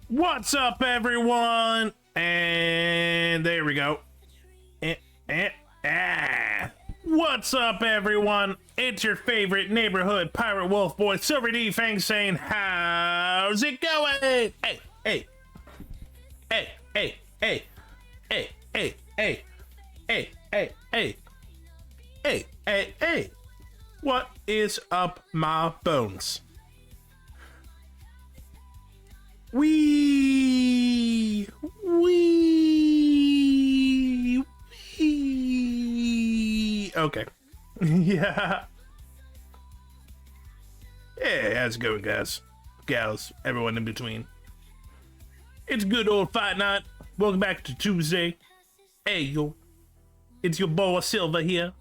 What's up, everyone? And there we go. What's up, everyone? It's your favorite neighborhood pirate wolf boy, Silver D Fang, saying, how's it going? Hey, hey, hey, hey, hey, hey, hey, hey, hey, hey, hey, hey, hey, hey. What is up, my bones? Wee. Okay. Yeah. Hey, how's it going, guys? Gals, everyone in between. It's good old fight night. Welcome back to Tuesday. Hey, yo. It's your boy Silver here.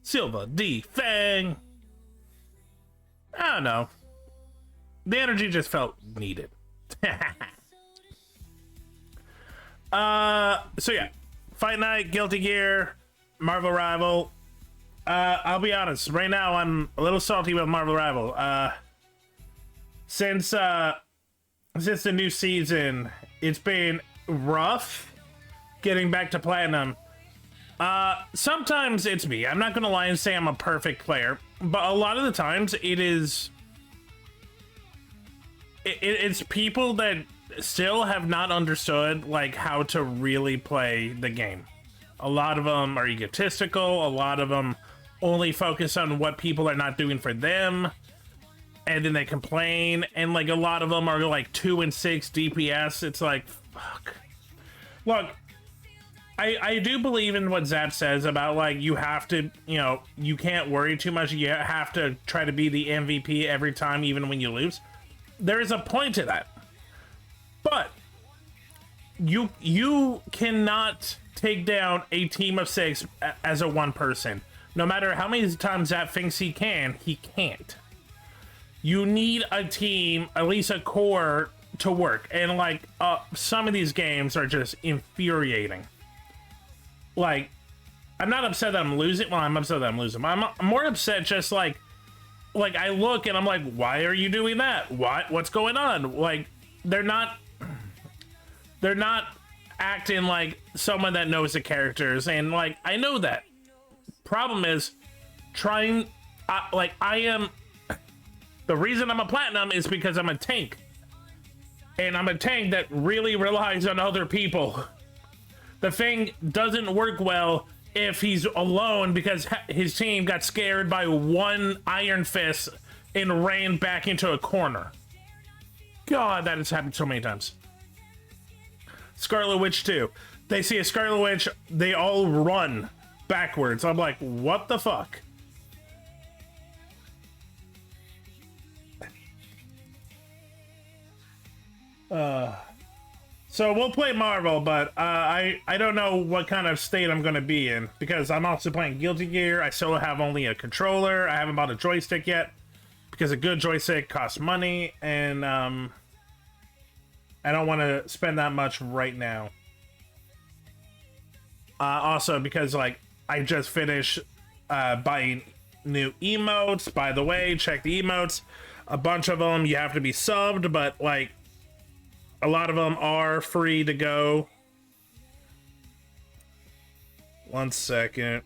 Silver D Fang. I don't know. The energy just felt needed. So yeah, Fight Night, Guilty Gear, Marvel Rival. I'll be honest, right now I'm a little salty about Marvel Rival. Since the new season, it's been rough getting back to Platinum. Sometimes it's me. I'm not gonna lie and say I'm a perfect player, but a lot of the times it's people that still have not understood like how to really play the game. A lot of them are egotistical. A lot of them only focus on what people are not doing for them, and then they complain. And like a lot of them are like 2 and 6 DPS. It's like, fuck. Look, I do believe in what Zap says about like you have to, you know, you can't worry too much. You have to try to be the MVP every time, even when you lose. There is a point to that, but you cannot take down a team of 6 as a one person. No matter how many times Zap thinks he can, he can't. You need a team, at least a core, to work. And like some of these games are just infuriating. Like, I'm not upset that I'm losing. Well, I'm upset that I'm losing. I'm more upset just like I look and I'm like, why are you doing that? What's going on? Like, they're not acting like someone that knows the characters, and like I know that. Problem is trying I am the reason I'm a platinum is because I'm a tank. And I'm a tank that really relies on other people. The thing doesn't work well if he's alone because his team got scared by one Iron Fist and ran back into a corner. God, that has happened so many times. Scarlet Witch too. They see a Scarlet Witch, they all run backwards. I'm like, what the fuck? So we'll play Marvel, but I don't know what kind of state I'm going to be in because I'm also playing Guilty Gear. I still have only a controller. I haven't bought a joystick yet because a good joystick costs money, and I don't want to spend that much right now. Also, because like I just finished buying new emotes. By the way, check the emotes. A bunch of them you have to be subbed, but like a lot of them are free to go. 1 second.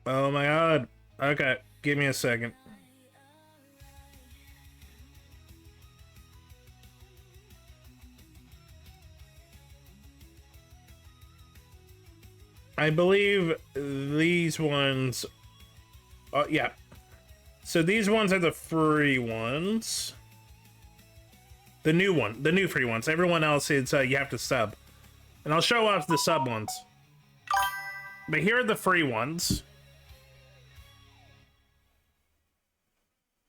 Oh my god. Okay, give me a second. I believe these ones. Yeah. So these ones are the free ones. The new free ones. Everyone else is you have to sub. And I'll show off the sub ones. But here are the free ones.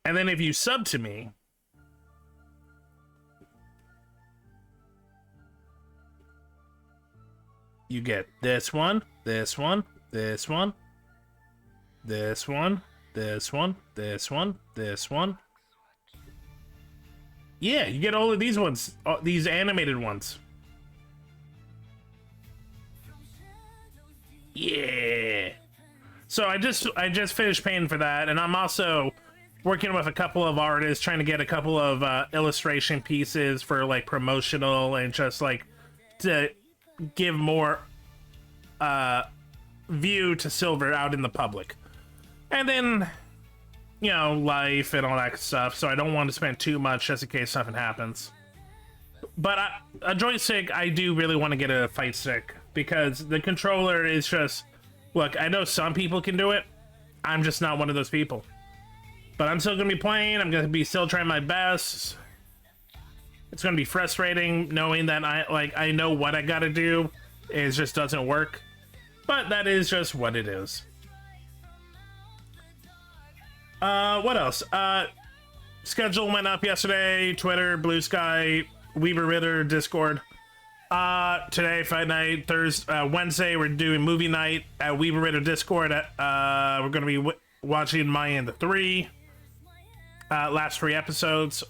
And then if you sub to me, you get this one, this one, this one, this one, this one, this one, this one. Yeah, you get all of these ones, these animated ones. Yeah. So I just finished paying for that, and I'm also working with a couple of artists trying to get a couple of illustration pieces for like promotional and just like to give more view to Silver out in the public. And then, you know, life and all that stuff, so I don't want to spend too much just in case something happens. But a joystick, I do really want to get a fight stick, because the controller is just... Look, I know some people can do it. I'm just not one of those people. But I'm still going to be playing. I'm going to be still trying my best. It's going to be frustrating knowing that I know what I got to do. It just doesn't work. But that is just what it is. What else? Schedule went up yesterday. Twitter, Blue Sky, Weaver Ritter, Discord. Today, Fight Night. Wednesday, we're doing movie night at Weaver Ritter Discord. We're going to be watching Maya and the 3. Last 3 episodes.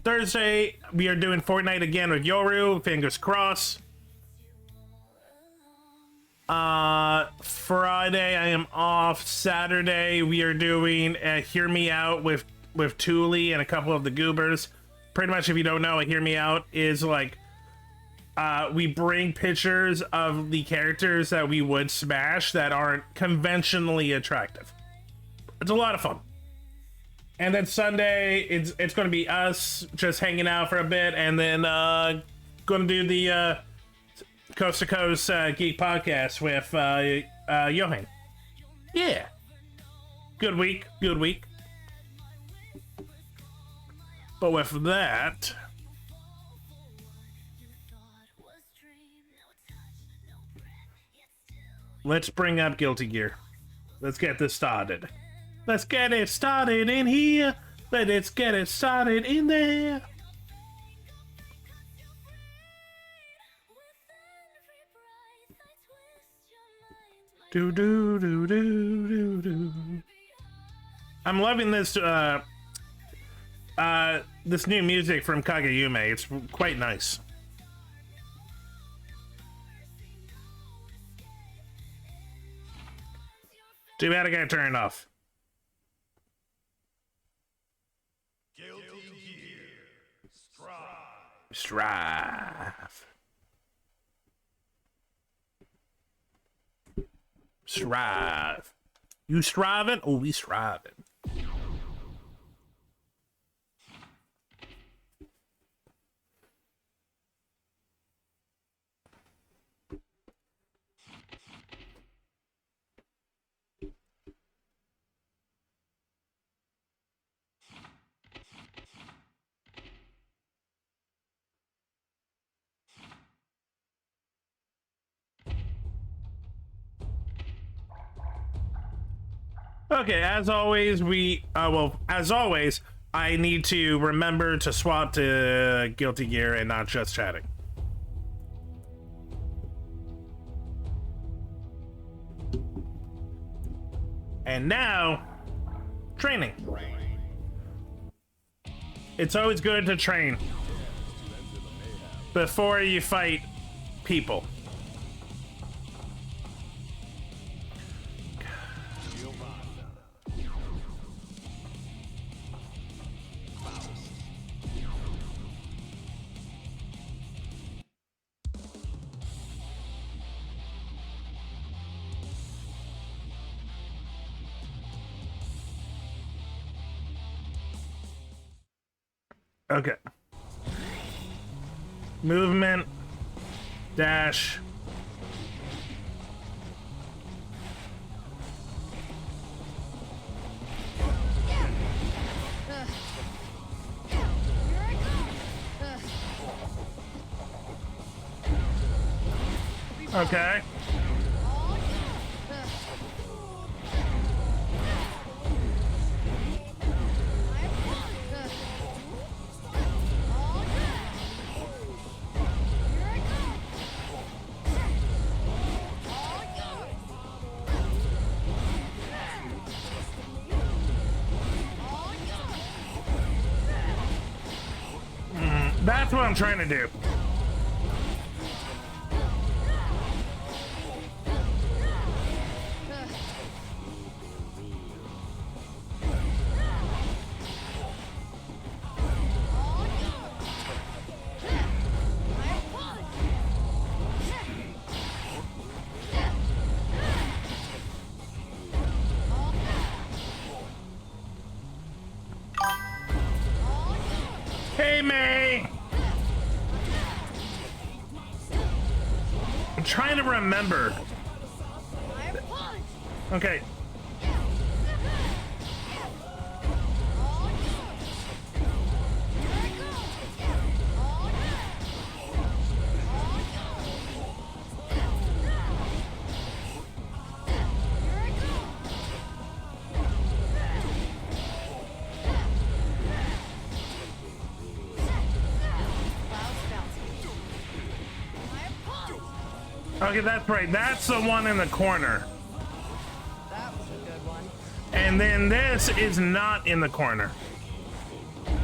Thursday, we are doing Fortnite again with Yoru. Fingers crossed. Friday, I am off. Saturday, we are doing Hear Me Out with Thule and a couple of the goobers. Pretty much, if you don't know, a Hear Me Out is like we bring pictures of the characters that we would smash that aren't conventionally attractive. It's a lot of fun. And then Sunday, it's going to be us just hanging out for a bit, and then going to do the Coast to Coast Geek Podcast with Johan. Yeah. Good week. Good week. But with that, let's bring up Guilty Gear. Let's get this started. Let's get it started in here. Let's get it started in there. Do do do do do do. I'm loving this this new music from Kageyume. It's quite nice. Too bad I got to turn it off. Strive. Strive. You striving? Oh, we striving. Okay, as always, I need to remember to swap to Guilty Gear and not just chatting. And now, training. It's always good to train before you fight people. Okay. Movement, Dash. Okay. That's what I'm trying to do. Hey, May! I'm trying to remember. Okay. Okay, that's right. That's the one in the corner. That was a good one. And then this is not in the corner. Here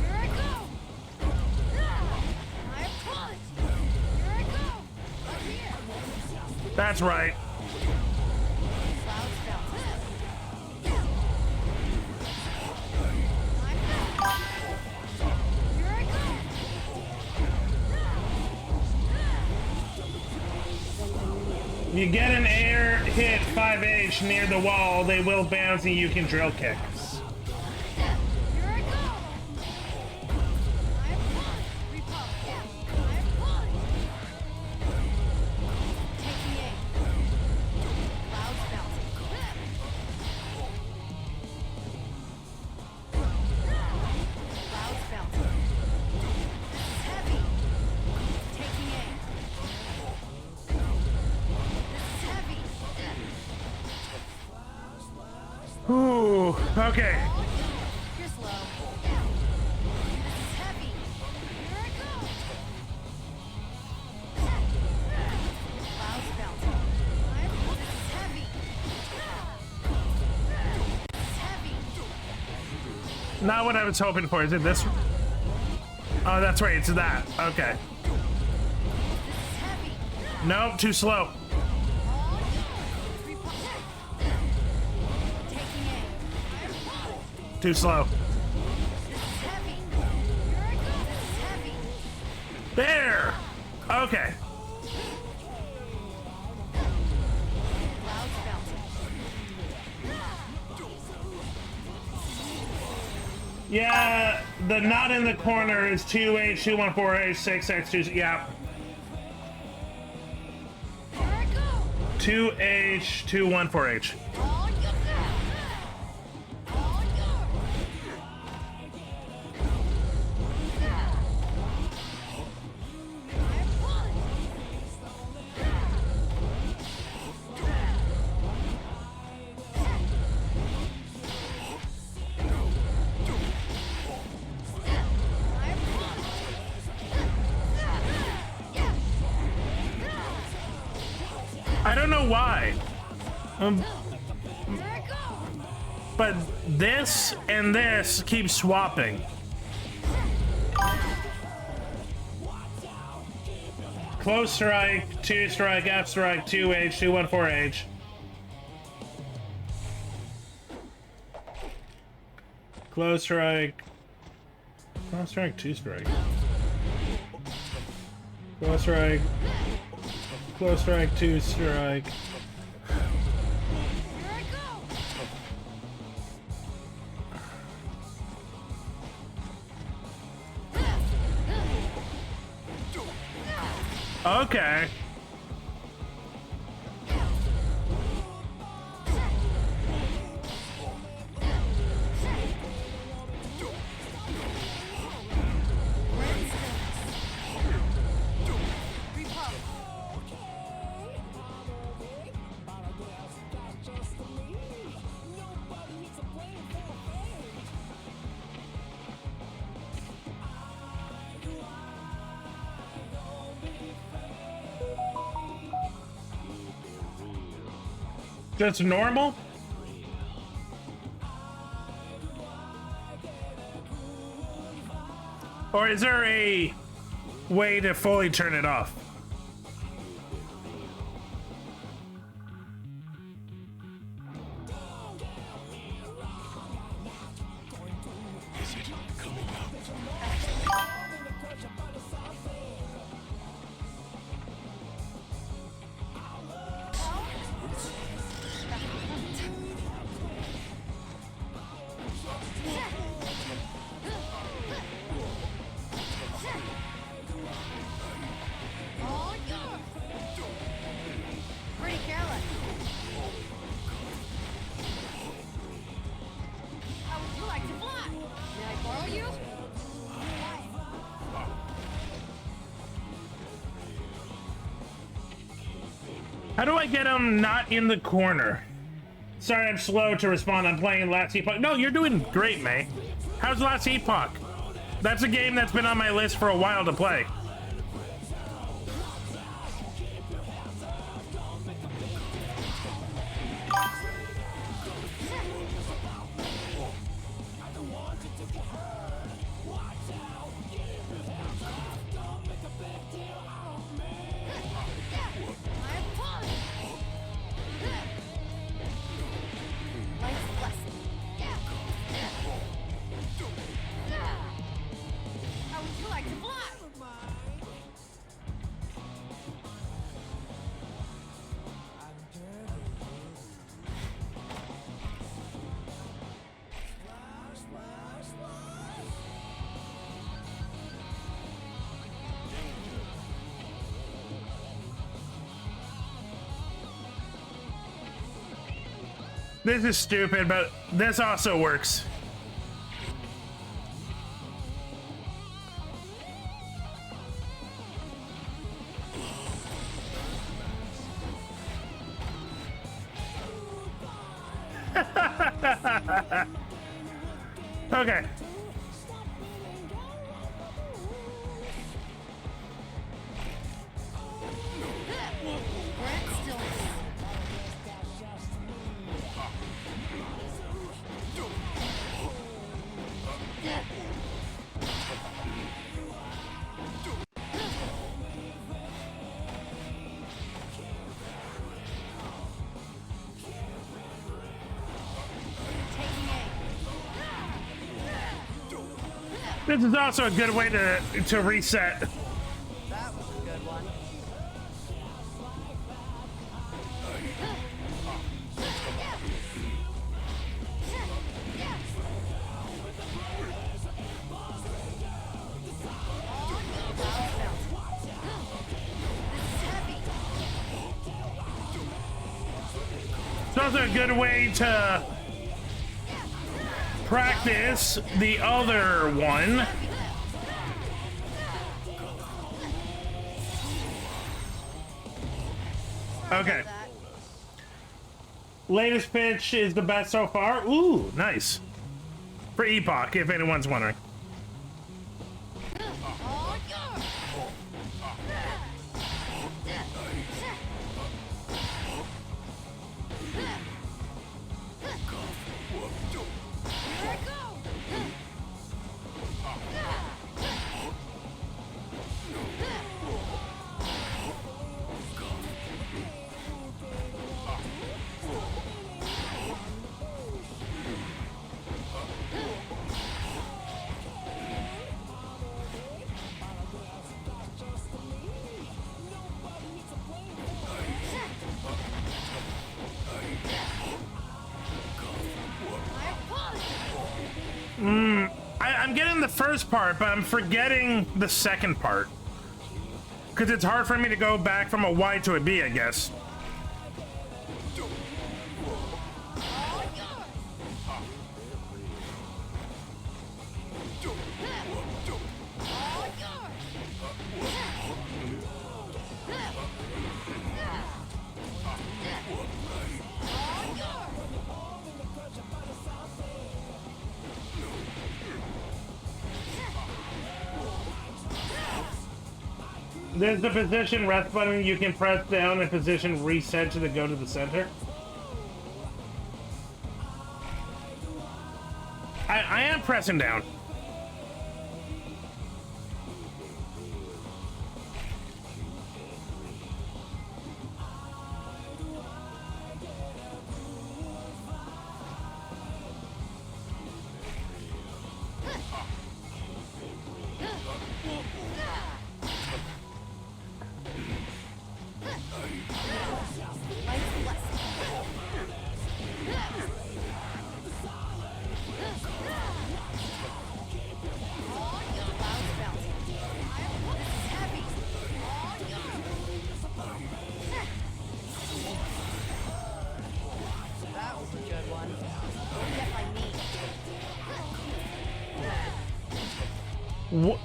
I go. I punch. Here I go. Up here. That's right. Clouds bounce. Here I go. You get an air hit 5H near the wall, they will bounce and you can drill kick. Here I go. I punch. Repulse. I punch. Taking aim. Clouds bouncing. Clouds bouncing. This is heavy. Taking aim. This is heavy. Ooh, okay. You're slow. This is heavy. Here I go. Clouds bouncing. This is heavy. This is heavy. Not what I was hoping for. Is it this? Oh, that's right. It's that. Okay. This is heavy. Nope, too slow. Taking aim. Too slow. This is heavy. Here I go. This is heavy. There! Okay. Clouds bouncing. Yeah, the not in the corner is 2H, 214H, 6X, 2. Yeah. Here I go. 2H, 214H. All yours. All yours. I punch. I punch. I don't know why. Here I go. But this and this keep swapping. Close strike, 2 strike, F strike, 2H, 214H. Close strike. Close strike, 2 strike. Close strike. Close strike, 2 strike. Here I go. Okay. Just normal? Or is there a way to fully turn it off? Pretty careless. How would you like to fly? May I borrow you? How do I get him not in the corner? Sorry, I'm slow to respond. I'm playing Last Epoch. No, you're doing great, May. How's Last Epoch? That's a game that's been on my list for a while to play. How would you like to fly? This is stupid, but this also works. Okay. Brent still This is also a good way to reset. That was a good one. It's also a good way to practice the other one. Okay. Latest pitch is the best so far. Ooh, nice. For Epoch, if anyone's wondering. I'm getting the first part, but I'm forgetting the second part. Because it's hard for me to go back from a Y to a B, I guess. There's the position rest button. You can press down and position reset to go to the center. I am pressing down. That was a good one. Get by me. What?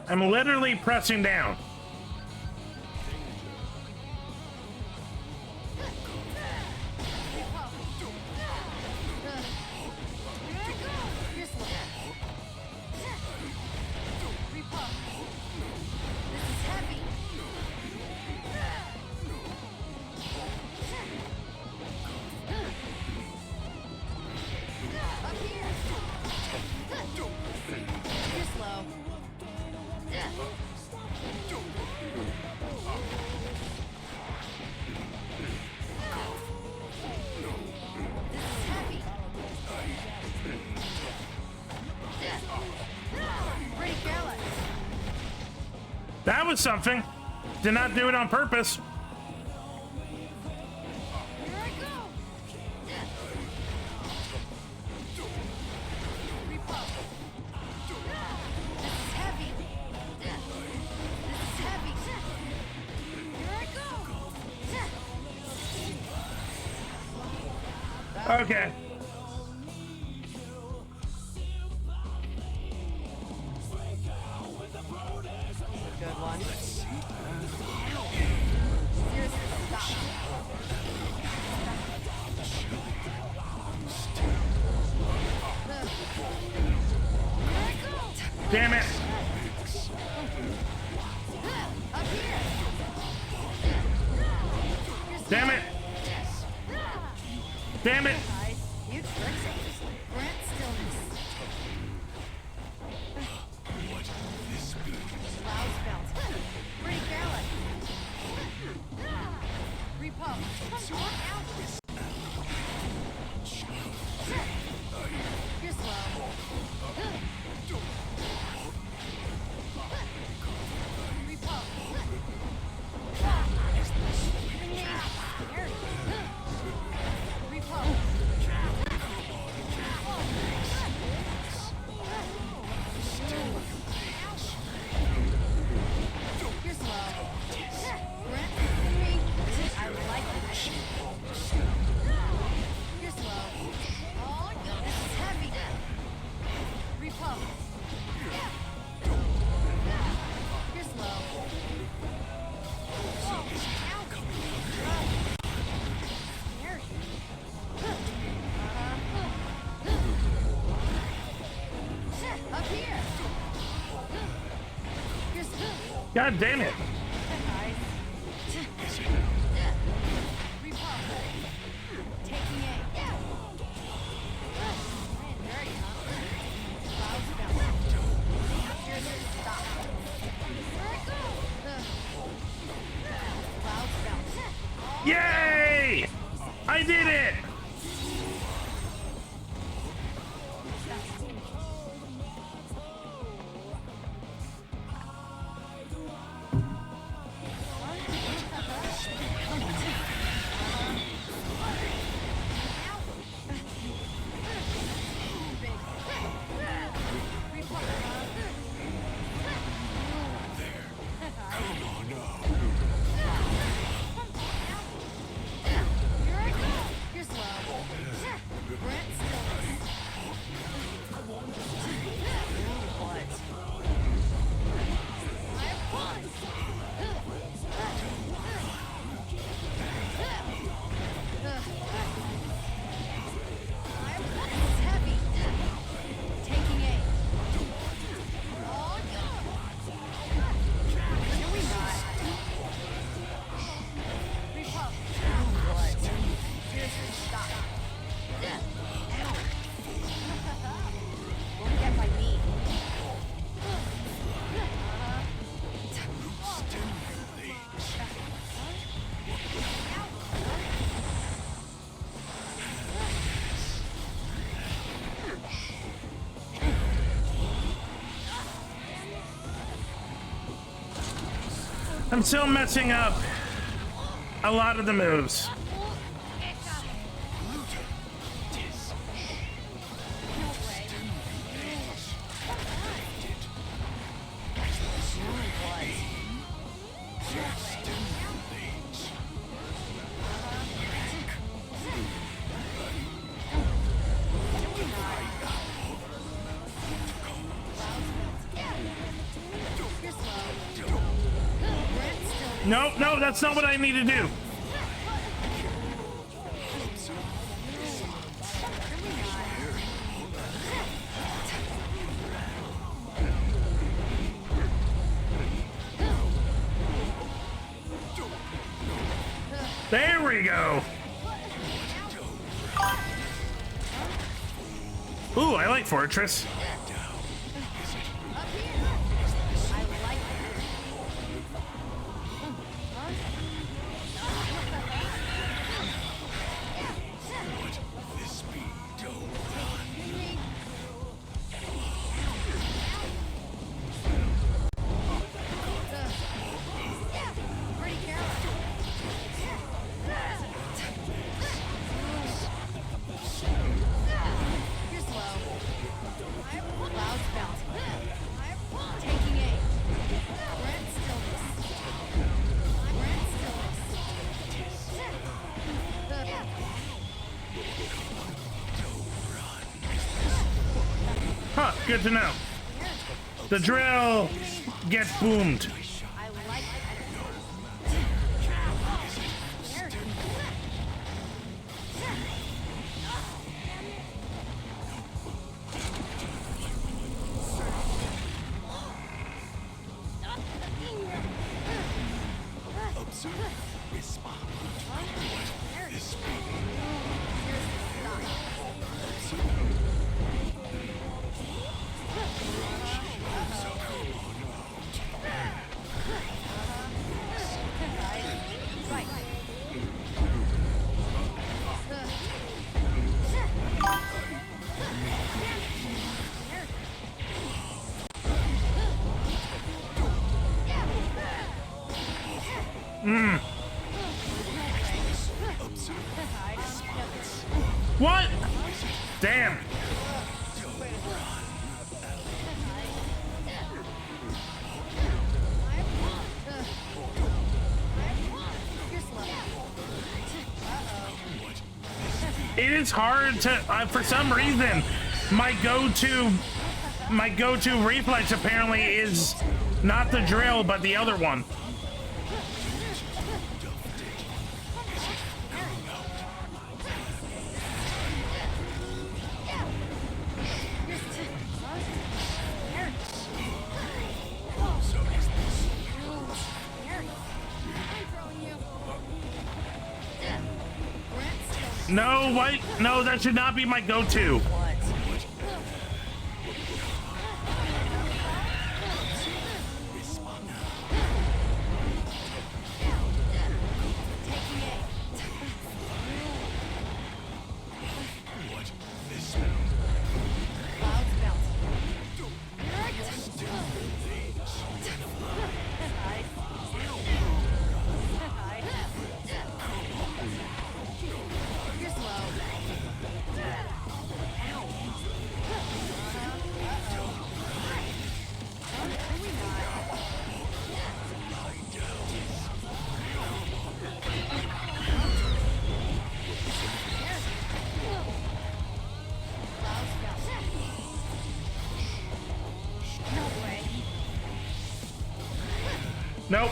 I'm literally pressing down. That was something. Did not do it on purpose. Here I go. Repulse. This is heavy. This is heavy. Here I go. Okay. Good one. Seriously, stop. Here I go. Damn it. Up here. Damn it. Damn it. Nice. You tricked me. Grant stillness. Clouds bounce. Pretty careless. Repulse. Come on out. You're slow. Repulse. Repulse. You're slow. Brent, me. I like this. You're slow. Oh, this is heavy. Repulse. You're slow. Oh, ow. Scared you. Up here. You're slow. God damn it. Nice. Repulse. Taking aim. Playing dirty, huh? Clouds bounce. Here's your stop. Here I go. Clouds bounce. Yay! I did it. I'm still messing up a lot of the moves. No, no, that's not what I need to do. There we go. Ooh, I like Fortress. Huh, good to know. The drill gets boomed. What? Damn. It is hard to, for some reason, my go-to reflex apparently is not the drill, but the other one. No, wait, no, that should not be my go-to. Nope.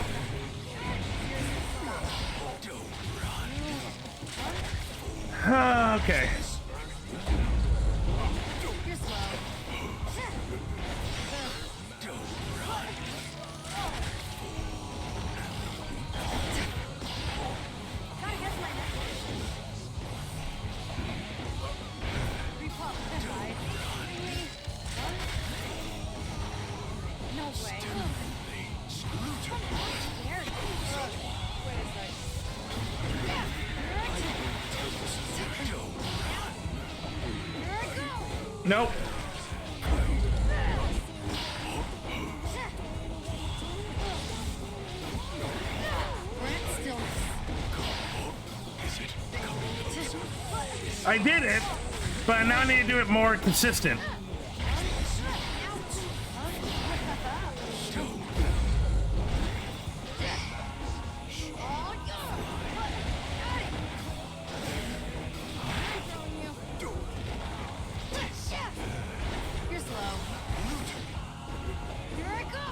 Okay. Nope. I did it, but now I need to do it more consistent. You're slow. Here I go.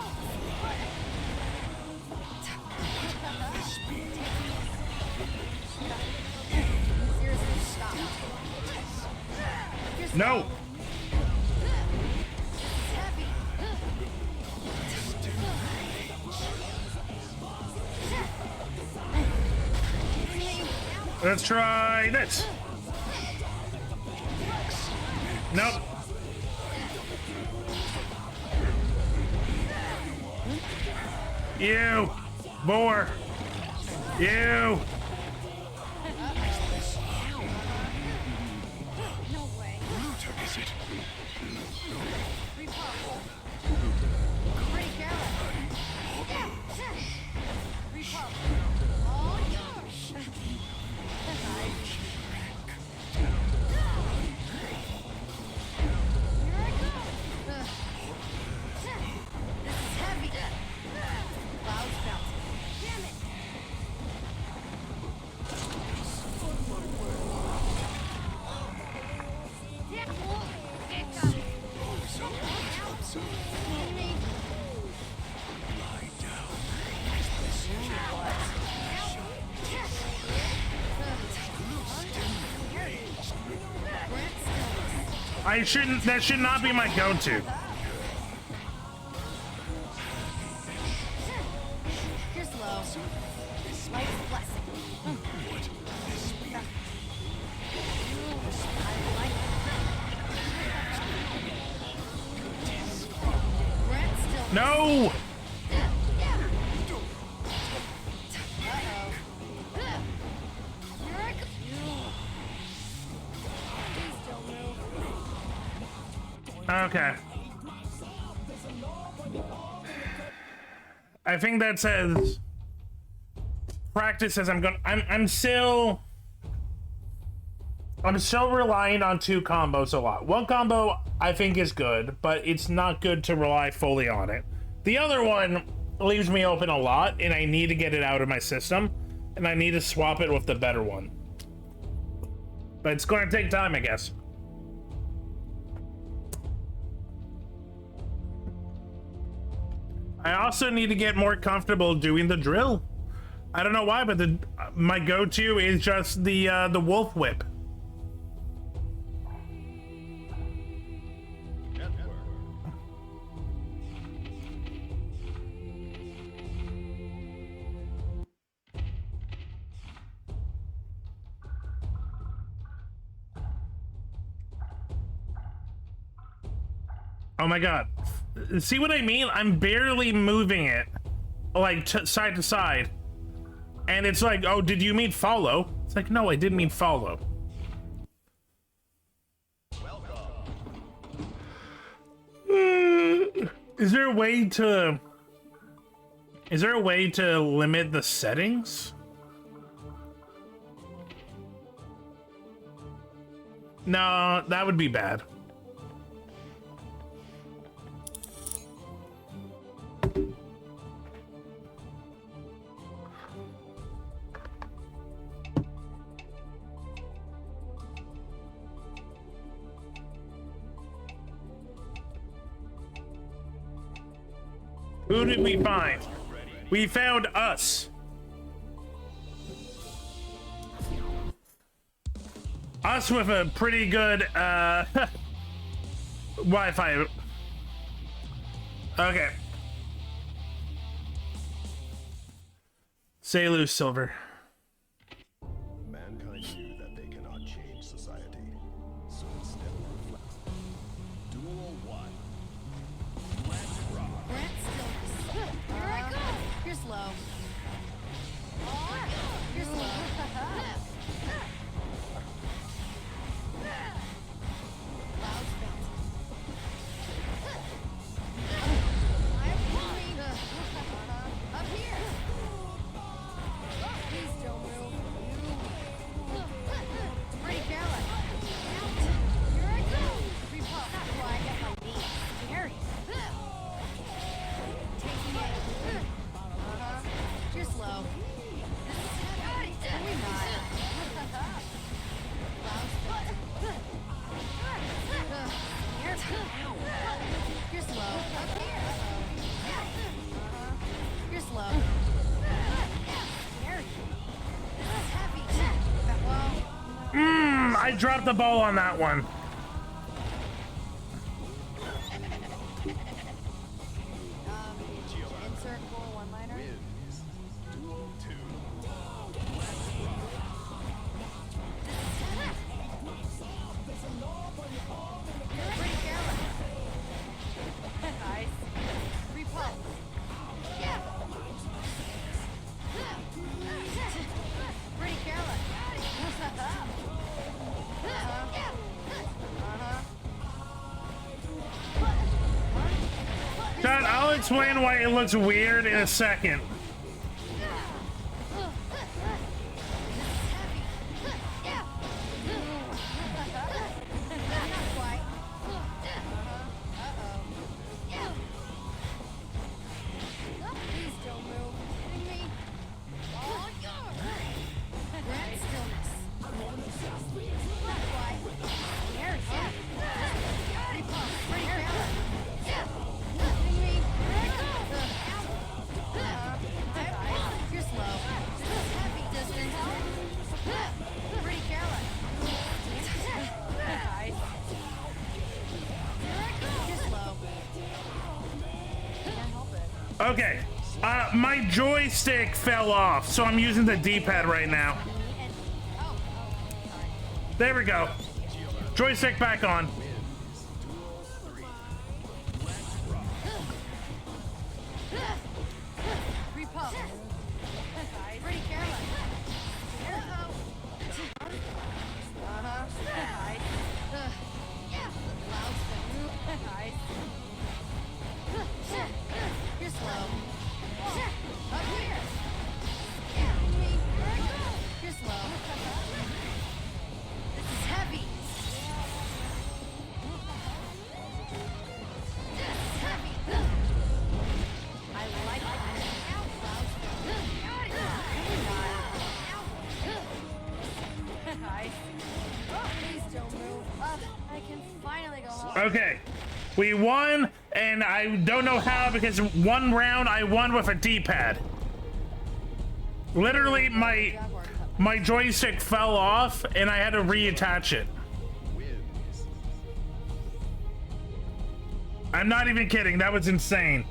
Seriously, stop. You're slow. No. It's heavy. Let's try this. Nope. You. Boar. You. No way. Repop. Pretty careless. Repop. All yours. Here I go. This is heavy. Clouds bouncing. Damn it. Damn. Get got it. Me. I shouldn't. That should not be my go-to. You're slow. Life's a blessing. I like it. Brent still. No. Here I go. Please don't move. Okay. I think that says practice as I'm still relying on two combos a lot. One combo I think is good, but it's not good to rely fully on it. The other one leaves me open a lot, and I need to get it out of my system, and I need to swap it with the better one. But it's going to take time, I guess. I also need to get more comfortable doing the drill. I don't know why, but my go-to is just the wolf whip. Oh my god. See what I mean? I'm barely moving it, like side to side. And it's like, oh, did you mean follow? It's like, no, I didn't mean follow. Is there a way to limit the settings? No, that would be bad. Who did we find? We found us. Us with a pretty good Wi-Fi. Okay. Say loose, Silver. Mankind knew that they cannot change society, so instead reflect. Duel 1. Let's rock. Brent still. Here I go. You're slow. You're slow. Clouds bouncing. I'm coming. Up here. Please don't move. Pretty careless. I dropped the ball on that one. Insert cool one-liner. Duel 2. Pretty careless. Nice. Repulse. Yeah. Pretty careless. Dad, I'll explain why it looks weird in a second. Please don't move. Kidding me? Oh, Grant stillness. That's why. There, yeah. Repulse. Pretty careless. Yeah. Kidding me? You're slow. Heavy distance. Pretty careless. Nice. You're slow. Can't help it. Okay. My joystick fell off, so I'm using the D-pad right now. Oh, sorry. There we go. Joystick back on. Repulse. Pretty careless. Uh-huh. Nice. Yeah. Loud spin. Nice. You're slow. Up here. Yeah. Me. You're slow. This is heavy. This is heavy. I like that. Loud spin. Nice. Please don't move. I can finally go home. Okay. We won, and I don't know how because one round I won with a D-pad. Literally, my joystick fell off, and I had to reattach it. I'm not even kidding. That was insane.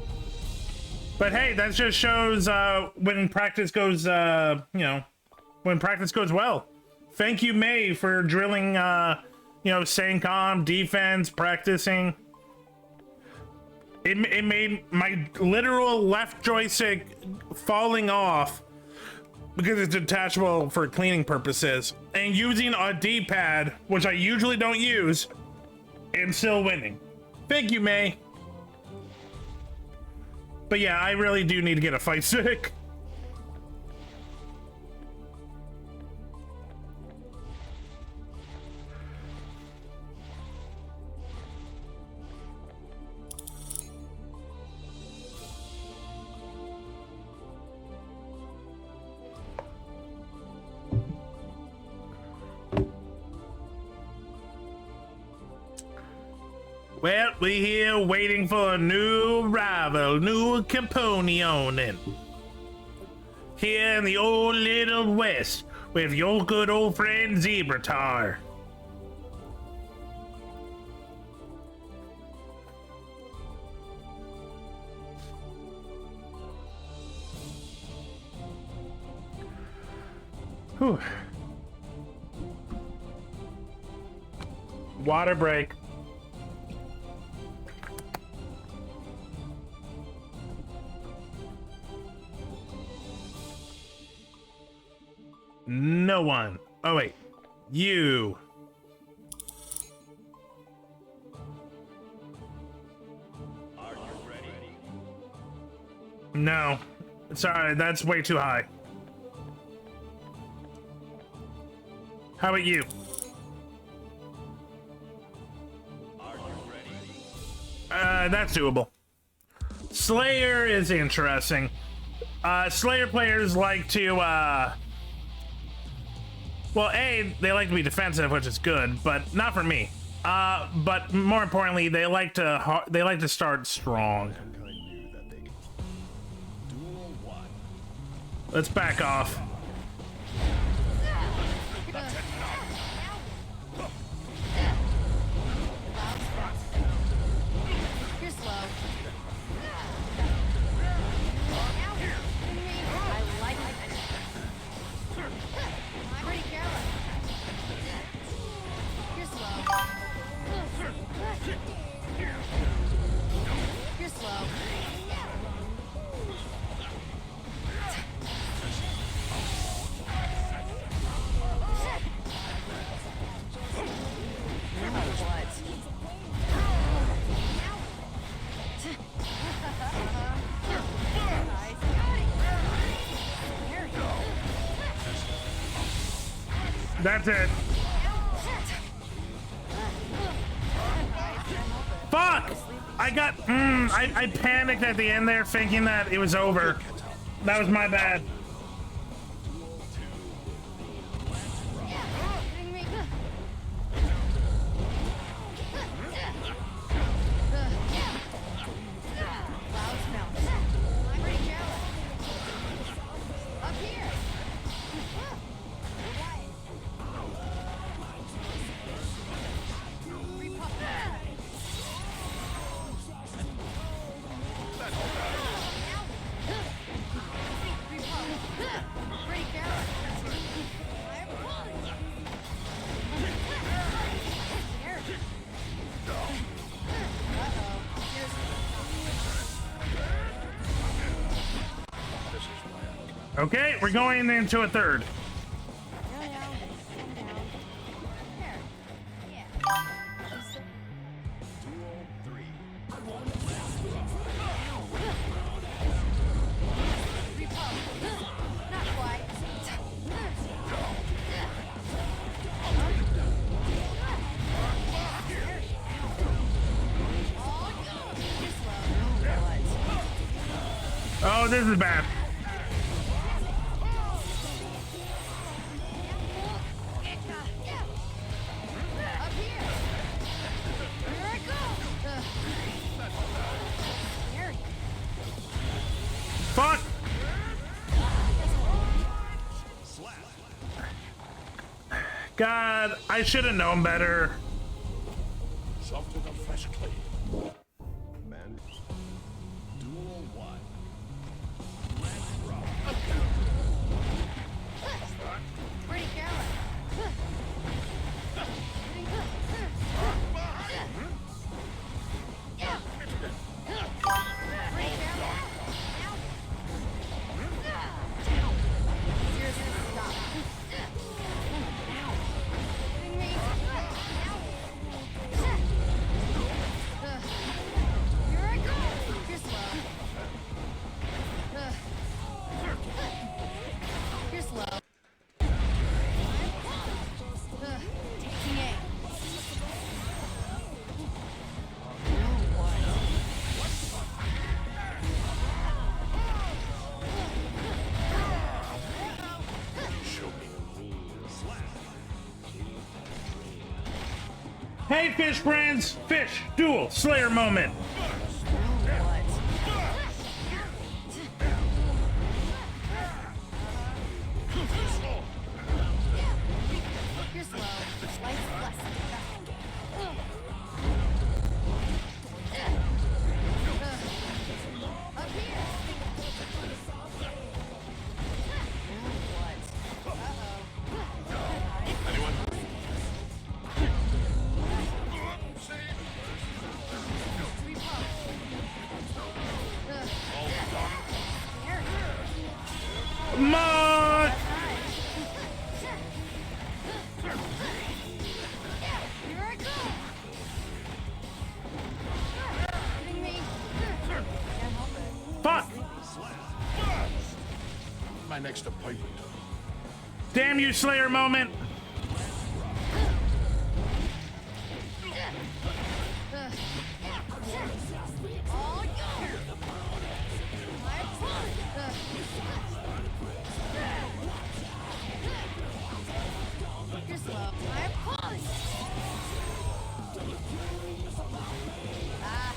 But hey, that just shows when practice goes, when practice goes well. Thank you, May, for drilling, staying calm, defense, practicing. It made my literal left joystick falling off because it's detachable for cleaning purposes, and using a D-pad, which I usually don't use, and still winning. Thank you, May. But yeah, I really do need to get a fight stick. Well, we here waiting for a new rival, new Companion. Here in the old little west with your good old friend Zebratar. Whew. Water break. No one. Oh wait, you. Are you ready? No, sorry, that's way too high. How about you? Are you ready? That's doable. Slayer is interesting. Slayer players like to, well, A, they like to be defensive, which is good, but not for me. But more importantly, they like to start strong. Mankind knew that they could. Duel 1. Let's back off. That's it. Fuck! I got. I panicked at the end there, thinking that it was over. That was my bad. Hitting me. Loud smell. I'm pretty careless. Up here. Pretty careless. Okay, we're going into a third. Duel 3. Not quite. Oh, this is bad. Up here. Here I go. Scary. Fuck! God, I should have known better. Soft with a fresh clay. Man. Duel 1. Pretty careless. Pretty careless. Seriously, stop. Hitting me. Here I go. You're slow. You're slow. Taking aim. Hey, fish friends! Fish duel Slayer moment. You're slow. Life's less. Up here. Mark! Here I go. Hitting me. Can't help it. Fuck! My next appointment. Damn you, Slayer moment. All yours. My point. You're slow. My point. Ah.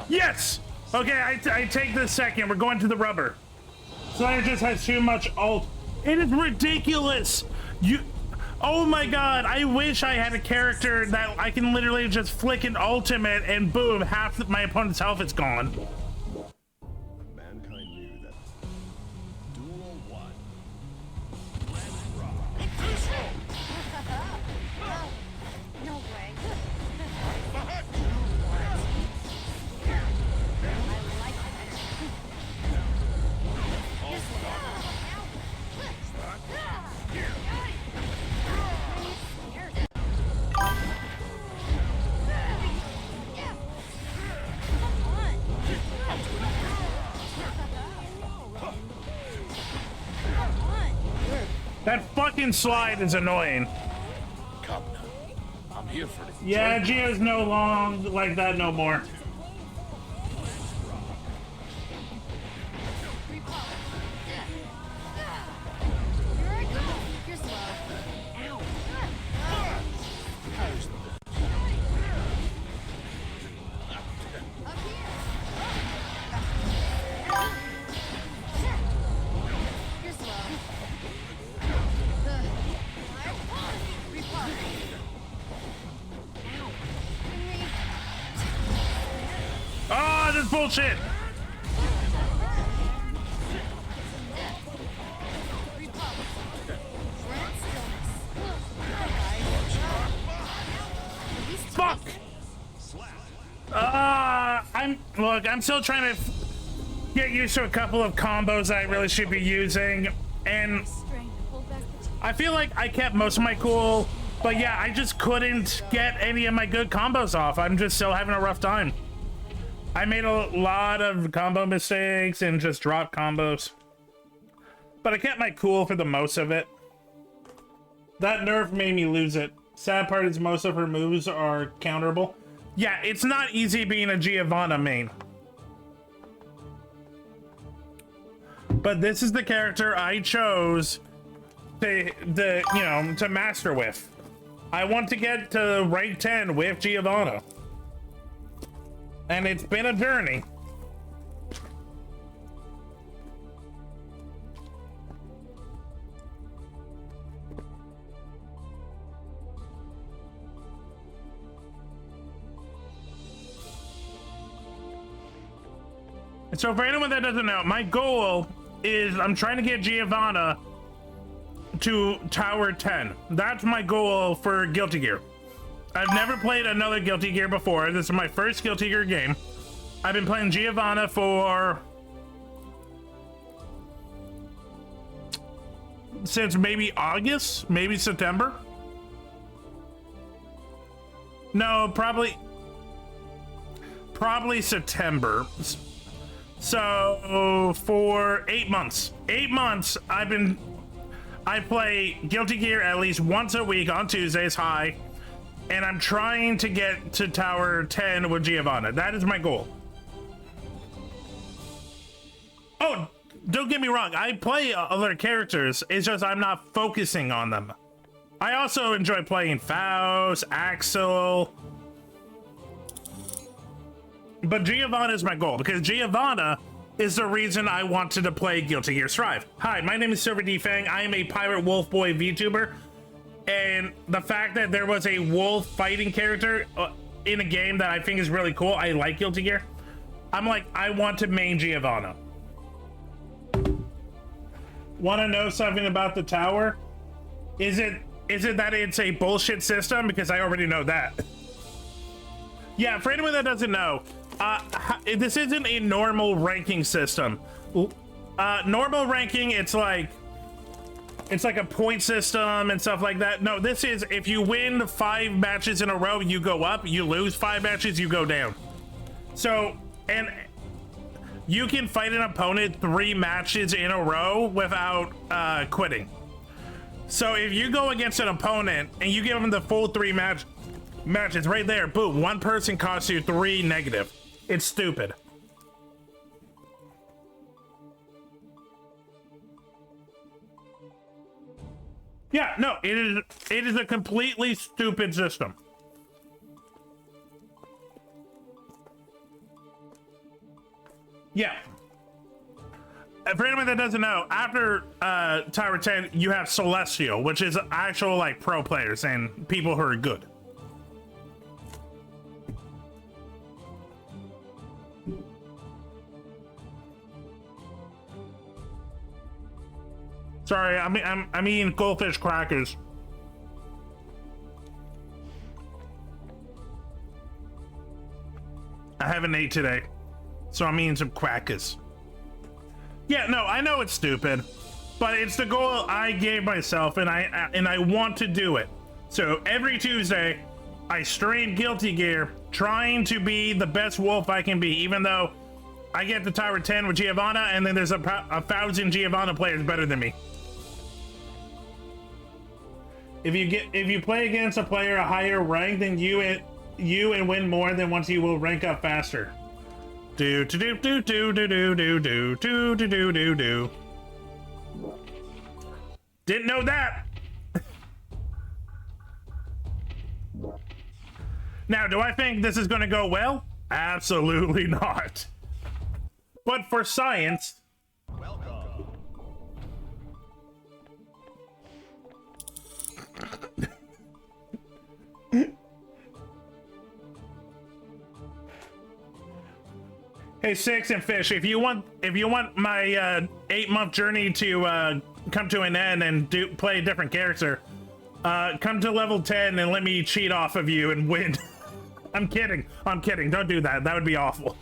Yes! Okay, I take this second. We're going to the rubber. Slayer just has too much ult. It is ridiculous! Oh my god, I wish I had a character that I can literally just flick an ultimate and boom, half my opponent's health is gone. Mankind knew that. Duel 1. No way. That fucking slide is annoying. Come now. I'm here for the Yeah, Geo's no long like that no more. Here I go. You're slow. Ow. Up here. You're slow. Repart. Ow. Henry. Oh, this bullshit. Fuck. I'm still trying to get used to a couple of combos I really should be using, and Strength. Hold back the I feel like I kept most of my cool, but yeah, I just couldn't get any of my good combos off. I'm just still having a rough time. I made a lot of combo mistakes and just dropped combos, but I kept my cool for the most of it. That nerf made me lose it. Sad part is most of her moves are counterable. Yeah, it's not easy being a Giovanna main. But this is the character I chose to master with. I want to get to rank 10 with Giovanna. And it's been a journey. So for anyone that doesn't know, my goal is I'm trying to get Giovanna to Tower 10. That's my goal for Guilty Gear. I've never played another Guilty Gear before. This is my first Guilty Gear game. I've been playing Giovanna for since maybe August, maybe September. No, probably September. So for 8 months, I play Guilty Gear at least once a week on Tuesdays, and I'm trying to get to Tower 10 with Giovanna. That is my goal. Oh, don't get me wrong, I play other characters, it's just I'm not focusing on them. I also enjoy playing Faust, Axel, but Giovanna is my goal, because Giovanna is the reason I wanted to play Guilty Gear Strive. Hi, my name is Silver D Fang. I am a Pirate Wolf Boy VTuber, and the fact that there was a wolf fighting character in a game that I think is really cool, I like Guilty Gear, I'm like, I want to main Giovanna. Want to know something about the tower? Is it that it's a bullshit system? Because I already know that. Yeah, for anyone that doesn't know, this isn't a normal ranking system. Normal ranking, it's like a point system and stuff like that. No, this is if you win 5 matches in a row, you go up. You lose 5 matches, you go down. So, and you can fight an opponent 3 matches in a row without quitting. So if you go against an opponent and you give them the full 3 matches right there, boom, 1 person costs you 3 negative. It's stupid. Yeah, no, it is a completely stupid system. Yeah. For anyone that doesn't know, after Tower 10, you have Celestial, which is actual like pro players and people who are good. Sorry, I'm eating goldfish crackers. I haven't ate today, so I'm eating some crackers. Yeah, no, I know it's stupid, but it's the goal I gave myself, and I want to do it. So every Tuesday, I stream Guilty Gear, trying to be the best wolf I can be, even though I get to Tower 10 with Giovanna, and then there's a 1,000 Giovanna players better than me. If you play against a player a higher rank than you and win more than once, you will rank up faster. Do do do do do do do do do do do do do do. Didn't know that. Now, do I think this is going to go well? Absolutely not. But for science. Welcome. Hey, Six and Fish, if you want my 8-month journey to come to an end and play a different character, come to level 10 and let me cheat off of you and win. I'm kidding. Don't do that. That would be awful.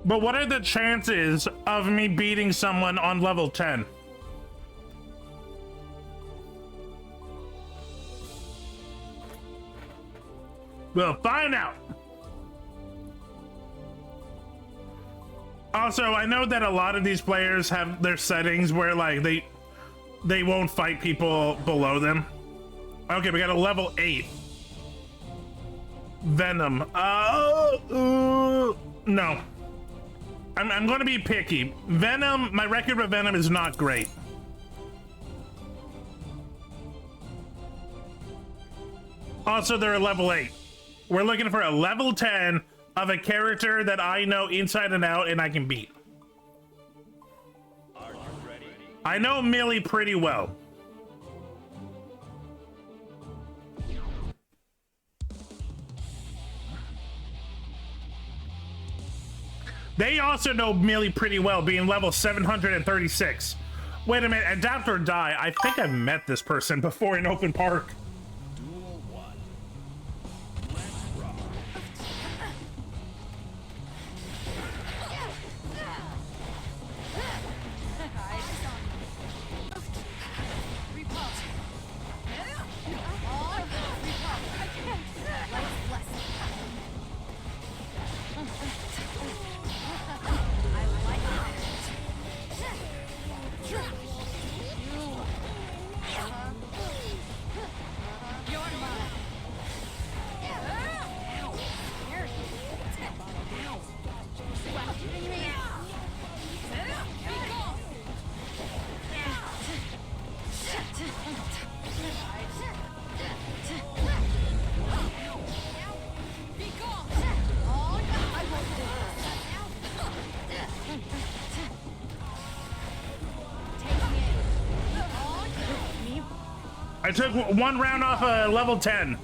But what are the chances of me beating someone on level 10? We'll find out. Also, I know that a lot of these players have their settings where like they won't fight people below them. Okay, we got a level 8. Venom. No. I'm going to be picky. Venom, my record with Venom is not great. Also, they're a level 8. We're looking for a level 10 of a character that I know inside and out and I can beat. Are you ready? I know Millie pretty well. They also know Millie pretty well, being level 736. Wait a minute, Adapt or Die. I think I've met this person before in Open Park. Duel 1. Let's rock. I took one round off a level 10.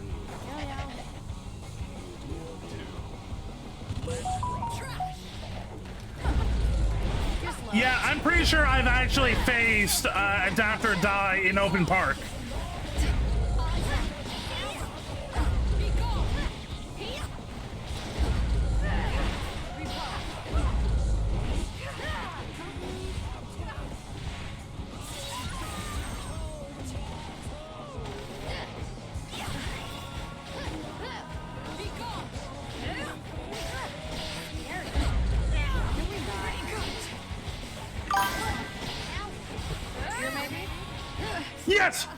Yeah, I'm pretty sure I've actually faced Adapt or Die in Open Park. Yes!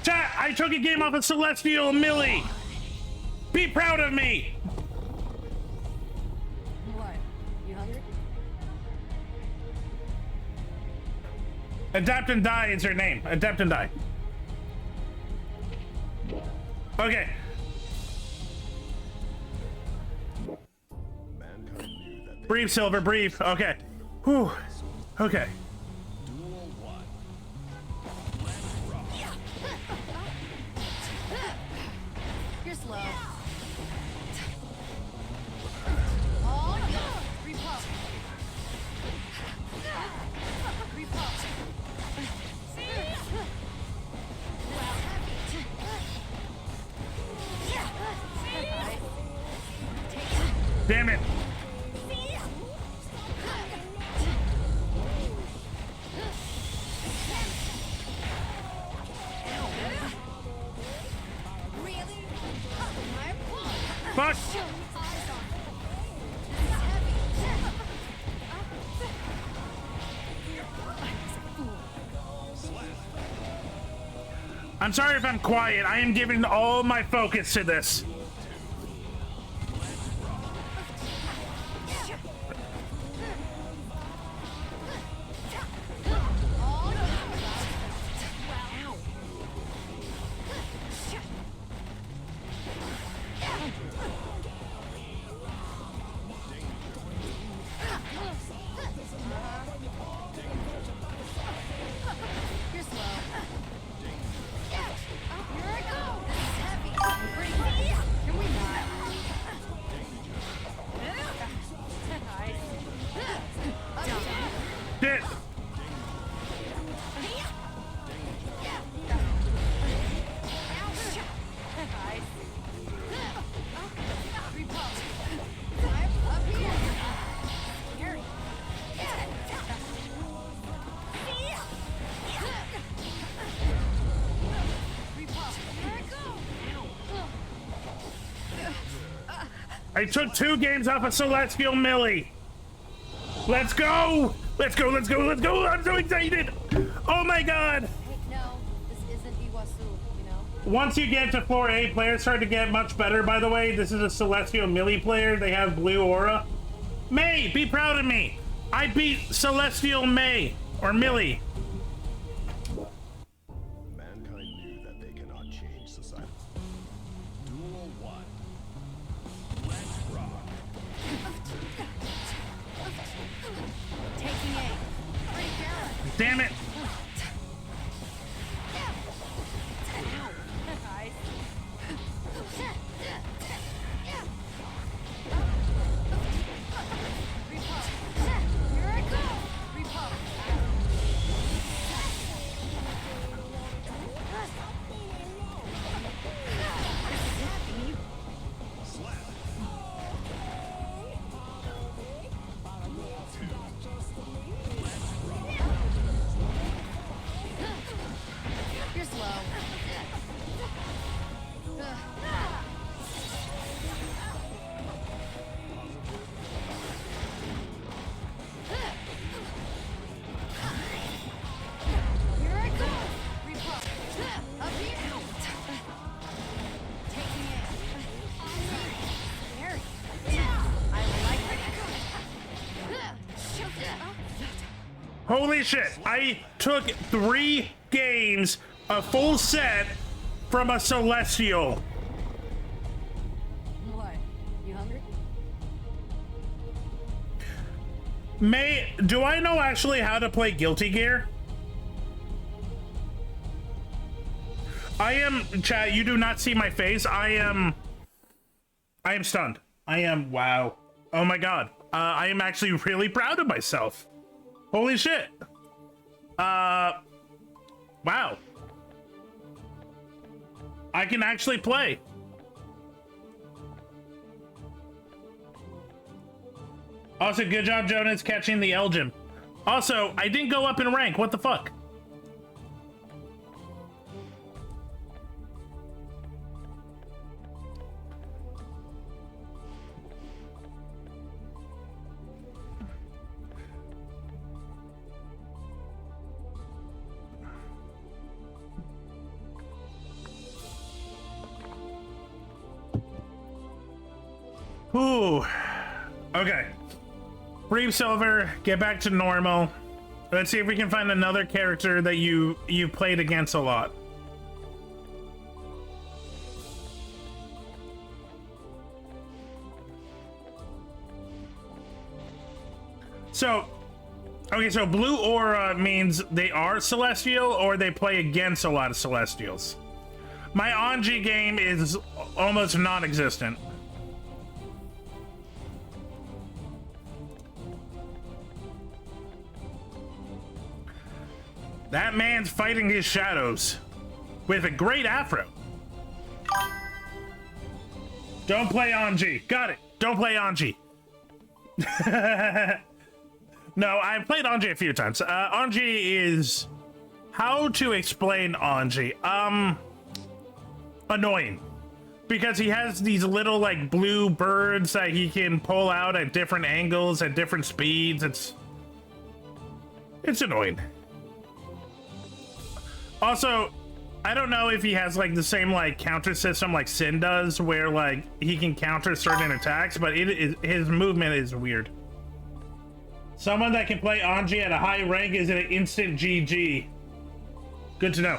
Chat, I took a game off of Celestial Millie. Be proud of me. What? You hungry? Adapt and Die is her name. Adapt and Die. Okay. Mankind knew that they Breathe, Silver, breathe. Okay. Whew. Okay. Duel 1. Let's rock. You're slow. Oh, no. Repulse. Repulse. Damn it. Fuck! I'm sorry if I'm quiet. I am giving all my focus to this. You're slow. Here I go. This is heavy. Breathe. Can we not? Shit! Up here. Here. I took 2 games off of Celestial Millie. Let's go! Let's go, let's go, let's go! I'm so excited! Oh my god! Hey, no, this isn't Iwasu, you know? Once you get to 4A, players start to get much better, by the way. This is a Celestial Millie player. They have blue aura. May, be proud of me! I beat Celestial May, or Millie. Mankind knew that they cannot change society. Duel 1. Let's rock. Taking aim. Pretty Kara. Damn it! Here I go. Repop. You're slow. Here I go. Repop. Up here. Taking it. Scary. I like it. Holy shit! I took 3 games, a full set, from a Celestial. What? You hungry? May, do I know actually how to play Guilty Gear? I am, chat, you do not see my face. I am stunned. I am, wow. Oh my god. I am actually really proud of myself. Holy shit. Wow. I can actually play. Also, good job, Jonas, catching the Elgin. Also, I didn't go up in rank. What the fuck? Ooh. Okay. Breathe Silver, get back to normal. Let's see if we can find another character that you played against a lot. So, okay, so blue aura means they are celestial or they play against a lot of celestials. My Anji game is almost non-existent. That man's fighting his shadows with a great afro. Don't play Anji. Got it. Don't play Anji. No, I've played Anji a few times. Anji is... How to explain Anji? Annoying. because he has these little like blue birds that he can pull out at different angles at different speeds. It's annoying. Also, I don't know if he has like the same like counter system like Sin does, where like he can counter certain attacks, but his movement is weird. Someone that can play Anji at a high rank is an instant GG. Good to know.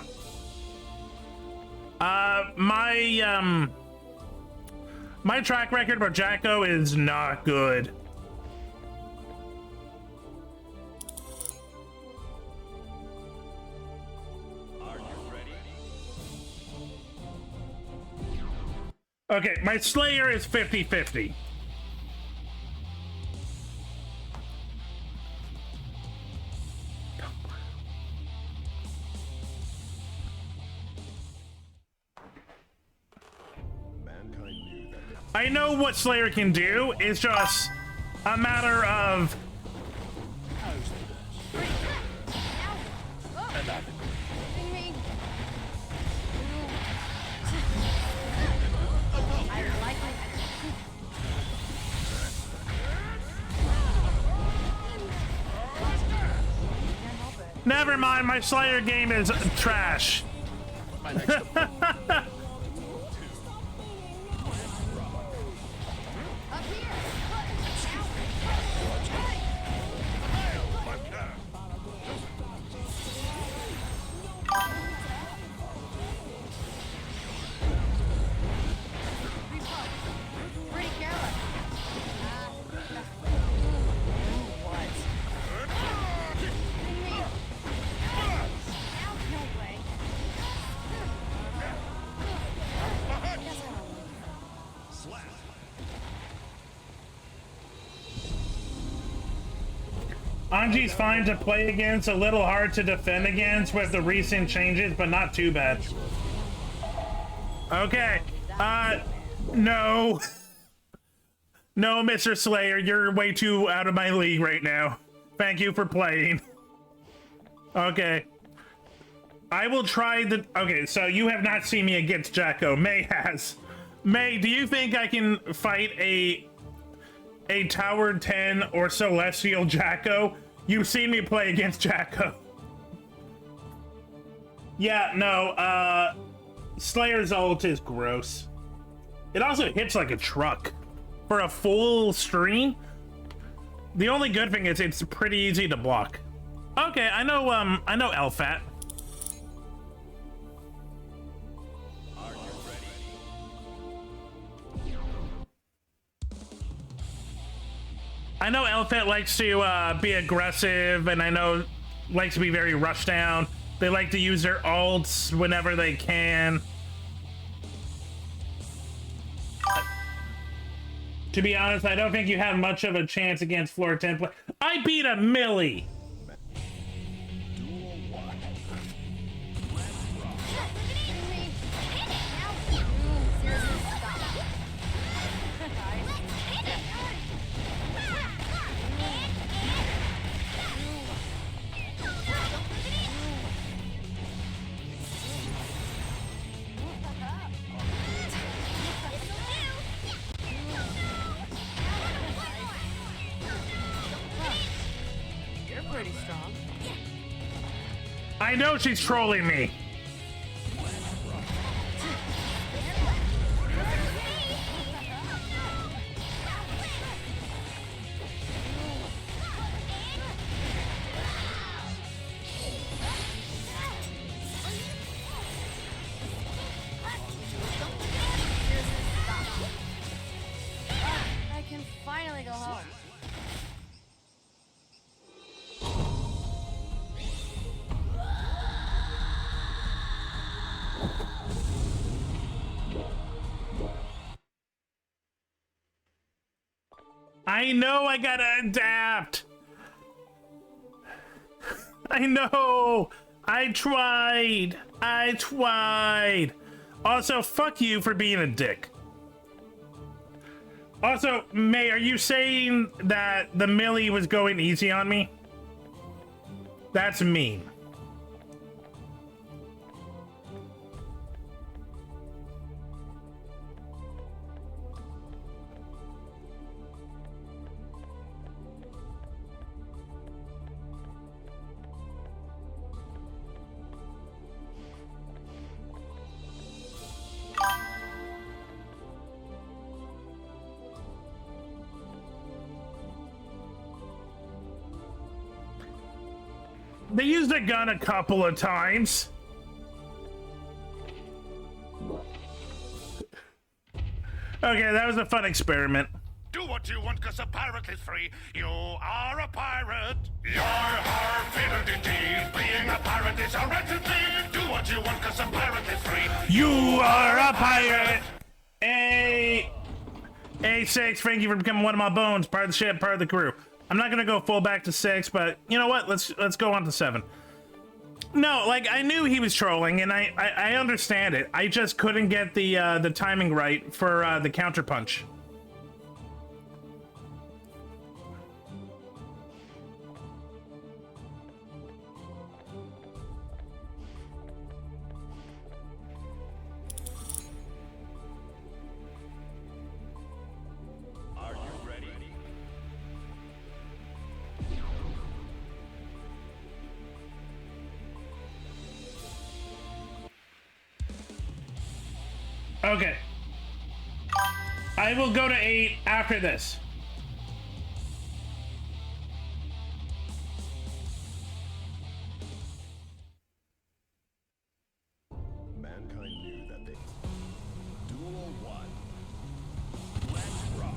My track record about Jacko is not good. Are you ready? Okay, my Slayer is 50-50. Mankind knew that I know what Slayer can do. It's just a matter of Hitting me. I like it. Can't help it. never mind. My Slayer game is trash. my next opponent. Up here. Pretty careless. What? Hitting me. No way. Slap. Anji's fine to play against, a little hard to defend against with the recent changes, but not too bad. Okay. No. No, Mr. Slayer, you're way too out of my league right now. Thank you for playing. Okay. I will try the... Okay, so you have not seen me against Jacko. May has. May, do you think I can fight a Tower 10 or Celestial Jacko? You've seen me play against Jacko. Yeah, no, Slayer's ult is gross. It also hits like a truck. For a full stream, the only good thing is it's pretty easy to block. Okay, I know Elfat. Are you ready? I know Elfat likes to be aggressive, and I know likes to be very rush down. They like to use their ults whenever they can. To be honest, I don't think you have much of a chance against floor 10 play. I beat a Millie. Duel 1. Hitting me. Seriously, stop. You're pretty strong. I know she's trolling me. I can finally go home. I know I gotta adapt. I know. I tried. Also, fuck you for being a dick. Also, May, are you saying that the Millie was going easy on me? That's mean. They used a gun a couple of times. Okay, that was a fun experiment. Do what you want, cause a pirate is free. You are a pirate. You're our favorite indeed. Being a pirate is a right to be. Do what you want, cause a pirate is free. You are a pirate. Hey, A6, thank you for becoming one of my bones. Part of the ship, part of the crew. I'm not gonna go full back to 6, but you know what? Let's go on to 7. No, like I knew he was trolling, and I understand it. I just couldn't get the timing right for the counterpunch. Are you ready? Okay. I will go to 8 after this. Mankind knew that they... Duel 1. Let's rock.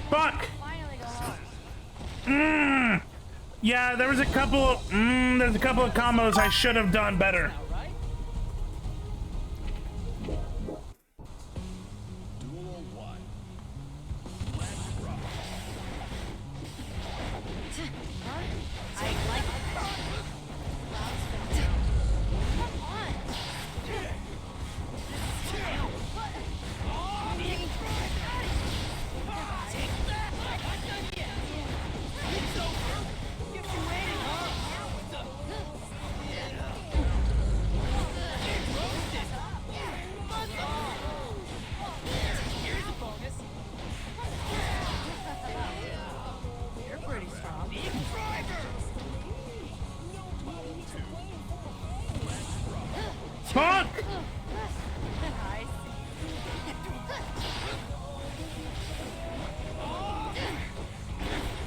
Fuck! Finally go home. Yeah, there's a couple of combos I should have done better. Duel 1. Let's rock. I like that. Come on. You're pretty strong. Fuck!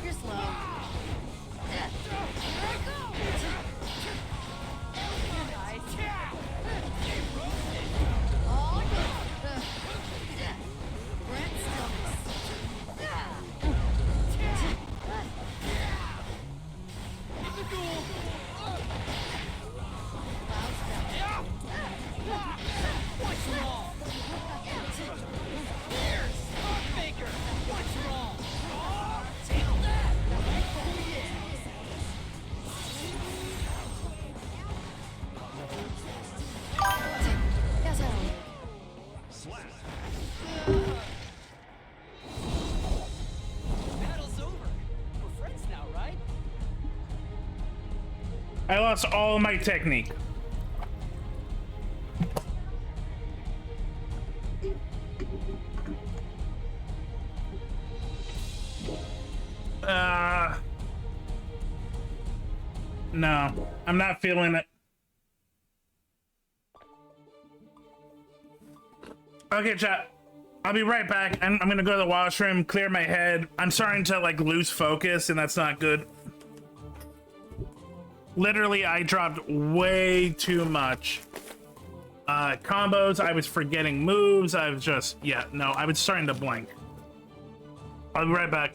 You're slow. Oh, yeah. Brent Stillness. I lost all my technique. No, I'm not feeling it. Okay, chat. I'll be right back. I'm gonna go to the washroom, clear my head. I'm starting to like lose focus, and that's not good. Literally, I dropped way too much combos. I was forgetting moves. I was just, yeah, no, I was starting to blank. I'll be right back.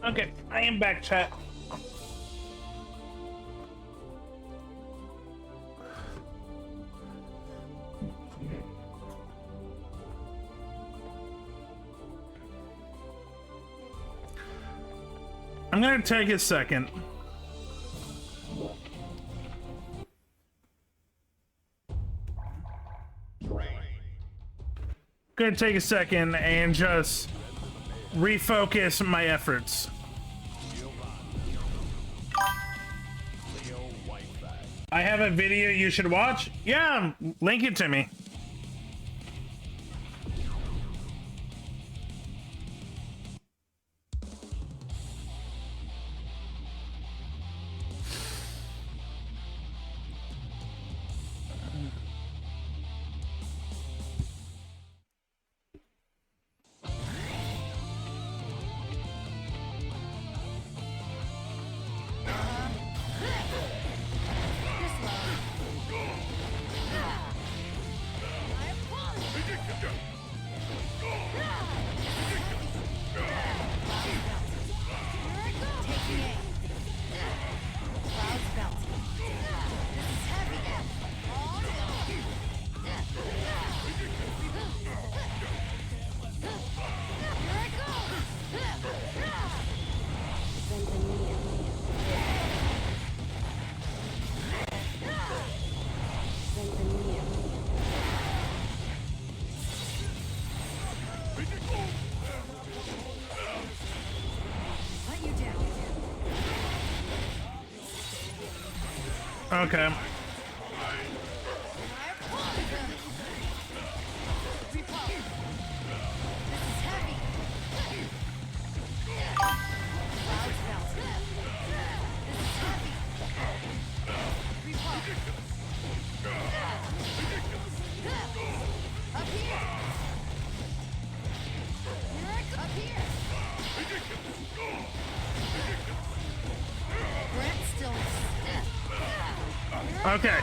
Okay, I am back, chat. I'm gonna take a second. Gonna take a second and just refocus my efforts. I have a video you should watch? Yeah, link it to me. Okay. Okay.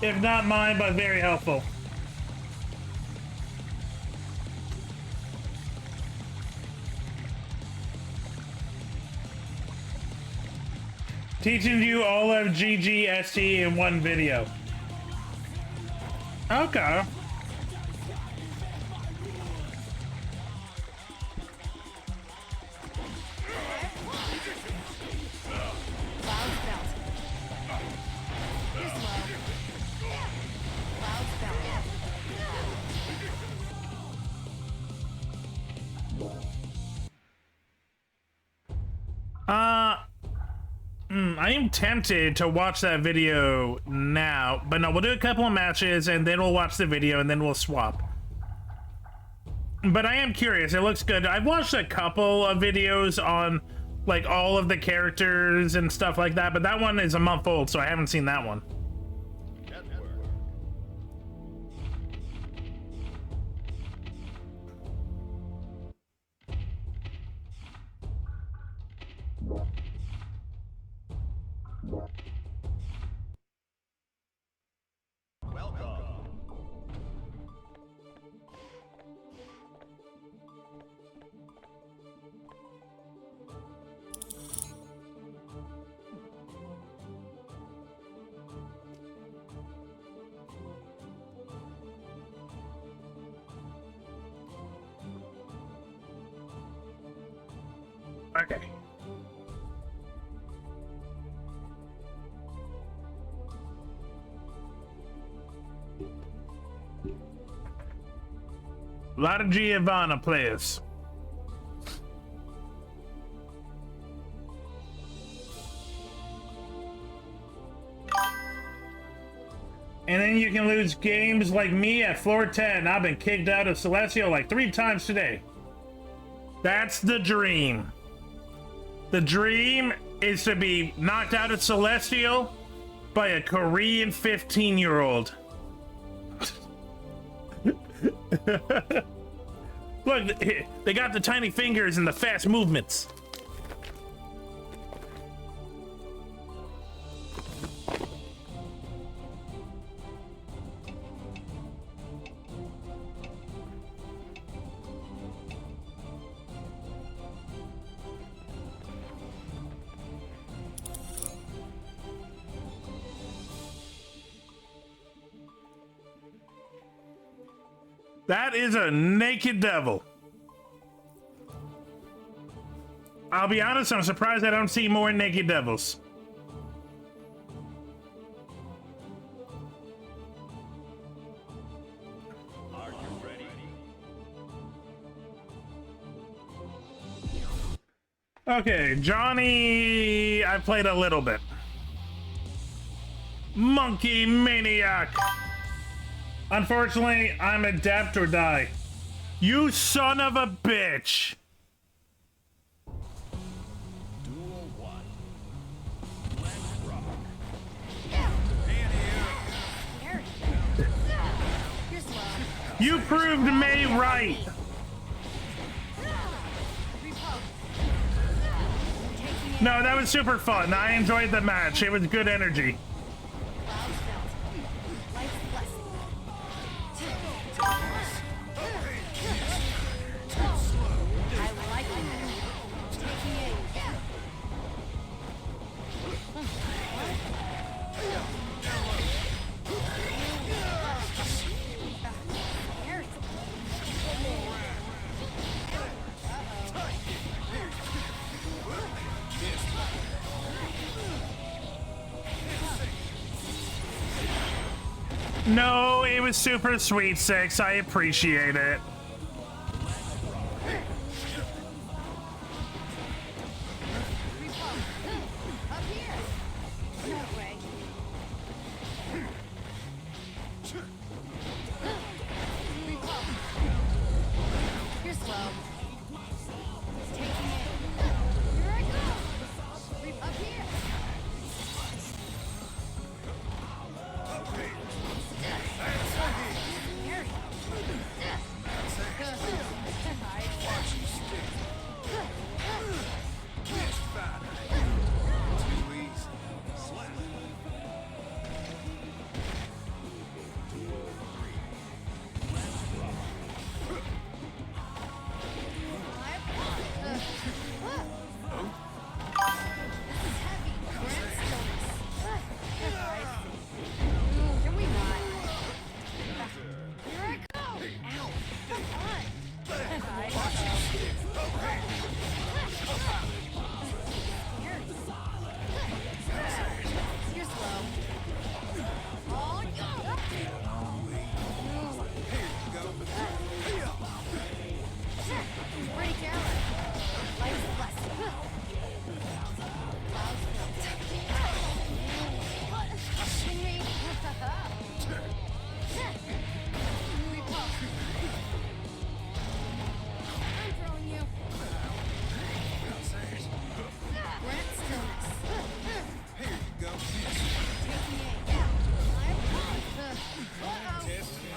If not mine, but very helpful. Teaching you all of GGST in one video. Okay. Clouds bouncing. You're slow. Clouds bouncing. I am tempted to watch that video now, but no, we'll do a couple of matches and then we'll watch the video and then we'll swap. But I am curious, it looks good. I've watched a couple of videos on like all of the characters and stuff like that, but that one is a month old, so I haven't seen that one. Okay. A lot of Giovanna players. And then you can lose games like me at floor 10. I've been kicked out of Celestial like 3 times today. That's the dream. The dream is to be knocked out of Celestial by a Korean 15-year-old. Look, they got the tiny fingers and the fast movements. That is a naked devil. I'll be honest, I'm surprised I don't see more naked devils. Are you ready? Okay, Johnny, I played a little bit. Monkey Maniac. Unfortunately, I'm adapt or die. You son of a bitch. Duel 1. Let's rock. You're slow. You proved me right. No, that was super fun. I enjoyed the match. It was good energy. Clouds bouncing. Life's blessing. I like it. Taking aim. No, it was super sweet, Six. I appreciate it. Up here. No way. You're slow. Taking aim. Here I go. Up here.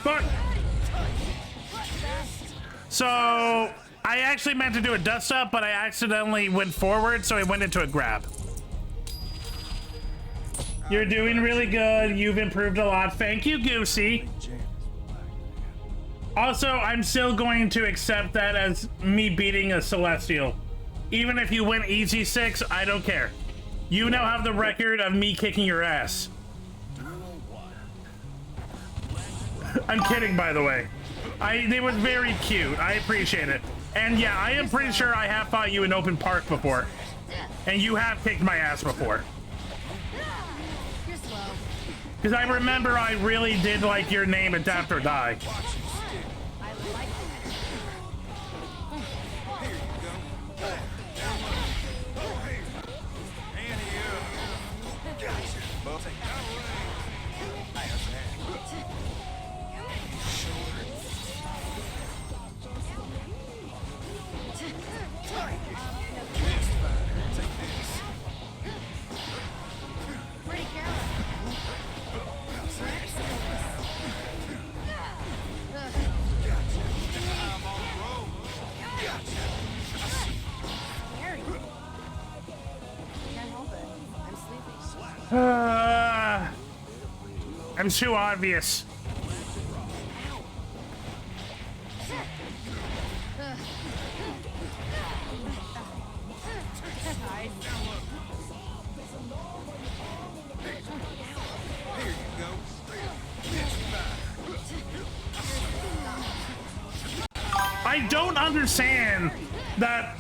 Fuck. So I actually meant to do a dust up, but I accidentally went forward, so I went into a grab. You're doing really good. You've improved a lot. Thank you, Goosey. Also, I'm still going to accept that as me beating a Celestial. Even if you win easy 6, I don't care. You now have the record of me kicking your ass. I'm kidding, by the way. It was very cute. I appreciate it. And yeah, I am pretty sure I have fought you in open park before. And you have kicked my ass before. You're slow. Because I remember I really did like your name, Adapt or Die. I like it. Pretty careless. Scary. Can't help it. I'm sleepy. I'm too obvious. I don't understand that.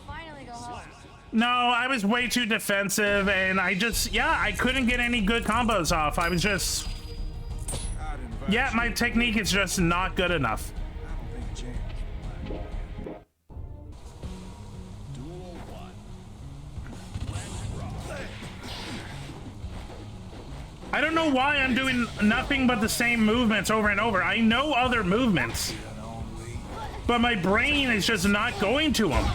Finally go home. No, I was way too defensive, and I couldn't get any good combos off. I was just, yeah, my technique is just not good enough. I don't know why I'm doing nothing but the same movements over and over. I know other movements, but my brain is just not going to them.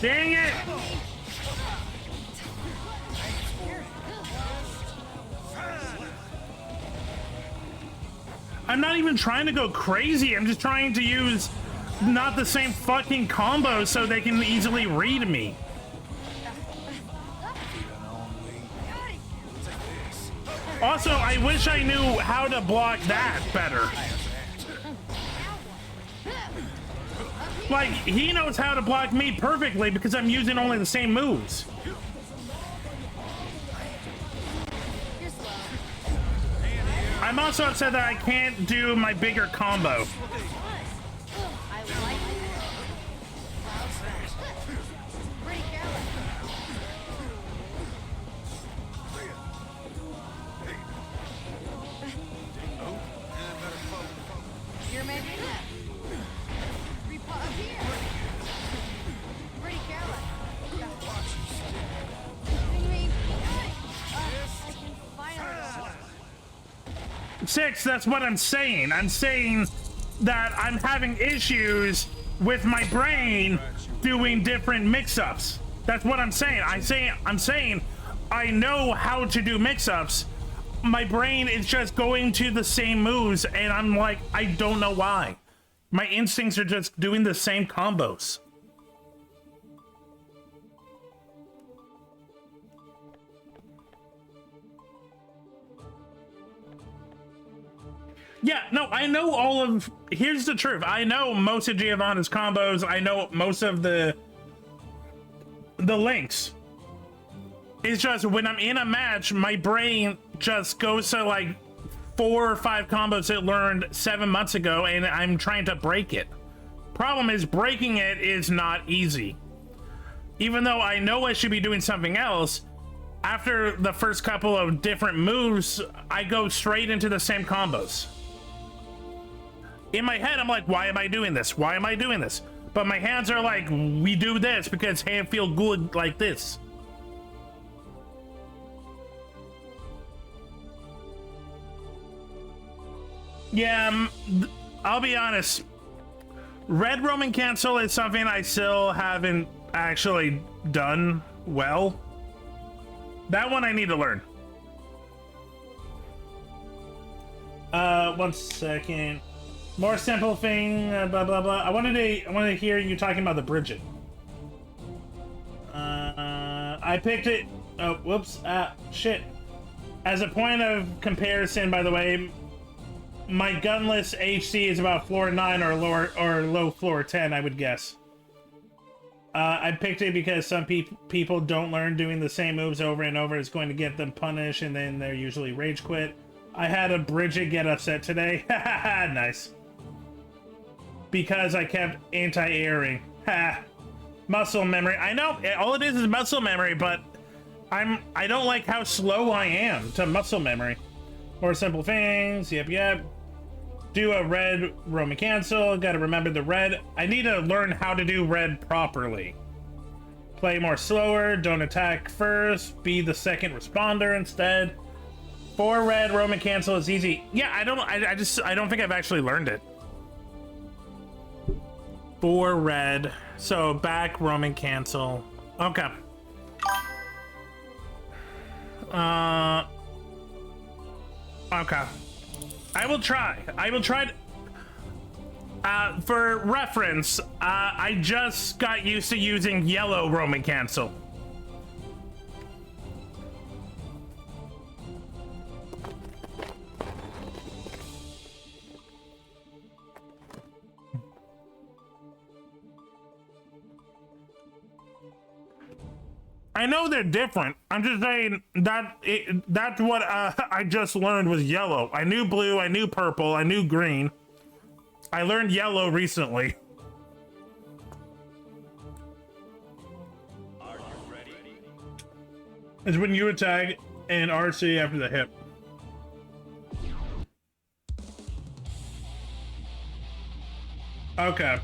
Dang it! I'm not even trying to go crazy. I'm just trying to use not the same fucking combos so they can easily read me. Also, I wish I knew how to block that better. Like, he knows how to block me perfectly because I'm using only the same moves. I'm also upset that I can't do my bigger combo. You're making it. Pretty careless. Six, that's what I'm saying. I'm saying that I'm having issues with my brain doing different mix-ups. That's what I'm saying. I'm saying I know how to do mix-ups. My brain is just going to the same moves, and I'm like, I don't know why. My instincts are just doing the same combos. Yeah, no, I know all of... Here's the truth. I know most of Giovanna's combos. I know most of the links. It's just when I'm in a match, my brain just goes to like 4 or 5 combos it learned 7 months ago, and I'm trying to break it. Problem is, breaking it is not easy. Even though I know I should be doing something else, after the first couple of different moves, I go straight into the same combos. In my head, I'm like, why am I doing this? Why am I doing this? But my hands are like, we do this because hands feel good like this. Yeah, I'll be honest. Red Roman Cancel is something I still haven't actually done well. That one I need to learn. 1 second. More simple thing, blah blah blah. I wanted to hear you talking about the Bridget. I picked it. Oh, whoops. Shit. As a point of comparison, by the way, my gunless HC is about floor 9 or low floor 10, I would guess. I picked it because some people don't learn doing the same moves over and over. It's going to get them punished, and then they're usually rage quit. I had a Bridget get upset today. Nice. Because I kept anti-airing. Ha. Muscle memory. I know, all it is muscle memory, but I don't like how slow I am to muscle memory. More simple things. Yep. Do a red Roman Cancel. Gotta remember the red. I need to learn how to do red properly. Play more slower. Don't attack first. Be the second responder instead. 4 red Roman Cancel is easy. Yeah, I don't think I've actually learned it. 4 red. So back Roman Cancel. Okay. Okay. I will try. For reference, I just got used to using yellow Roman Cancel. I know they're different. I'm just saying that's what I just learned was yellow. I knew blue, I knew purple, I knew green. I learned yellow recently. Are you ready? It's when you attack and RC after the hip. Okay.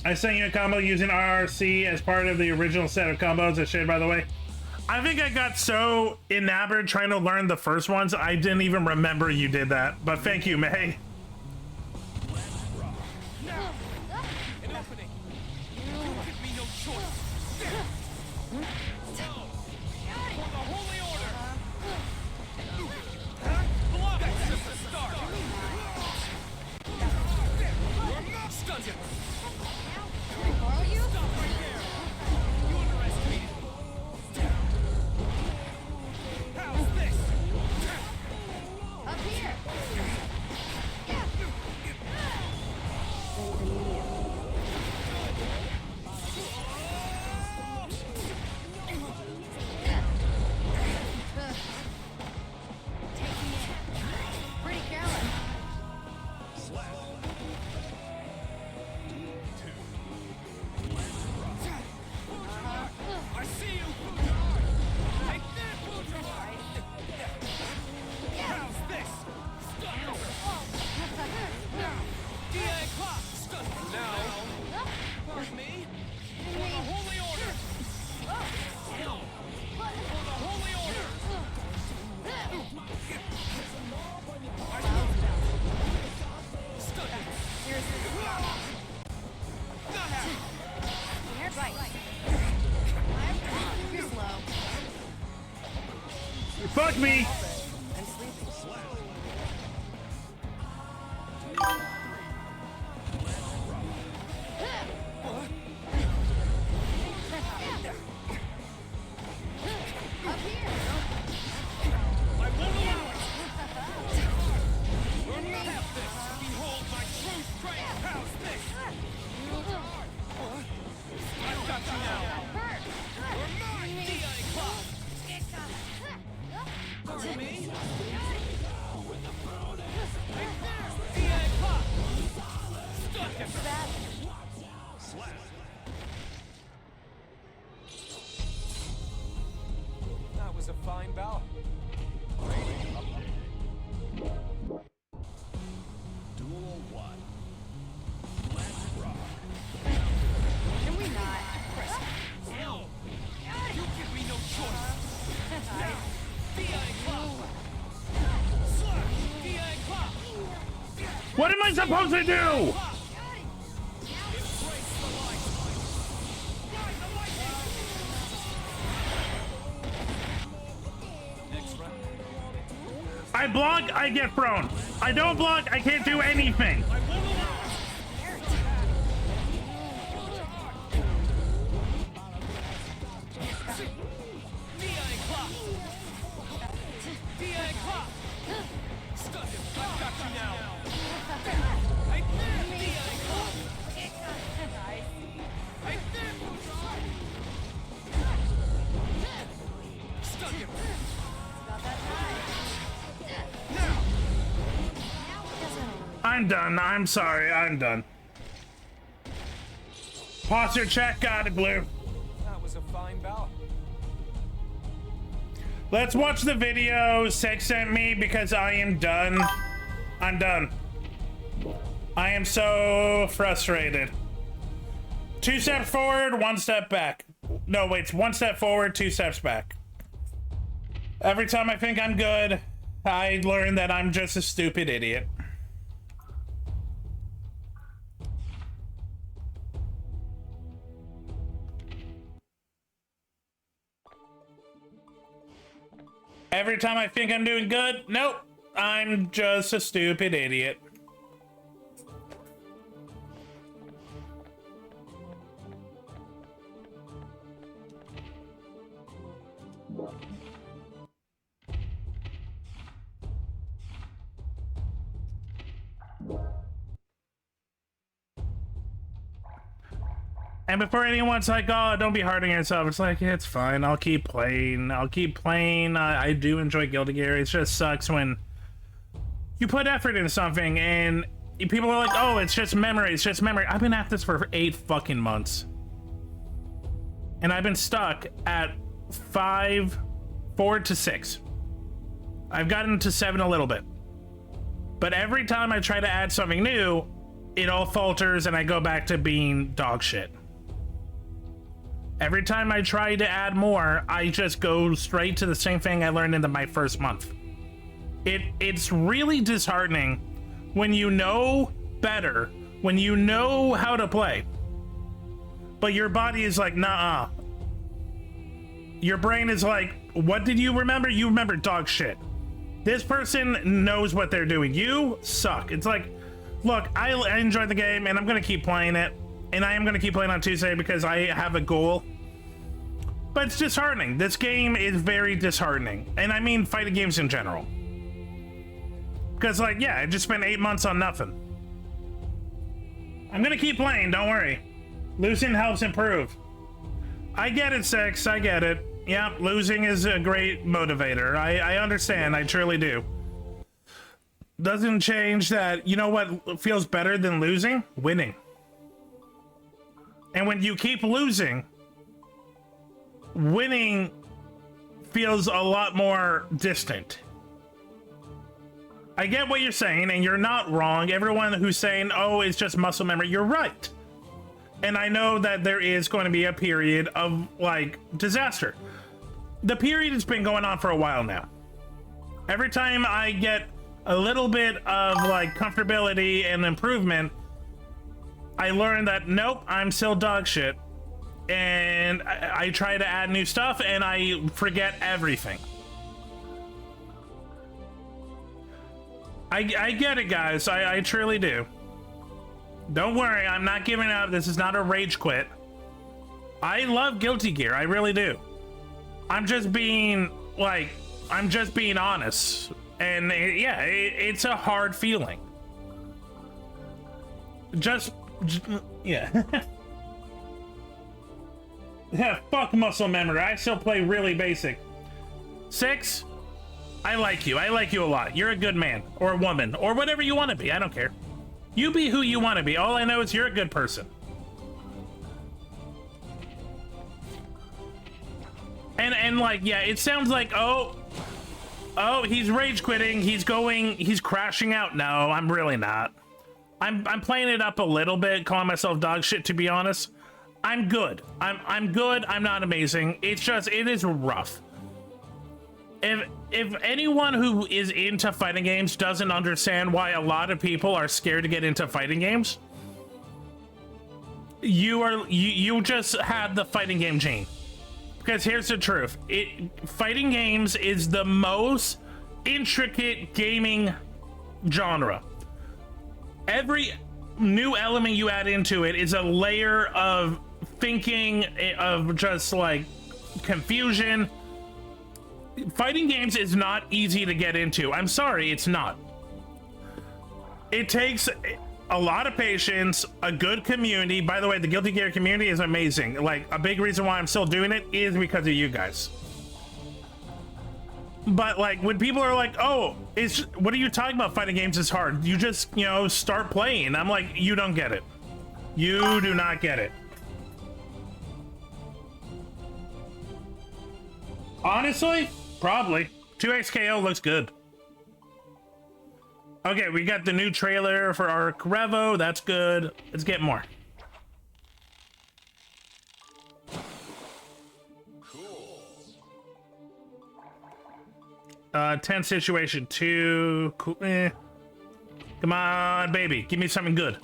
I sent you a combo using RRC as part of the original set of combos I shared, by the way. I think I got so enamored trying to learn the first ones, I didn't even remember you did that. But thank you, May. An opening. You give me no choice. For the Holy Order. Block. That's just a start. Stun him. Stop right there. You underestimated me. How's this? Up here. Pretty careless. I see you. Take that, Boudreaux. How's this? Stun him. DA clock. Stun him now. For me. For the Holy Order. For the Holy Order. Stun him. Not happening. You're right. You're slow. Fuck me! I'm sleeping. Up here. I won't allow it. You'll not have this. Behold my true strength. How's this? I've got you now. You're mine. DA clock. For me. was a fine bout. Duel 1. Let's rock. Can we not? No! You give me no choice! DI Club! Slash! DI Club! What am I supposed to do? Embrace the light! Ride the lightning! Next round. I block, I get thrown. I don't block, I can't do anything. I won't allow it! DI Club! DI Club! Stun him! I've got you now! I DI Club! I stun him! Now! I'm done, I'm sorry, I'm done. Posture check, got it, Blue. That was a fine bout. Let's watch the video Six sent me because I am done. I'm done. I am so frustrated. 2 steps forward, 1 step back. No, wait, it's 1 step forward, 2 steps back. Every time I think I'm good, I learn that I'm just a stupid idiot. Every time I think I'm doing good, nope, I'm just a stupid idiot. And before anyone's like, oh, don't be hard on yourself, it's like, it's fine, I'll keep playing. I do enjoy Guilty Gear. It just sucks when you put effort into something and people are like, oh, it's just memory, it's just memory. I've been at this for 8 fucking months. And I've been stuck at 4 to 6. I've gotten to 7 a little bit. But every time I try to add something new, it all falters and I go back to being dog shit. Every time I try to add more, I just go straight to the same thing I learned in my first month. It's really disheartening when you know better, when you know how to play, but your body is like, nah. Your brain is like, what did you remember? You remember dog shit. This person knows what they're doing. You suck. It's like, look, I enjoyed the game and I'm gonna keep playing it. And I am going to keep playing on Tuesday because I have a goal. But it's disheartening. This game is very disheartening. And I mean fighting games in general. Because, like, yeah, I just spent 8 months on nothing. I'm going to keep playing, don't worry. Losing helps improve. I get it, Six, I get it. Yeah, losing is a great motivator. I understand, I truly do. Doesn't change that, you know what feels better than losing? Winning. And when you keep losing, winning feels a lot more distant. I get what you're saying, and you're not wrong. Everyone who's saying, oh, it's just muscle memory, you're right. And I know that there is going to be a period of, like, disaster. The period has been going on for a while now. Every time I get a little bit of, like, comfortability and improvement, I learned that, nope, I'm still dog shit. And I try to add new stuff, and I forget everything. I get it, guys. I truly do. Don't worry, I'm not giving up. This is not a rage quit. I love Guilty Gear. I really do. I'm just being, like, I'm just being honest. And, it's a hard feeling. Yeah. Yeah, fuck muscle memory. I still play really basic. Six, I like you. I like you a lot. You're a good man or a woman or whatever you want to be. I don't care. You be who you want to be. All I know is you're a good person. And like, yeah, it sounds like, oh, he's rage quitting. He's crashing out. No, I'm really not. I'm playing it up a little bit, calling myself dog shit, to be honest. I'm good. I'm good. I'm not amazing. It's just, it is rough. If anyone who is into fighting games doesn't understand why a lot of people are scared to get into fighting games, you just had the fighting game gene. Because here's the truth. Fighting games is the most intricate gaming genre. Every new element you add into it is a layer of thinking, of just like confusion. Fighting games is not easy to get into. I'm sorry, it's not. It takes a lot of patience, a good community. By the way, the Guilty Gear community is amazing. Like, a big reason why I'm still doing it is because of you guys. But like, when people are like, oh, what are you talking about? Fighting games is hard. You just, start playing. I'm like, you don't get it. You do not get it. Honestly, probably. 2XKO looks good. Okay, we got the new trailer for Arc Revo. That's good. Let's get more. Tense Situation 2. Cool. Come on, baby. Give me something good.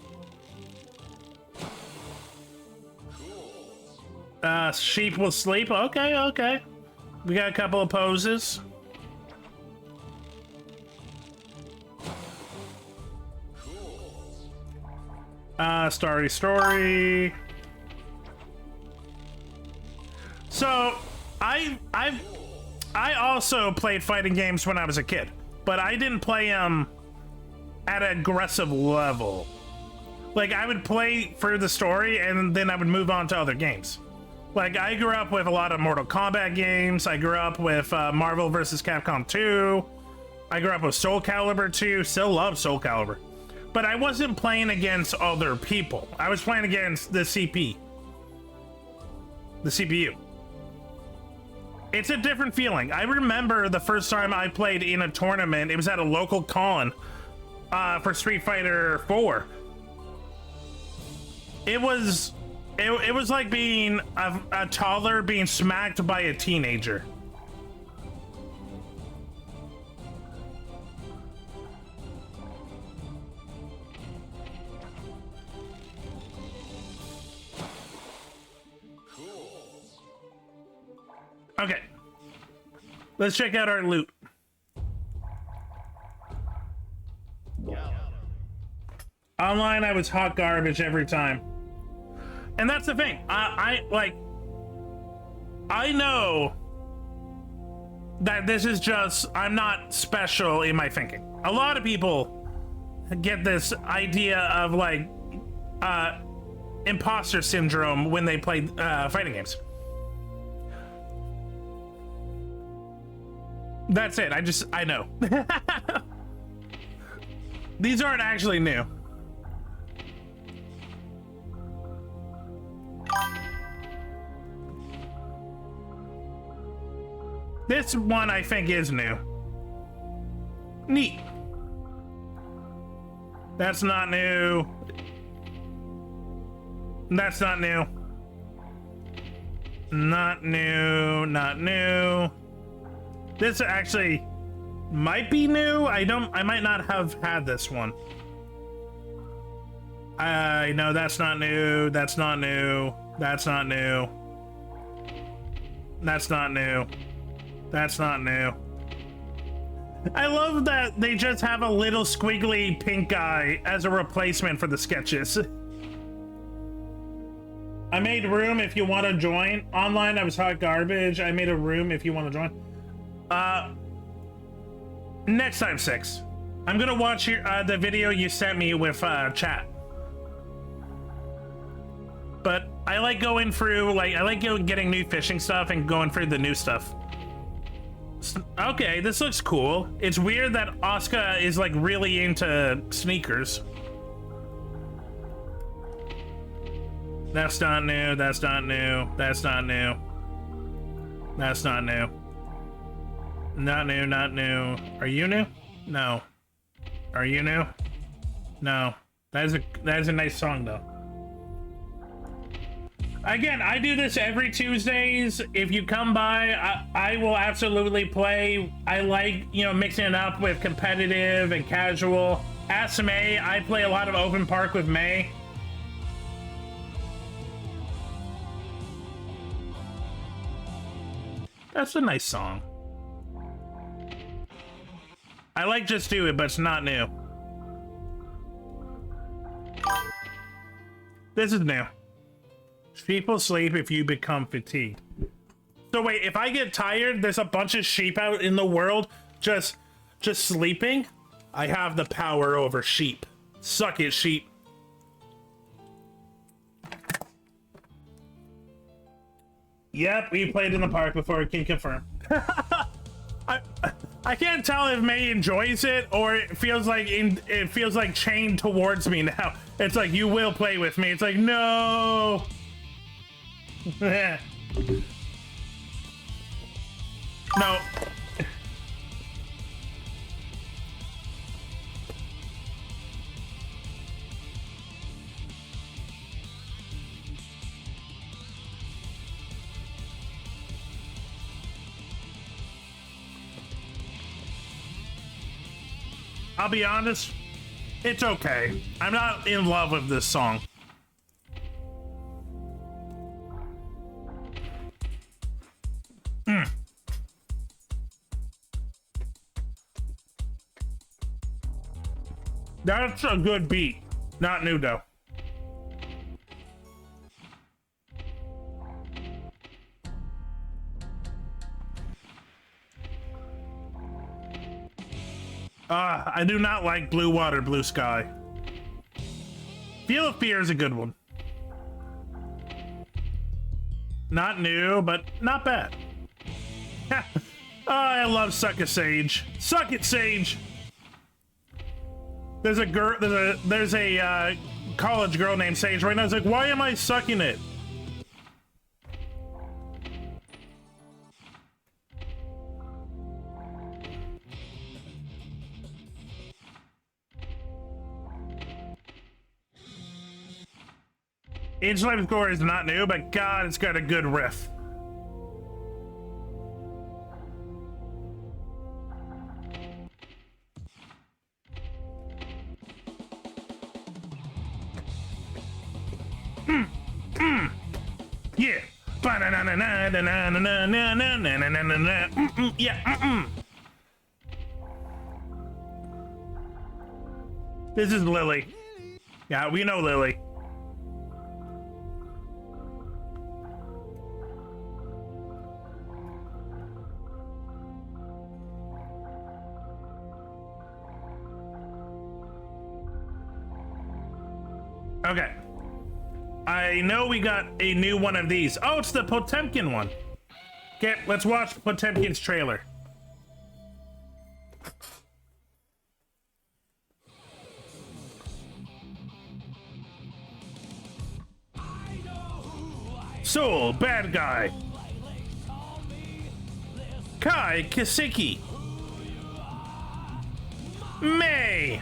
Sheep will sleep. Okay, okay. We got a couple of poses. Starry Story. So, I also played fighting games when I was a kid, but I didn't play them at an aggressive level. Like, I would play for the story and then I would move on to other games. Like, I grew up with a lot of Mortal Kombat games. I grew up with Marvel vs. Capcom 2. I grew up with Soul Calibur 2. Still love Soul Calibur. But I wasn't playing against other people. I was playing against the CPU. It's a different feeling. I remember the first time I played in a tournament, it was at a local con for Street Fighter 4. It was like being a toddler being smacked by a teenager. Okay, let's check out our loot. Online, I was hot garbage every time. And that's the thing. I know that this is just, I'm not special in my thinking. A lot of people get this idea of like imposter syndrome when they play fighting games. That's it. I know. These aren't actually new. This one I think is new. Neat. That's not new. That's not new. Not new. Not new. This actually might be new. I might not have had this one. I know that's not new. That's not new. That's not new. That's not new. That's not new. I love that they just have a little squiggly pink guy as a replacement for the sketches. I made room if you want to join. Online, I was hot garbage. I made a room if you want to join. Next time, 6. I'm gonna watch the video you sent me with chat. But I like going through, I like getting new fishing stuff and going through the new stuff. Okay, this looks cool. It's weird that Asuka is really into sneakers. That's not new. That's not new. That's not new. That's not new. Not new, not new. Are you new? No. Are you new? No. That is a nice song though. Again, I do this every Tuesdays. If you come by, I will absolutely play. I like, you know, mixing it up with competitive and casual. Ask May. I play a lot of open park with May. That's a nice song. I like Just Do It, but it's not new. This is new. People sleep if you become fatigued. So wait, if I get tired, there's a bunch of sheep out in the world just sleeping? I have the power over sheep. Suck it, sheep. Yep, we played in the park before, can confirm. I can't tell if May enjoys it or it feels like chained towards me now. It's like, you will play with me. It's like, no. No. I'll be honest, it's okay. I'm not in love with this song. That's a good beat. Not new though. I do not like Blue Water, Blue Sky. Feel of Fear is a good one. Not new, but not bad. Oh, I love Suck It Sage. Suck it, Sage! There's a girl, there's a college girl named Sage right now. It's like, why am I sucking it? Age Life Score is not new, but God, it's got a good riff. Yeah. Yeah. This is Lily. Yeah, we know Lily. Okay. I know we got a new one of these. Oh, it's the Potemkin one. Okay, let's watch Potemkin's trailer. Soul, bad guy. Kai Kaseki. May.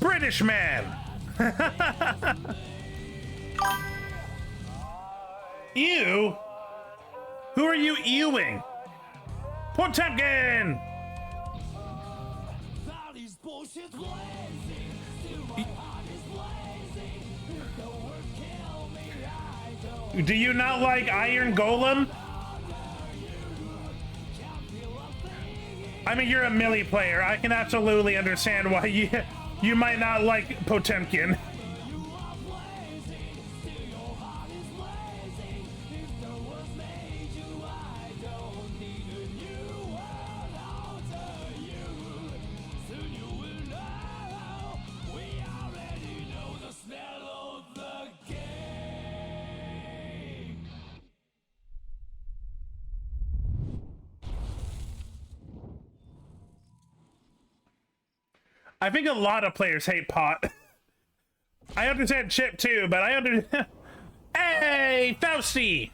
British man. Ew? Who are you ewing? Potemkin! Do you not like Iron Golem? I mean, you're a melee player. I can absolutely understand why you might not like Potemkin. I think a lot of players hate pot. I understand Chip too, but Hey, Fausty!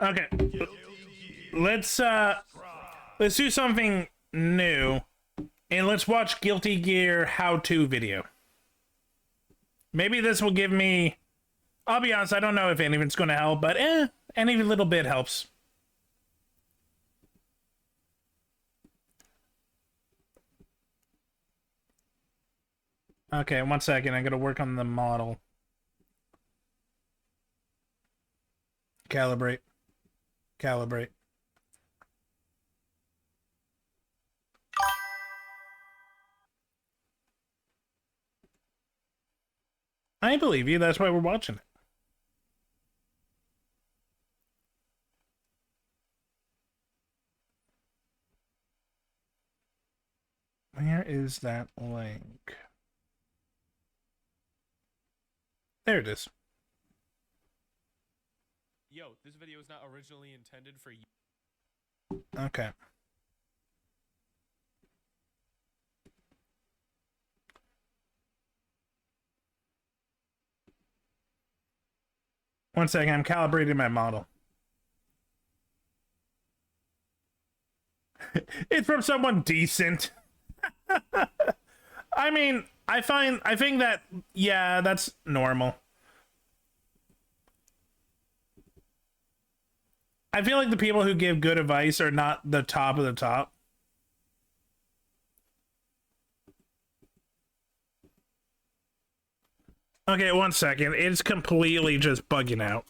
Okay. Let's do something new. And let's watch Guilty Gear how-to video. Maybe this will give me... I'll be honest, I don't know if anything's going to help, but any little bit helps. Okay, 1 second. I gotta work on the model. Calibrate. Calibrate. I believe you. That's why we're watching it. Where is that link? There it is. Yo, this video is not originally intended for you. Okay. One second, I'm calibrating my model. It's from someone decent. I mean, I think that, yeah, that's normal. I feel like the people who give good advice are not the top of the top. Okay, 1 second. It's completely just bugging out.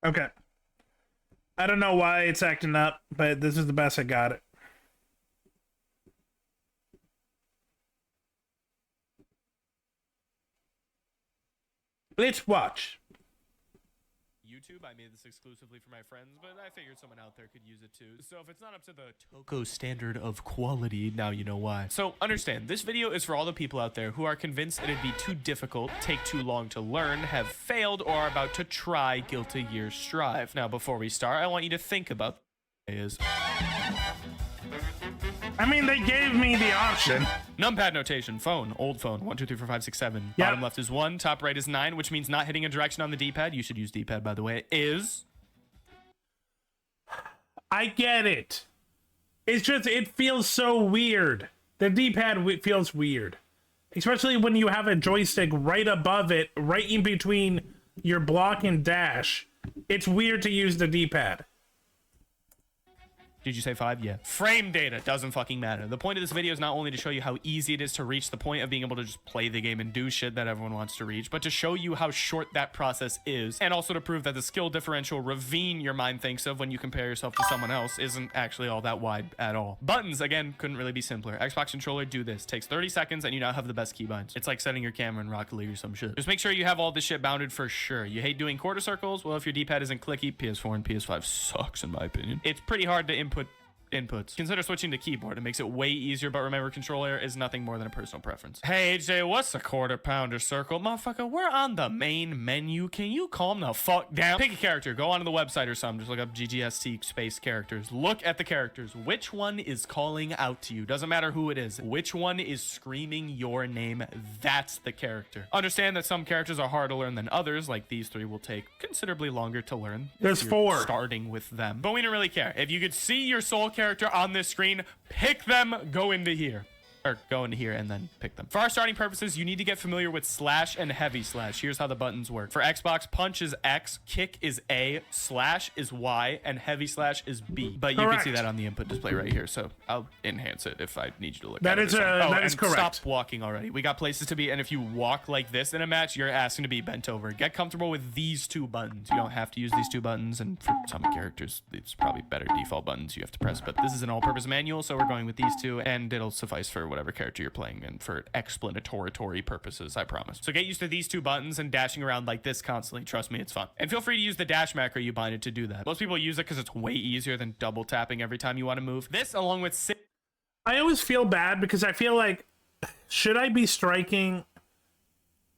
Okay. I don't know why it's acting up, but this is the best I got it. Let's watch. YouTube, I made this exclusively for my friends, but I figured someone out there could use it too. So if it's not up to the Toko standard of quality, now you know why. So understand, this video is for all the people out there who are convinced it'd be too difficult, take too long to learn, have failed, or are about to try Guilty Gear Strive. Now, before we start, I want you to think about is. I mean, they gave me the option. Numpad notation, phone, old phone, 1, 2, 3, 4, 5, 6, 7. Yep. Bottom left is 1, top right is 9, which means not hitting a direction on the D-pad. You should use D-pad, by the way, is... I get it. It's just, it feels so weird. The D-pad feels weird. Especially when you have a joystick right above it, right in between your block and dash. It's weird to use the D-pad. Did you say 5? Yeah. Frame data doesn't fucking matter. The point of this video is not only to show you how easy it is to reach the point of being able to just play the game and do shit that everyone wants to reach, but to show you how short that process is, and also to prove that the skill differential ravine your mind thinks of when you compare yourself to someone else isn't actually all that wide at all. Buttons, again, couldn't really be simpler. Xbox controller, do this. Takes 30 seconds and you now have the best keybinds. It's like setting your camera in Rocket League or some shit. Just make sure you have all this shit bounded for sure. You hate doing quarter circles? Well, if your D-pad isn't clicky, PS4 and PS5 sucks in my opinion. It's pretty hard to inputs. Consider switching to keyboard. It makes it way easier, but remember, controller is nothing more than a personal preference. Hey, AJ, what's a quarter pounder circle? Motherfucker, we're on the main menu. Can you calm the fuck down? Pick a character. Go onto the website or something. Just look up GGST space characters. Look at the characters. Which one is calling out to you? Doesn't matter who it is. Which one is screaming your name? That's the character. Understand that some characters are harder to learn than others, like these 3 will take considerably longer to learn. There's if you're 4. starting with them. But we don't really care. If you could see your soul character on this screen, pick them, go into here. or go into here and then pick them. For our starting purposes, you need to get familiar with slash and heavy slash. Here's how the buttons work. For Xbox, punch is X, kick is A, slash is Y, and heavy slash is B. But you can Correct. see that on the input display right here, so I'll enhance it if I need you to look That at is, it. that is and correct. Stop walking already. We got places to be, and if you walk like this in a match, you're asking to be bent over. Get comfortable with these two buttons. You don't have to use these two buttons, and for some characters, it's probably better default buttons you have to press, but this is an all-purpose manual, so we're going with these two, and it'll suffice for whatever character you're playing and for explanatory purposes, I promise. So get used to these two buttons and dashing around like this constantly. Trust me, it's fun. And feel free to use the dash macro you bind it to do that. Most people use it because it's way easier than double tapping every time you want to move. This, along with I always feel bad because I feel like, should I be striking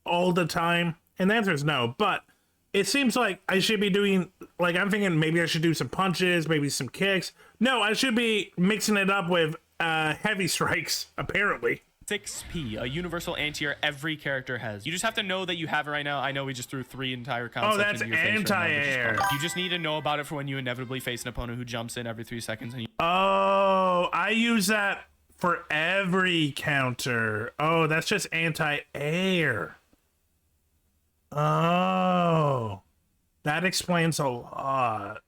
all the time? And the answer is no, but it seems like I should be doing, like, I'm thinking maybe I should do some punches, maybe some kicks. No, I should be mixing it up with heavy strikes, apparently. 6P, a universal anti-air every character has. You just have to know that you have it right now. I know we just threw 3 entire concepts that's into your face right now, which is anti-air. fun. You just need to know about it for when you inevitably face an opponent who jumps in every 3 seconds. And you Oh, I use that for every counter. Oh, that's just anti-air. Oh, that explains a lot.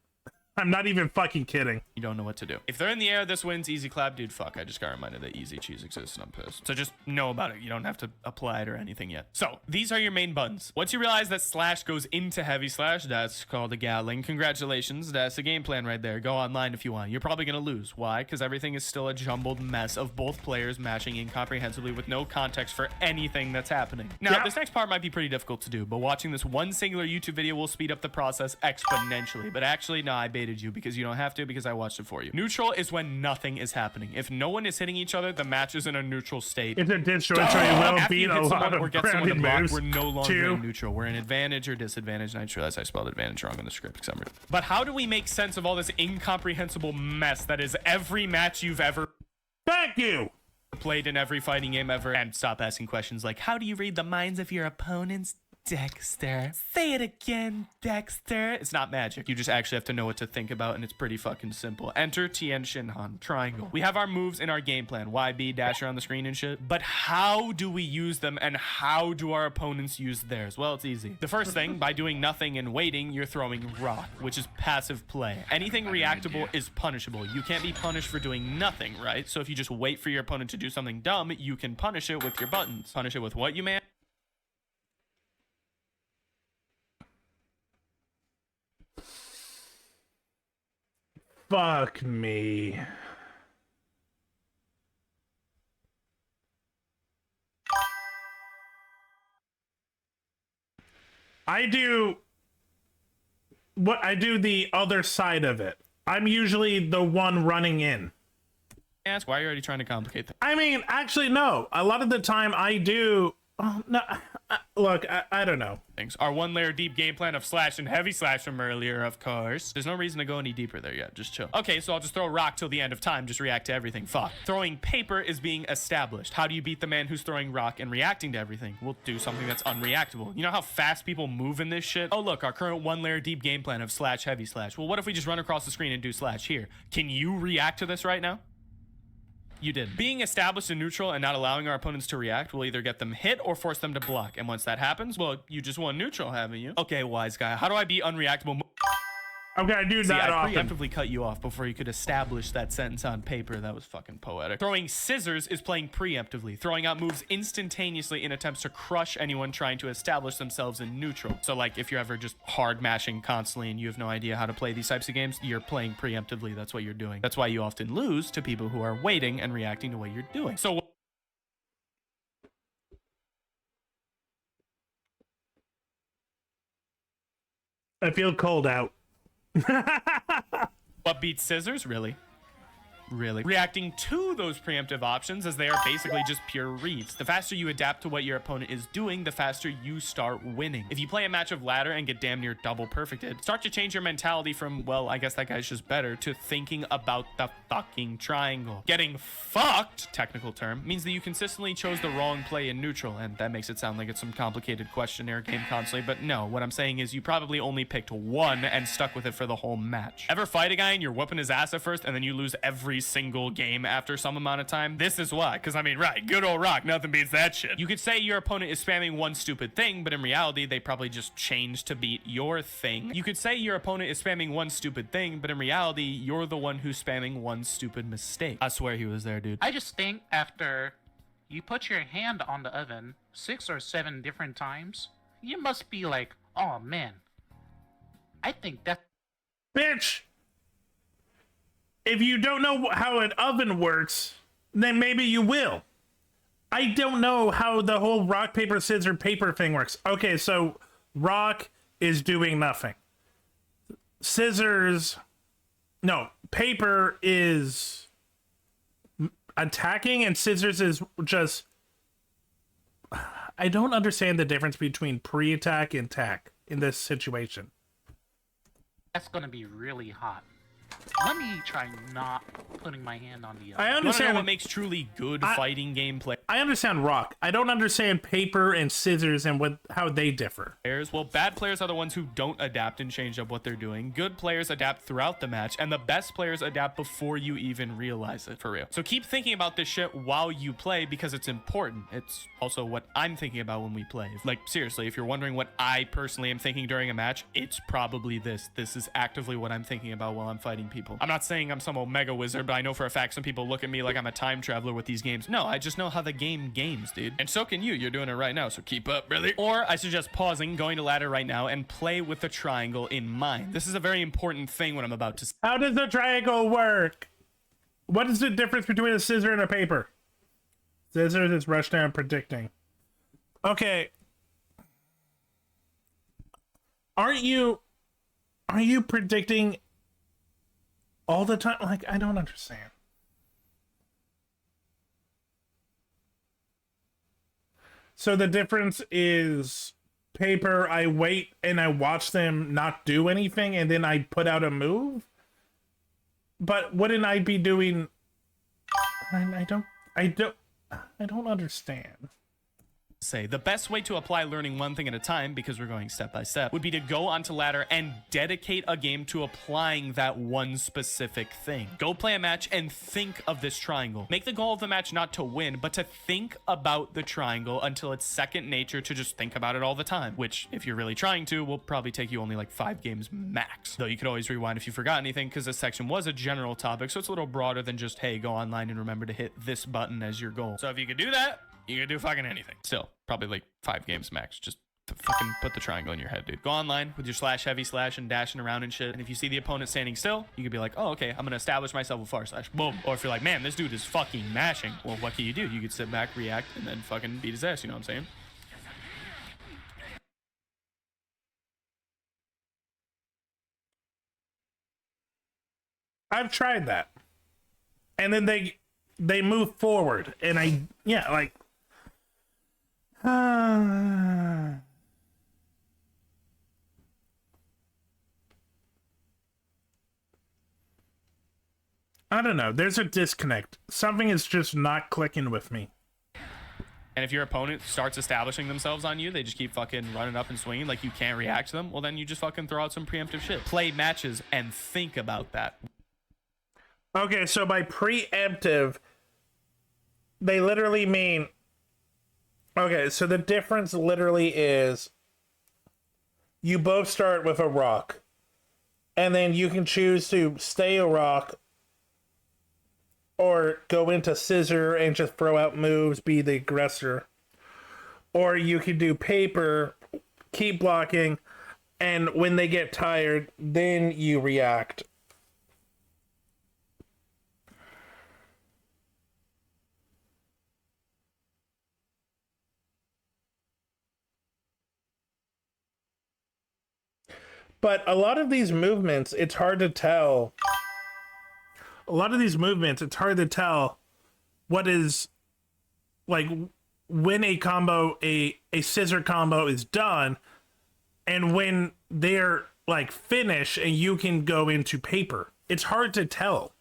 I'm not even fucking kidding. you don't know what to do. If they're in the air, this wins. Easy clap, dude. Fuck, I just got reminded that easy cheese exists and I'm pissed. So just know about it. You don't have to apply it or anything yet. So these are your main buttons. Once you realize that slash goes into heavy slash, that's called a Gatling. Congratulations. That's the game plan right there. Go online if you want. You're probably going to lose. Why? Because everything is still a jumbled mess of both players mashing incomprehensibly with no context for anything that's happening. Now, Yeah. this next part might be pretty difficult to do, but watching this one singular YouTube video will speed up the process exponentially. But actually, no, I baited you because you don't have to, because I watched it for you. Neutral is when nothing is happening. If no one is hitting each other, the match is in a neutral state. It's a disjoint, so you will After beat you a hit lot someone or of get someone to grounded block, moves. we're no longer Two. in neutral. We're in advantage or disadvantage, and I just realized I spelled advantage wrong in the script. But how do we make sense of all this incomprehensible mess that is every match you've ever Thank you. played in every fighting game ever? And stop asking questions like, how do you read the minds of your opponents, Dexter? Say it again, Dexter. It's not magic. You just actually have to know what to think about, and it's pretty fucking simple. Enter Tien Shinhan, triangle. We have our moves in our game plan, YB, dasher on the screen and shit. But how do we use them, and how do our opponents use theirs? Well, it's easy. The first thing, by doing nothing and waiting, you're throwing rock, which is passive play. Anything reactable is punishable. You can't be punished for doing nothing, right? So if you just wait for your opponent to do something dumb, you can punish it with your buttons. Punish it with what, you man? Fuck me. I do the other side of it. I'm usually the one running in. Ask why are you already trying to complicate things? I mean, actually, no. A lot of the time I do. Oh, no. Look, I don't know. Our 1 layer deep game plan of slash and heavy slash from earlier, of course. There's no reason to go any deeper there yet. Just chill. Okay, so I'll just throw a rock till the end of time. Just react to everything. Fuck. Throwing paper is being established. How do you beat the man who's throwing rock and reacting to everything? We'll do something that's unreactable. You know how fast people move in this shit? Oh, look, our current 1 layer deep game plan of slash heavy slash. Well, what if we just run across the screen and do slash here? Can you react to this right now? You did. Being established in neutral and not allowing our opponents to react will either get them hit or force them to block. And once that happens, well, you just won neutral, haven't you? Okay, wise guy. How do I be unreactable? Okay, I do See, that I often. preemptively cut you off before you could establish that sentence on paper. That was fucking poetic. Throwing scissors is playing preemptively, throwing out moves instantaneously in attempts to crush anyone trying to establish themselves in neutral. So like if you're ever just hard mashing constantly and you have no idea how to play these types of games, you're playing preemptively. That's what you're doing. That's why you often lose to people who are waiting and reacting to what you're doing. So I feel cold out. what beats scissors? Really? Reacting to those preemptive options, as they are basically just pure reads. The faster you adapt to what your opponent is doing, the faster you start winning. If you play a match of ladder and get damn near double perfected, start to change your mentality from, well, I guess that guy's just better, to thinking about the fucking triangle. Getting fucked, technical term, means that you consistently chose the wrong play in neutral, and that makes it sound like it's some complicated questionnaire game constantly, but no, what I'm saying is you probably only picked one and stuck with it for the whole match. Ever fight a guy and you're whooping his ass at first and then you lose every single game after some amount of time. This is why, because I mean, right, good old Rock, nothing beats that shit. You could say your opponent is spamming one stupid thing, but in reality, they probably just changed to beat your thing. You could say your opponent is spamming one stupid thing, but in reality, you're the one who's spamming one stupid mistake. I swear he was there, dude. I just think after you put your hand on the oven 6 or 7 different times, you must be like, oh man, I think that. Bitch! If you don't know how an oven works, then maybe you will. I don't know how the whole rock, paper, scissors, paper thing works. Okay, so rock is doing nothing. Scissors... No, paper is attacking and scissors is just... I don't understand the difference between pre-attack and attack in this situation. That's gonna be really hot. Let me try not putting my hand on the oven. I You wanna know understand what makes truly good fighting gameplay? I understand rock. I don't understand paper and scissors and how they differ. Players. Well, bad players are the ones who don't adapt and change up what they're doing. Good players adapt throughout the match, and the best players adapt before you even realize it, for real. So keep thinking about this shit while you play because it's important. It's also what I'm thinking about when we play. Like, seriously, if you're wondering what I personally am thinking during a match, it's probably this. This is actively what I'm thinking about while I'm fighting people. I'm not saying I'm some omega wizard, but I know for a fact some people look at me like I'm a time traveler with these games. No, I just know how the game games, dude. And so can you. You're doing it right now, so keep up, brother. Or I suggest pausing, going to ladder right now, and play with the triangle in mind. This is a very important thing when I'm about to... How does the triangle work? What is the difference between a scissor and a paper? Scissors is rush down predicting. Okay. Are you predicting all the time? Like, I don't understand. So the difference is paper, I wait and I watch them not do anything and then I put out a move? But wouldn't I be doing... I don't understand. Say the best way to apply learning one thing at a time, because we're going step by step, would be to go onto ladder and dedicate a game to applying that one specific thing. Go play a match and think of this triangle. Make the goal of the match not to win, but to think about the triangle until it's second nature to just think about it all the time, which if you're really trying to will probably take you only like 5 games max. Though you could always rewind if you forgot anything, because this section was a general topic, so it's a little broader than just, hey, go online and remember to hit this button as your goal. So if you could do that, you can do fucking anything. Still, probably like 5 games max. Just to fucking put the triangle in your head, dude. Go online with your slash heavy slash and dashing around and shit. And if you see the opponent standing still, you could be like, oh, okay, I'm gonna establish myself with far slash. Boom. Or if you're like, man, this dude is fucking mashing. Well, what can you do? You could sit back, react, and then fucking beat his ass. You know what I'm saying? I've tried that. And then they move forward and like I don't know, there's a disconnect. Something is just not clicking with me. And if your opponent starts establishing themselves on you, they just keep fucking running up and swinging like you can't react to them, well then you just fucking throw out some preemptive shit. Play matches and think about that. Okay, so by preemptive, they literally mean... Okay, so the difference literally is you both start with a rock, and then you can choose to stay a rock or go into scissor and just throw out moves, be the aggressor. Or you can do paper, keep blocking, and when they get tired, then you react. But a lot of these movements, it's hard to tell. What is, like, when a combo, a scissor combo is done, and when they're, like, finished and you can go into paper. It's hard to tell.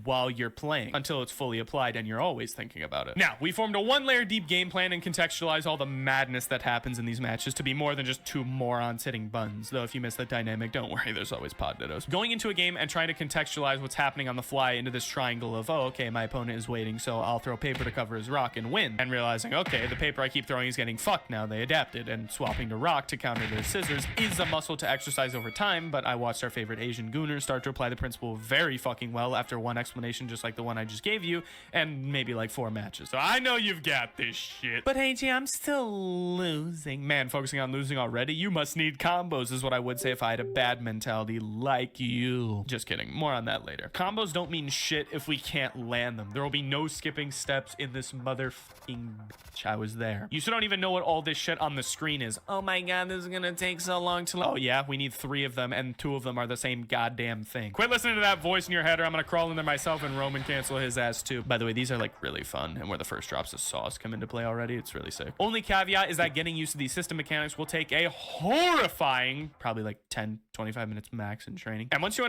while you're playing until it's fully applied and you're always thinking about it. Now, we formed a 1-layer deep game plan and contextualize all the madness that happens in these matches to be more than just two morons hitting buttons. Though if you miss that dynamic, don't worry, there's always pod dittos. Going into a game and trying to contextualize what's happening on the fly into this triangle of, oh, okay, my opponent is waiting, so I'll throw paper to cover his rock and win. And realizing, okay, the paper I keep throwing is getting fucked now, they adapted, and swapping to rock to counter their scissors is a muscle to exercise over time, but I watched our favorite Asian gooners start to apply the principle very fucking well after one explanation just like the one I just gave you, and maybe like 4 matches. So I know you've got this shit. But AJ, I'm still losing. Man, focusing on losing already? You must need combos is what I would say if I had a bad mentality like you. Just kidding. More on that later. Combos don't mean shit if we can't land them. There will be no skipping steps in this motherfucking bitch. I was there. You still don't even know what all this shit on the screen is. Oh my god, this is gonna take so long to... Oh yeah, we need 3 of them, and 2 of them are the same goddamn thing. Quit listening to that voice in your head, or I'm gonna crawl in there myself and Roman cancel his ass too. By the way, these are like really fun, and where the first drops of sauce come into play already, it's really sick. Only caveat is that getting used to these system mechanics will take a horrifying, probably like 10-25 minutes max in training. And once you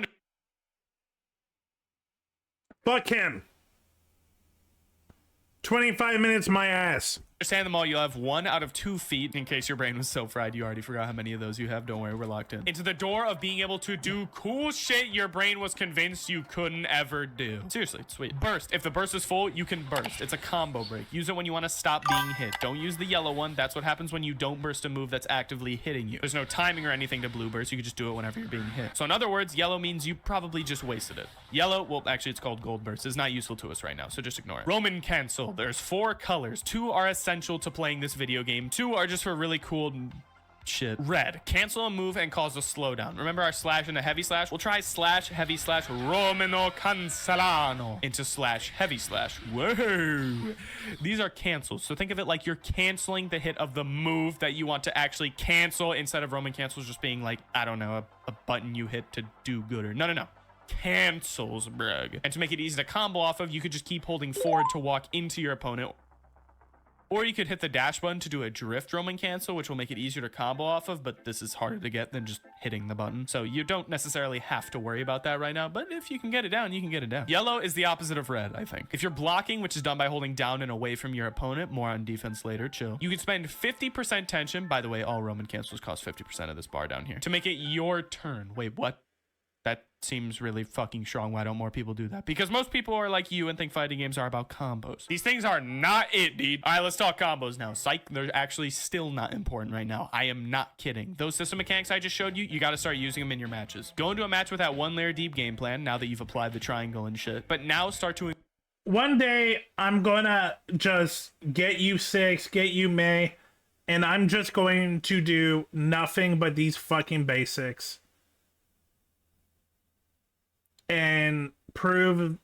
Fuck him. 25 minutes, my ass. understand them all, you'll have 1 out of 2 feet. In case your brain was so fried you already forgot how many of those you have, don't worry, we're locked in. Into the door of being able to do cool shit your brain was convinced you couldn't ever do. Seriously, it's sweet. Burst. If the burst is full, you can burst. It's a combo break. Use it when you want to stop being hit. Don't use the yellow one. That's what happens when you don't burst a move that's actively hitting you. There's no timing or anything to blue burst. You can just do it whenever you're being hit. So in other words, yellow means you probably just wasted it. Yellow, well, actually it's called gold burst. It's not useful to us right now, so just ignore it. Roman cancel. There's 4 colors. 2 are essential to playing this video game. 2 are just for really cool shit. Red. Cancel a move and cause a slowdown. Remember our slash and a heavy slash? We'll try slash, heavy slash, Romano Cancellano into slash, heavy slash. Whoa. These are cancels. So think of it like you're canceling the hit of the move that you want to actually cancel instead of Roman cancels just being like, I don't know, a button you hit to do gooder. No. Cancels, brug. And to make it easy to combo off of, you could just keep holding forward to walk into your opponent. Or you could hit the dash button to do a drift Roman cancel, which will make it easier to combo off of, but this is harder to get than just hitting the button. So you don't necessarily have to worry about that right now, but if you can get it down, you can get it down. Yellow is the opposite of red, I think. If you're blocking, which is done by holding down and away from your opponent, more on defense later, chill. You can spend 50% tension. By the way, all Roman cancels cost 50% of this bar down here to make it your turn. Wait, what? That seems really fucking strong. Why don't more people do that? Because most people are like you and think fighting games are about combos. These things are not it, dude. All right, let's talk combos now. Psych, they're actually still not important right now. I am not kidding. Those system mechanics I just showed you, you got to start using them in your matches. Go into a match with that 1-layer deep game plan now that you've applied the triangle and shit. But now start to... One day, I'm gonna just get you 6, get you May, and I'm just going to do nothing but these fucking basics. And prove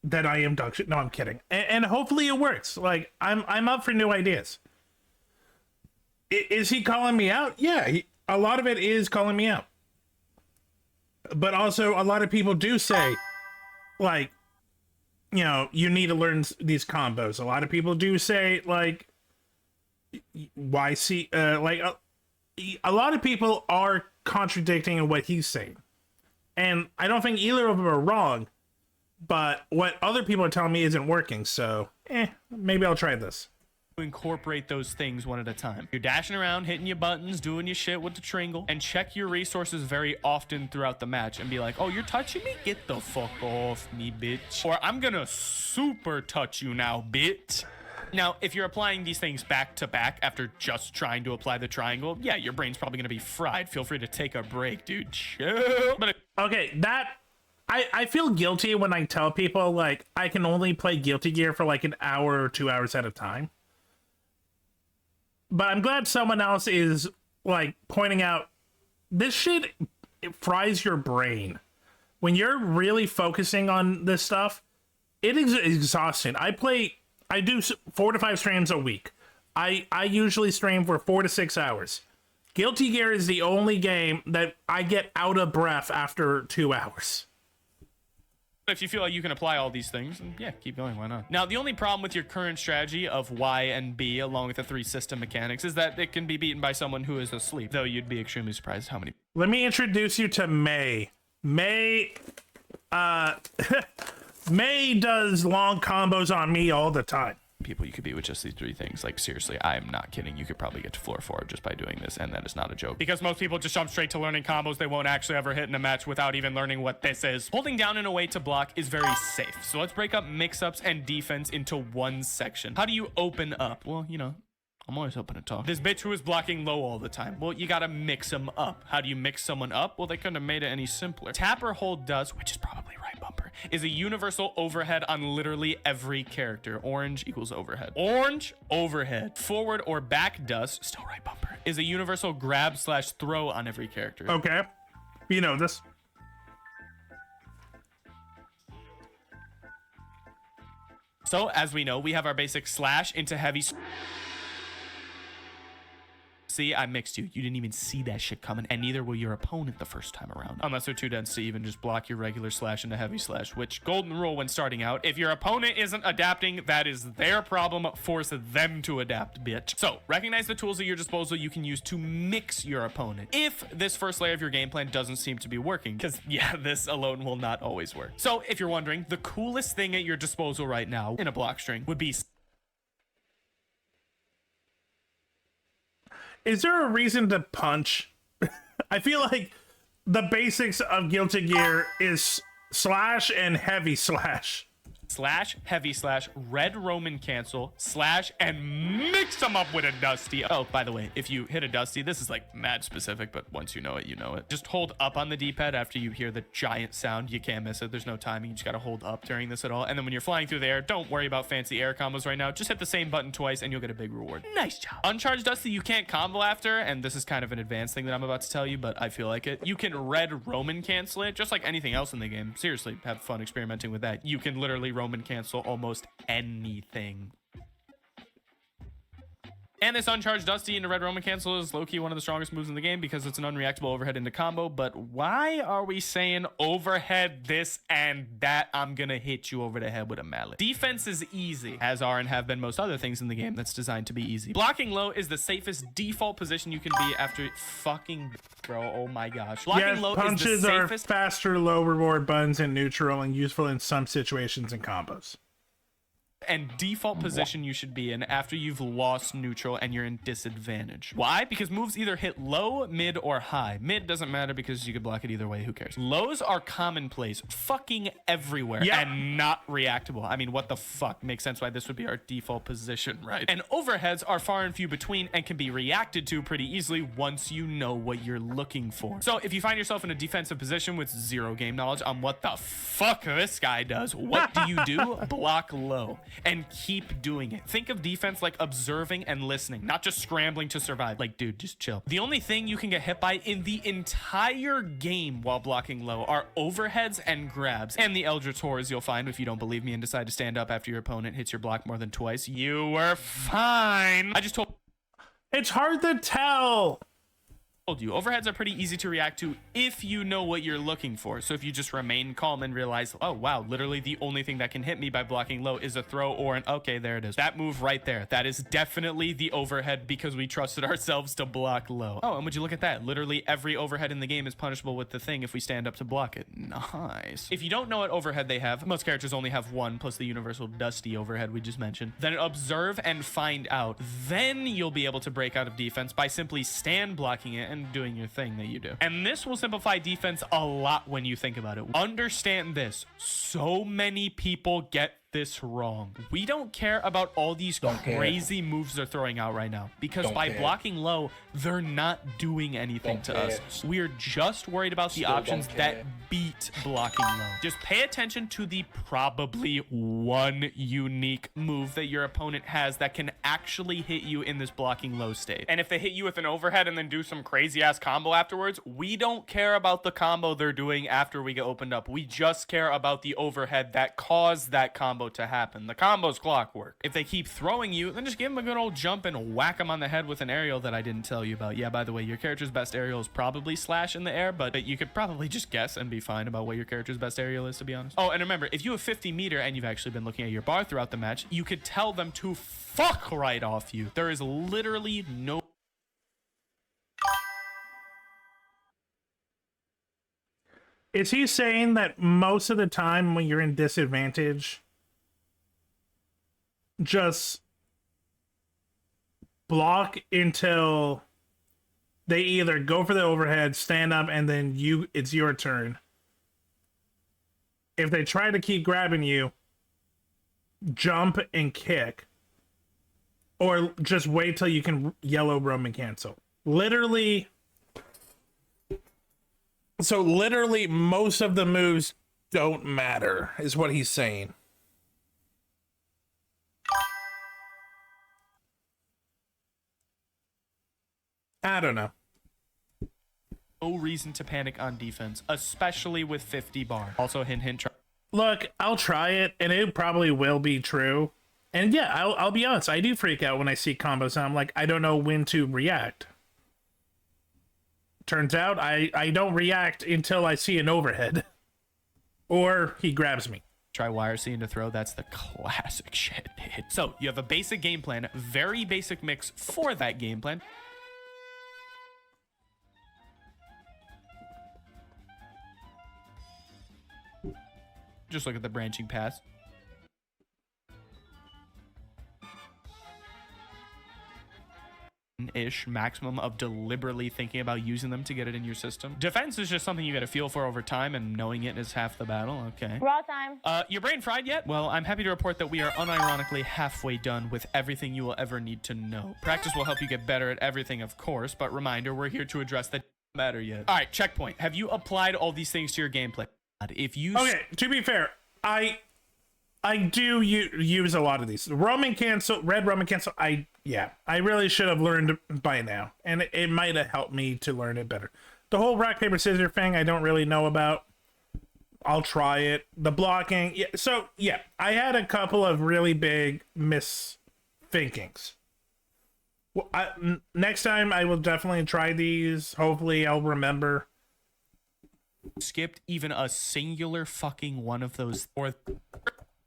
that I am dog shit. No, I'm kidding. And hopefully it works. Like, I'm up for new ideas. Is he calling me out? Yeah, a lot of it is calling me out. But also, a lot of people do say, like, you know, you need to learn these combos. A lot of people do say, like, why see, like, a lot of people are contradicting what he's saying. And I don't think either of them are wrong, but what other people are telling me isn't working, so, maybe I'll try this. Incorporate those things one at a time. You're dashing around, hitting your buttons, doing your shit with the tringle, and check your resources very often throughout the match and be like, oh, you're touching me? Get the fuck off me, bitch. Or I'm gonna super touch you now, bitch. Now, if you're applying these things back to back after just trying to apply the triangle, yeah, your brain's probably gonna be fried. Feel free to take a break, dude. Chill. But okay, that I feel guilty when I tell people, like, I can only play Guilty Gear for like an hour or 2 hours at a time. But I'm glad someone else is, like, pointing out this shit, it fries your brain. When you're really focusing on this stuff, it is exhausting. I do 4 to 5 streams a week. I usually stream for 4 to 6 hours. Guilty Gear is the only game that I get out of breath after 2 hours. if you feel like you can apply all these things, then yeah, keep going, why not? Now, the only problem with your current strategy of Y and B along with the 3 system mechanics is that it can be beaten by someone who is asleep, though you'd be extremely surprised how many. Let me introduce you to May. May, Mei does long combos on me all the time. People you could beat with just these 3 things. Like, seriously, I am not kidding. You could probably get to floor 4 just by doing this, and that is not a joke. Because most people just jump straight to learning combos they won't actually ever hit in a match without even learning what this is. Holding down in a way to block is very safe. So let's break up mix-ups and defense into one section. How do you open up? Well, you know, I'm always open to talk. This bitch who is blocking low all the time. Well, you gotta mix them up. How do you mix someone up? Well, they couldn't have made it any simpler. Tap or hold does, which is probably right bumper, is a universal overhead on literally every character. Orange equals overhead. Orange, overhead. Forward or back dust, still right bumper, is a universal grab / throw on every character. Okay. You know this. So, as we know, we have our basic slash into heavy. See, I mixed you. You didn't even see that shit coming, and neither will your opponent the first time around. Unless they're too dense to even just block your regular slash into heavy slash, which, golden rule when starting out, if your opponent isn't adapting, that is their problem. Force them to adapt, bitch. So, recognize the tools at your disposal you can use to mix your opponent if this first layer of your game plan doesn't seem to be working, because, yeah, this alone will not always work. So, if you're wondering, the coolest thing at your disposal right now in a block string would be... Is there a reason to punch? I feel like the basics of Guilty Gear is slash and heavy slash. Slash, heavy slash, red Roman cancel, slash, and mix them up with a Dusty. Oh, by the way, if you hit a Dusty, this is like mad specific, but once you know it, you know it. Just hold up on the D-pad after you hear the giant sound. You can't miss it. There's no timing. You just gotta hold up during this at all. And then when you're flying through the air, don't worry about fancy air combos right now. Just hit the same button twice and you'll get a big reward. Nice job. Uncharged Dusty, you can't combo after, and this is kind of an advanced thing that I'm about to tell you, but I feel like it. You can red Roman cancel it, just like anything else in the game. Seriously, have fun experimenting with that. You can literally Roman cancel almost anything. And this uncharged Dusty into red Roman cancel is low-key one of the strongest moves in the game because it's an unreactable overhead into combo. But why are we saying overhead this and that? I'm gonna hit you over the head with a mallet. Defense is easy, as are and have been most other things in the game that's designed to be easy. Blocking low is the safest default position you can be after fucking... Bro, oh my gosh. Blocking Yes, low punches is the are safest... faster, low reward buttons in neutral and useful in some situations and combos. And default position you should be in after you've lost neutral and you're in disadvantage. Why? Because moves either hit low, mid, or high. Mid doesn't matter because you could block it either way. Who cares? Lows are commonplace fucking everywhere and not reactable. I mean, what the fuck? Makes sense why this would be our default position, right? And overheads are far and few between and can be reacted to pretty easily once you know what you're looking for. So if you find yourself in a defensive position with zero game knowledge on what the fuck this guy does, what do? Block low. And keep doing it. Think of defense like observing and listening, not just scrambling to survive. Like, dude, just chill. The only thing you can get hit by in the entire game while blocking low are overheads and grabs. And the Eldritch Horrors you'll find if you don't believe me and decide to stand up after your opponent hits your block more than twice. You were fine. I just told... It's hard to tell. You overheads are pretty easy to react to if you know what you're looking for. So if you just remain calm and realize, oh wow, literally the only thing that can hit me by blocking low is a throw or an... Okay, there it is. That move right there, that is definitely the overhead because we trusted ourselves to block low. Oh, and would you look at that? Literally every overhead in the game is punishable with the thing if we stand up to block it. Nice. If you don't know what overhead they have, most characters only have one plus the universal Dusty overhead we just mentioned. Then observe and find out. Then you'll be able to break out of defense by simply stand blocking it and doing your thing that you do. And this will simplify defense a lot when you think about it. Understand this. So many people get this wrong. We don't care about all these crazy moves they're throwing out right now because by blocking low, they're not doing anything to us. We're just worried about the options that beat blocking low. Just pay attention to the probably one unique move that your opponent has that can actually hit you in this blocking low state. And if they hit you with an overhead and then do some crazy ass combo afterwards, we don't care about the combo they're doing after we get opened up. We just care about the overhead that caused that combo to happen. The combo's clockwork. If they keep throwing you, then just give them a good old jump and whack them on the head with an aerial that I didn't tell you about. Yeah, by the way, your character's best aerial is probably slash in the air, but you could probably just guess and be fine about what your character's best aerial is, to be honest. Oh, and remember, if you have 50 meter and you've actually been looking at your bar throughout the match, you could tell them to fuck right off you. There is literally no... Is he saying that most of the time when you're in disadvantage, just block until they either go for the overhead, stand up, and then it's your turn. If they try to keep grabbing you, jump and kick. Or just wait till you can yellow Roman cancel. Literally, most of the moves don't matter, is what he's saying. I don't know. No reason to panic on defense, especially with 50 bar. Also, hint, hint. Look, I'll try it, and it probably will be true. And yeah, I'll be honest, I do freak out when I see combos, and I'm like, I don't know when to react. Turns out, I don't react until I see an overhead. Or he grabs me. Try YRC into throw. That's the classic shit, dude. So, you have a basic game plan, very basic mix for that game plan. Just look at the branching pass. Ish maximum of deliberately thinking about using them to get it in your system. Defense is just something you gotta feel for over time, and knowing it is half the battle. Okay. Raw time. Your brain fried yet? Well, I'm happy to report that we are unironically halfway done with everything you will ever need to know. Practice will help you get better at everything, of course, but reminder, we're here to address that matter yet. All right, checkpoint. Have you applied all these things to your gameplay? If you Okay, to be fair, I do use a lot of these. Roman cancel, red Roman cancel. I really should have learned by now, and it might have helped me to learn it better. The whole rock paper scissors thing, I don't really know about. I'll try it. The blocking, yeah. So yeah, I had a couple of really big misthinkings. Well, next time I will definitely try these. Hopefully, I'll remember. Skipped even a singular fucking one of those, or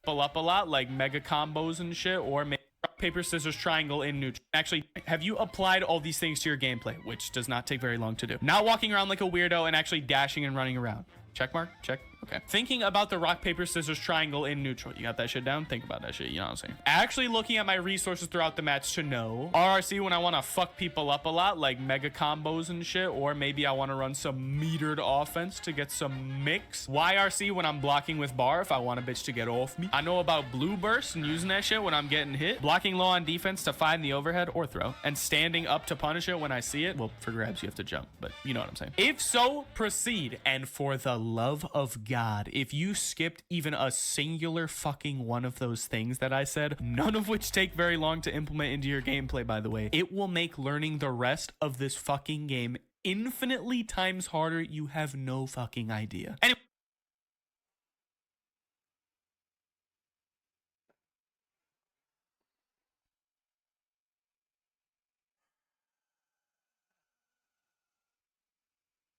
pull up a lot like mega combos and shit, or rock paper scissors triangle in neutral. Actually, have you applied all these things to your gameplay, which does not take very long to do? Not walking around like a weirdo and actually dashing and running around. Check mark? Check. Okay. Thinking about the rock, paper, scissors triangle in neutral. You got that shit down? Think about that shit. You know what I'm saying? Actually looking at my resources throughout the match to know RRC when I want to fuck people up a lot, like mega combos and shit, or maybe I want to run some metered offense to get some mix. YRC when I'm blocking with bar if I want a bitch to get off me. I know about blue burst and using that shit when I'm getting hit. Blocking low on defense to find the overhead or throw. And standing up to punish it when I see it. Well, for grabs you have to jump, but you know what I'm saying. If so, proceed. And for the love of God, if you skipped even a singular fucking one of those things that I said, none of which take very long to implement into your gameplay, by the way, it will make learning the rest of this fucking game infinitely times harder. You have no fucking idea. Anyway.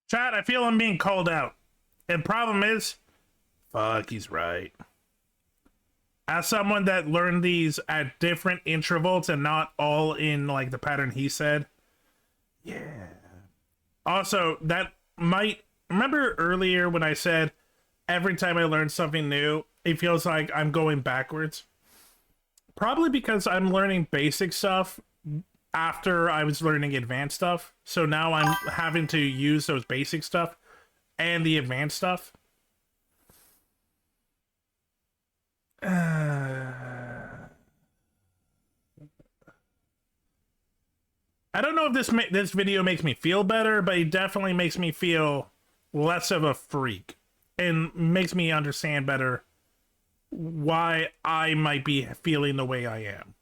Chat, I feel I'm being called out. And problem is, fuck, he's right. As someone that learned these at different intervals and not all in like the pattern he said, yeah. Also, that might, remember earlier when I said every time I learn something new, it feels like I'm going backwards? Probably because I'm learning basic stuff after I was learning advanced stuff. So now I'm having to use those basic stuff and the advanced stuff. I don't know if this video makes me feel better, but it definitely makes me feel less of a freak and makes me understand better why I might be feeling the way I am.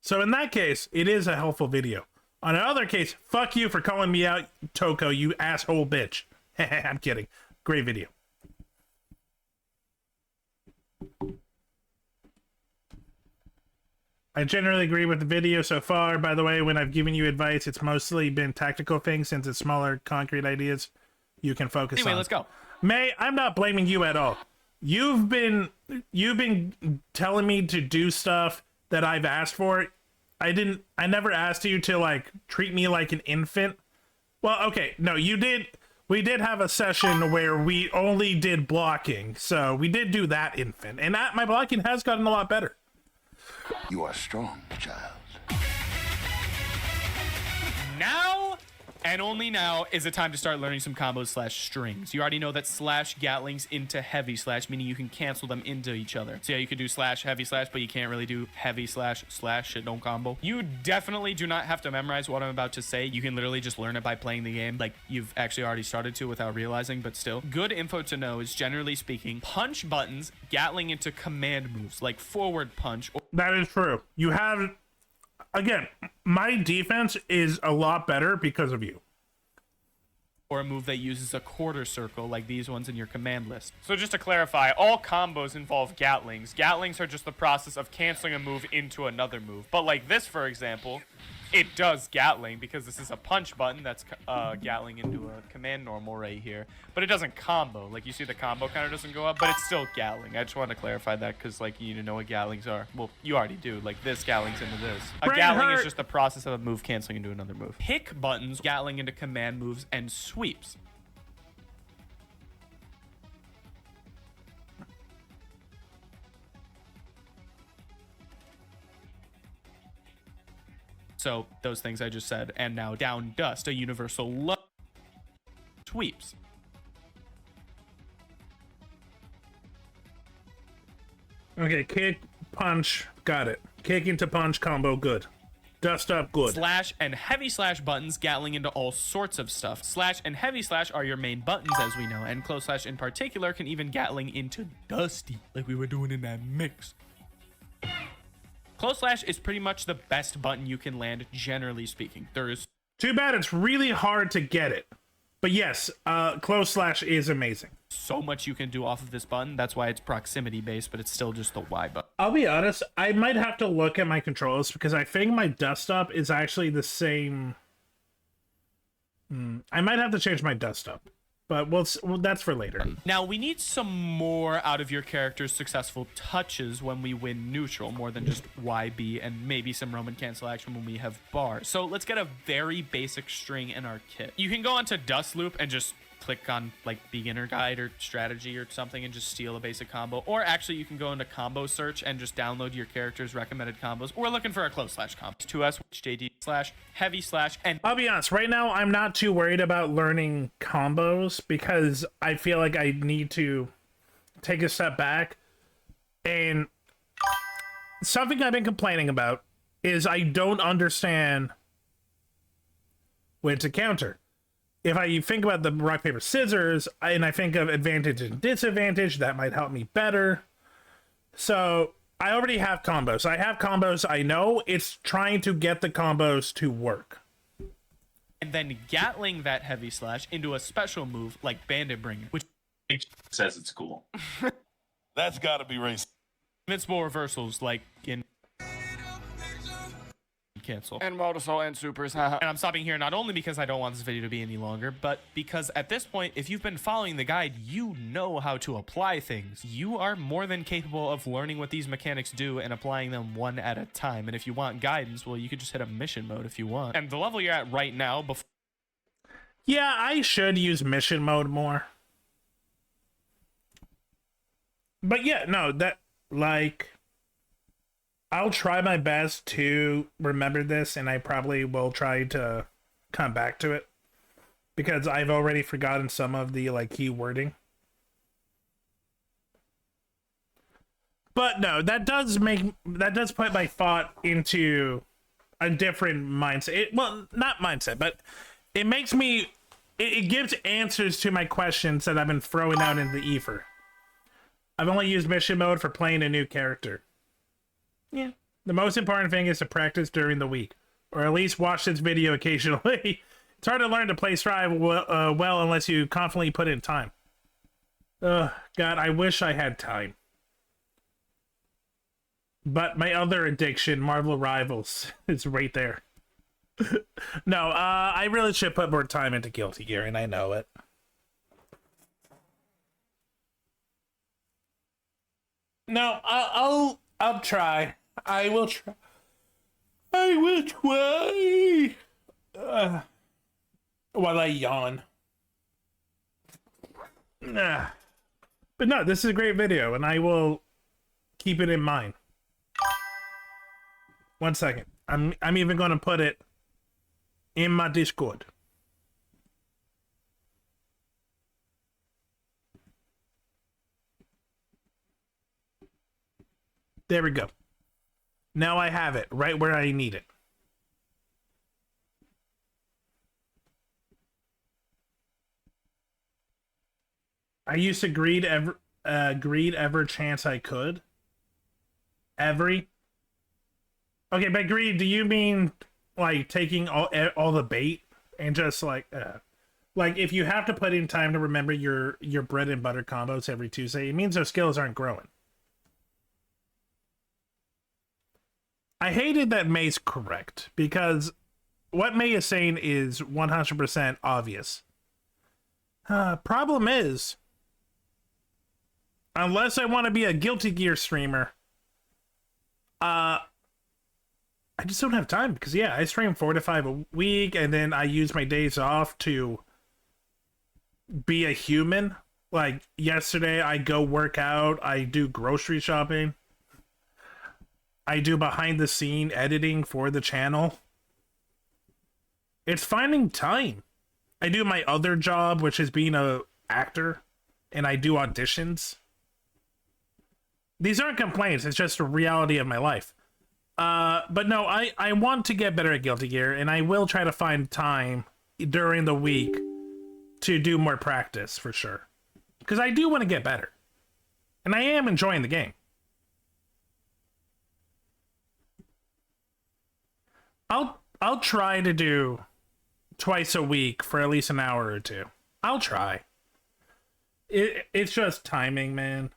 So in that case, it is a helpful video. On another case, fuck you for calling me out, Toko, you asshole bitch. I'm kidding. Great video. I generally agree with the video so far. By the way, when I've given you advice, it's mostly been tactical things since it's smaller, concrete ideas you can focus on. Anyway, let's go. May, I'm not blaming you at all. You've been telling me to do stuff that I've asked for. I never asked you to like treat me like an infant. Well, okay, no, you did. we did have a session where we only did blocking, so we did do that, Infant, and my blocking has gotten a lot better. You are strong, child. Now, and only now, is the time to start learning some combos slash strings. You already know that slash Gatlings into heavy slash, meaning you can cancel them into each other. So yeah, you could do slash heavy slash, but you can't really do heavy slash shit don't combo. You definitely do not have to memorize what I'm about to say. You can literally just learn it by playing the game, like you've actually already started to without realizing, but still. Good info to know is, generally speaking, punch buttons Gatling into command moves, like forward punch. That is true. You have, again, my defense is a lot better because of you. Or a move that uses a quarter circle like these ones in your command list. So just to clarify, all combos involve Gatlings. Gatlings are just the process of canceling a move into another move. But like this, for example, it does Gatling because this is a punch button that's Gatling into a command normal right here. But it doesn't combo. Like you see the combo kind of doesn't go up, but it's still Gatling. I just wanted to clarify that because like you need to know what Gatlings are. Well, you already do. Like this Gatlings into this. A Gatling is just the process of a move canceling into another move. Pick buttons Gatling into command moves and sweeps. So those things I just said, and now down dust, a universal sweeps. Okay, kick, punch, got it. Kick into punch combo, good. Dust up, good. Slash and heavy slash buttons Gatling into all sorts of stuff. Slash and heavy slash are your main buttons, as we know, and close slash in particular can even Gatling into Dusty, like we were doing in that mix. Close slash is pretty much the best button you can land, generally speaking. There is too bad it's really hard to get it. But yes, close slash is amazing. So much you can do off of this button. That's why it's proximity based, but it's still just the Y button. I'll be honest, I might have to look at my controls because I think my dust up is actually the same. I might have to change my dust up. But well, that's for later. Now, we need some more out of your character's successful touches when we win neutral, more than just YB and maybe some Roman cancel action when we have bar. So let's get a very basic string in our kit. You can go onto Dust Loop and just click on like beginner guide or strategy or something and just steal a basic combo. Or actually you can go into combo search and just download your character's recommended combos. We're looking for a close slash combo. 2S, JD slash, heavy slash, and I'll be honest, right now I'm not too worried about learning combos because I feel like I need to take a step back. And something I've been complaining about is I don't understand when to counter. If I think about the rock, paper, scissors, and I think of advantage and disadvantage, that might help me better. So I already have combos. I have combos. I know it's trying to get the combos to work. And then Gatling that heavy slash into a special move like Bandit Bringer, which says it's cool. That's gotta be racist. invincible reversals like in cancel. And Motoso and Supers. And I'm stopping here not only because I don't want this video to be any longer, but because at this point, if you've been following the guide, you know how to apply things. You are more than capable of learning what these mechanics do and applying them one at a time. And if you want guidance, well, you could just hit a mission mode if you want. And the level you're at right now, before Yeah, I should use mission mode more. But yeah, no, that, like, I'll try my best to remember this, and I probably will try to come back to it. Because I've already forgotten some of the, like, key wording. But no, that does put my thought into a different mindset. Well, not mindset, but it makes me, it gives answers to my questions that I've been throwing out in the ether. I've only used mission mode for playing a new character. Yeah. The most important thing is to practice during the week. Or at least watch this video occasionally. It's hard to learn to play Strive well unless you constantly put in time. Ugh, God, I wish I had time. But my other addiction, Marvel Rivals, is right there. No, I really should put more time into Guilty Gear, and I know it. No, I'll try. I will try. I will try. While I yawn. But no, this is a great video, and I will keep it in mind. 1 second. I'm even going to put it in my Discord. There we go. Now I have it right where I need it. I used to greed every chance I could. Every. Okay, by greed, do you mean like taking all the bait and just like if you have to put in time to remember your bread and butter combos every Tuesday, it means those skills aren't growing. I hated that May's correct because what May is saying is 100% obvious. Problem is, unless I want to be a Guilty Gear streamer, I just don't have time because yeah, I stream 4 to 5 a week and then I use my days off to be a human. Like yesterday, I go work out, I do grocery shopping, I do behind the scene editing for the channel. It's finding time. I do my other job, which is being a actor, and I do auditions. These aren't complaints, it's just a reality of my life. But no, I want to get better at Guilty Gear, and I will try to find time during the week to do more practice for sure. Because I do want to get better. And I am enjoying the game. I'll try to do twice a week for at least an hour or two. I'll try. It's just timing, man.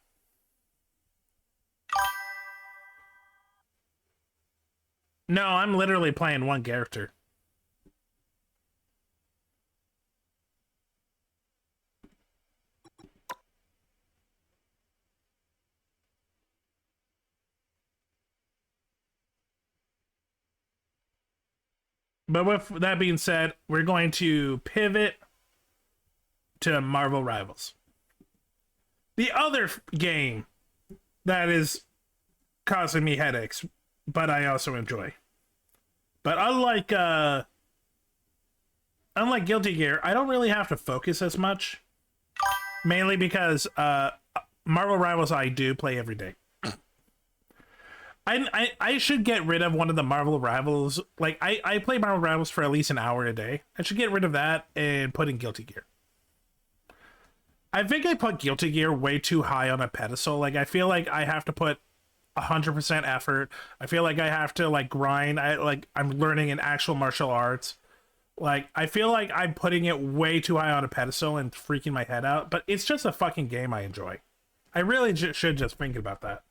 No, I'm literally playing one character. But with that being said, we're going to pivot to Marvel Rivals. The other game that is causing me headaches, but I also enjoy. But unlike Guilty Gear, I don't really have to focus as much. Mainly because Marvel Rivals I do play every day. I should get rid of one of the Marvel Rivals. Like, I play Marvel Rivals for at least an hour a day. I should get rid of that and put in Guilty Gear. I think I put Guilty Gear way too high on a pedestal. Like, I feel like I have to put 100% effort. I feel like I have to, like, grind. I'm learning an actual martial arts. Like, I feel like I'm putting it way too high on a pedestal and freaking my head out. But it's just a fucking game I enjoy. I really should just think about that.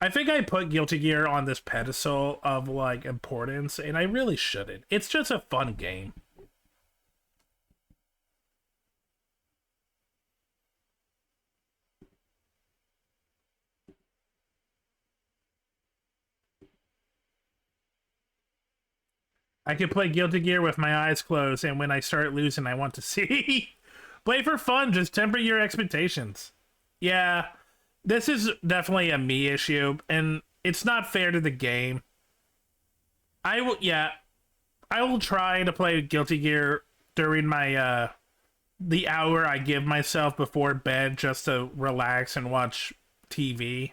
I think I put Guilty Gear on this pedestal of, like, importance, and I really shouldn't. It's just a fun game. I can play Guilty Gear with my eyes closed, and when I start losing, I want to see. Play for fun, just temper your expectations. Yeah. This is definitely a me issue, and it's not fair to the game. I will try to play Guilty Gear during my the hour I give myself before bed just to relax and watch TV.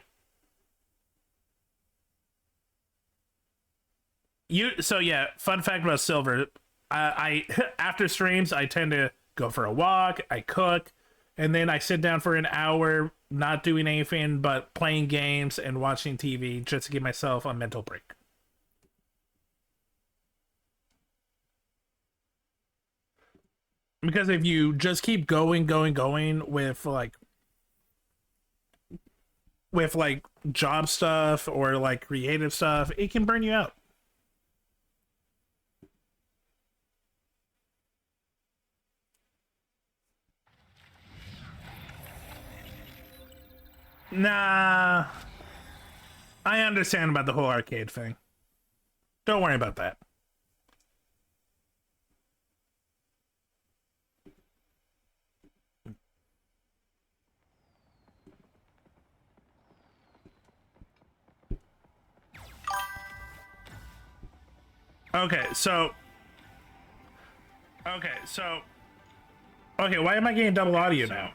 Fun fact about Silver. I after streams, I tend to go for a walk, I cook, and then I sit down for an hour not doing anything but playing games and watching TV just to give myself a mental break. Because if you just keep going with job stuff or like creative stuff, it can burn you out. Nah, I understand about the whole arcade thing. Don't worry about that. Okay, why am I getting double audio now?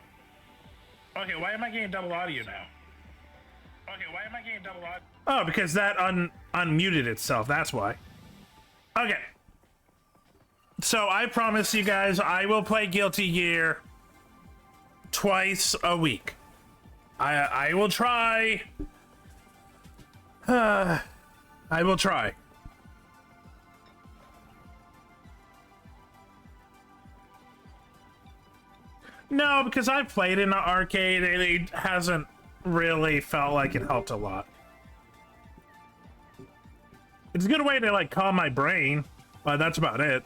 Oh, because that unmuted itself, that's why. Okay. So I promise you guys I will play Guilty Gear twice a week. I will try. I will try. No, because I've played in an arcade and it hasn't really felt like it helped a lot. It's a good way to like calm my brain, but that's about it.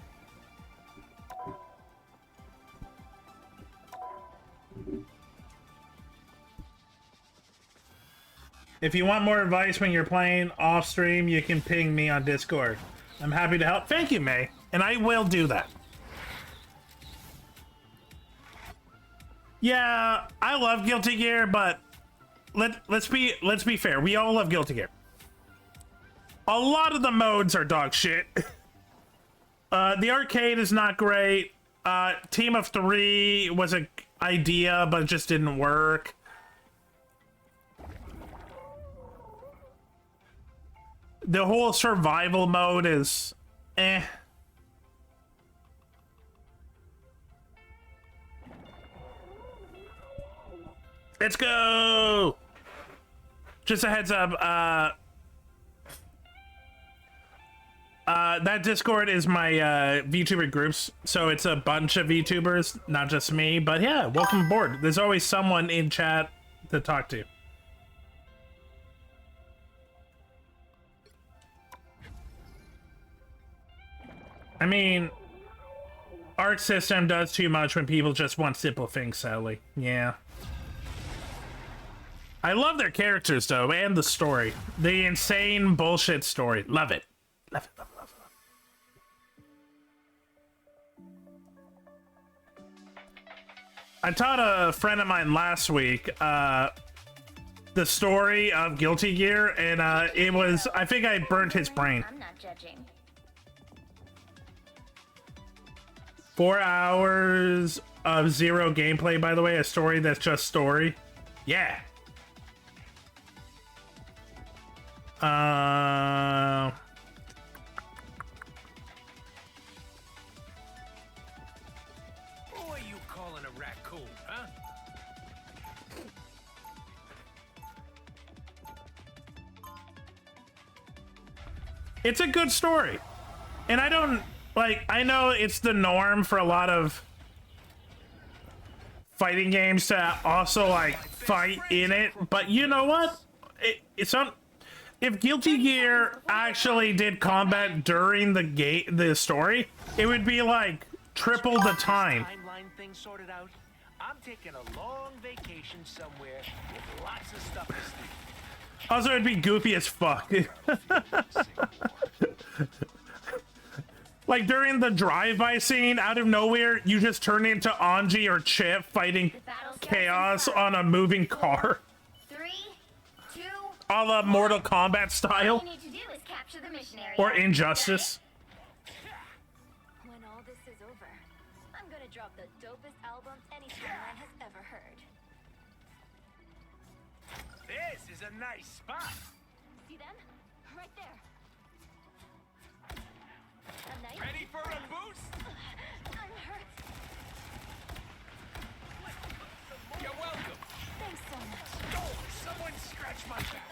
If you want more advice when you're playing off stream, you can ping me on Discord. I'm happy to help. Thank you, May, and I will do that. Yeah, I love Guilty Gear, but let's be fair. We all love Guilty Gear. A lot of the modes are dog shit. The arcade is not great. Team of 3 was an idea, but it just didn't work. The whole survival mode is eh. Let's go! Just a heads up, that Discord is my VTuber groups, so it's a bunch of VTubers, not just me, but yeah, welcome aboard. There's always someone in chat to talk to. I mean, Arc System does too much when people just want simple things, sadly. Yeah. I love their characters, though, and the story. The insane bullshit story. Love it. Love it, love it, love it. I taught a friend of mine last week the story of Guilty Gear, and it was... I think I burnt his brain. I'm not judging. 4 hours of zero gameplay, by the way. A story that's just story. Yeah. Who are you calling a raccoon, huh? It's a good story. And I don't, like, I know it's the norm for a lot of fighting games to also, like, fight in it. But you know what? It's on... If Guilty Gear actually did combat during the story, it would be like triple the time. Timeline thing sorted out. I'm taking a long vacation somewhere with lots of stuff to see. Also, it'd be goofy as fuck. Like during the drive-by scene, out of nowhere, you just turn into Anji or Chip fighting chaos on a moving car. A la Mortal Kombat style. All you need to do is capture the mission area. Or Injustice. When all this is over, I'm gonna drop the dopest album any timeline has ever heard. This is a nice spot. See them? Right there. A knife? Ready for a boost? I'm hurt. You're welcome. Thanks so much. Oh, someone scratch my back.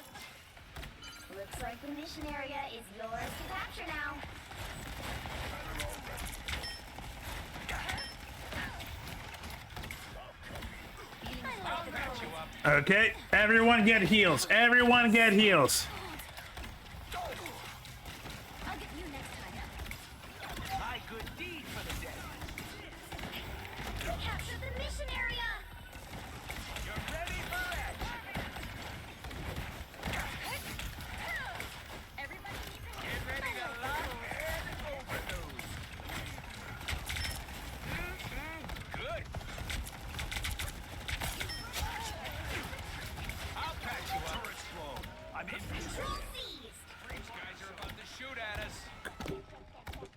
Looks like the mission area is yours to capture now. I'll patch you up. Okay, everyone get heals. Everyone get heals. I'll get you next time. My good deed for the day. Capture the mission area. You're ready for that. Everybody needs a Get ready to light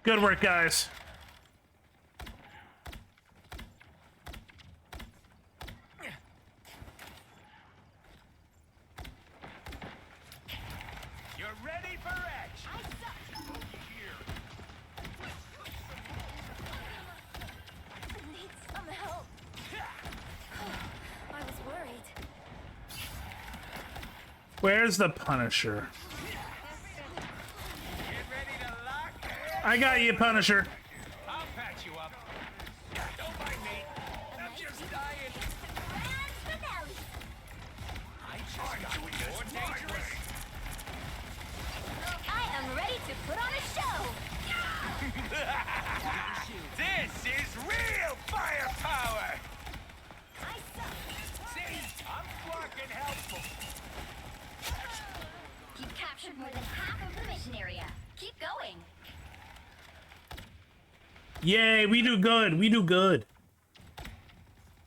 Good work, guys. You're ready for action. Need some help. I was worried. Where's the Punisher? Get ready to lock in. I got you, Punisher. I'll patch you up. Don't mind me. I'm just dying. I just got more dangerous. I am ready to put on a show. This is real firepower. See, I'm fucking helpful. You've captured more than half of the mission area. Keep going. Yay, we do good. We do good.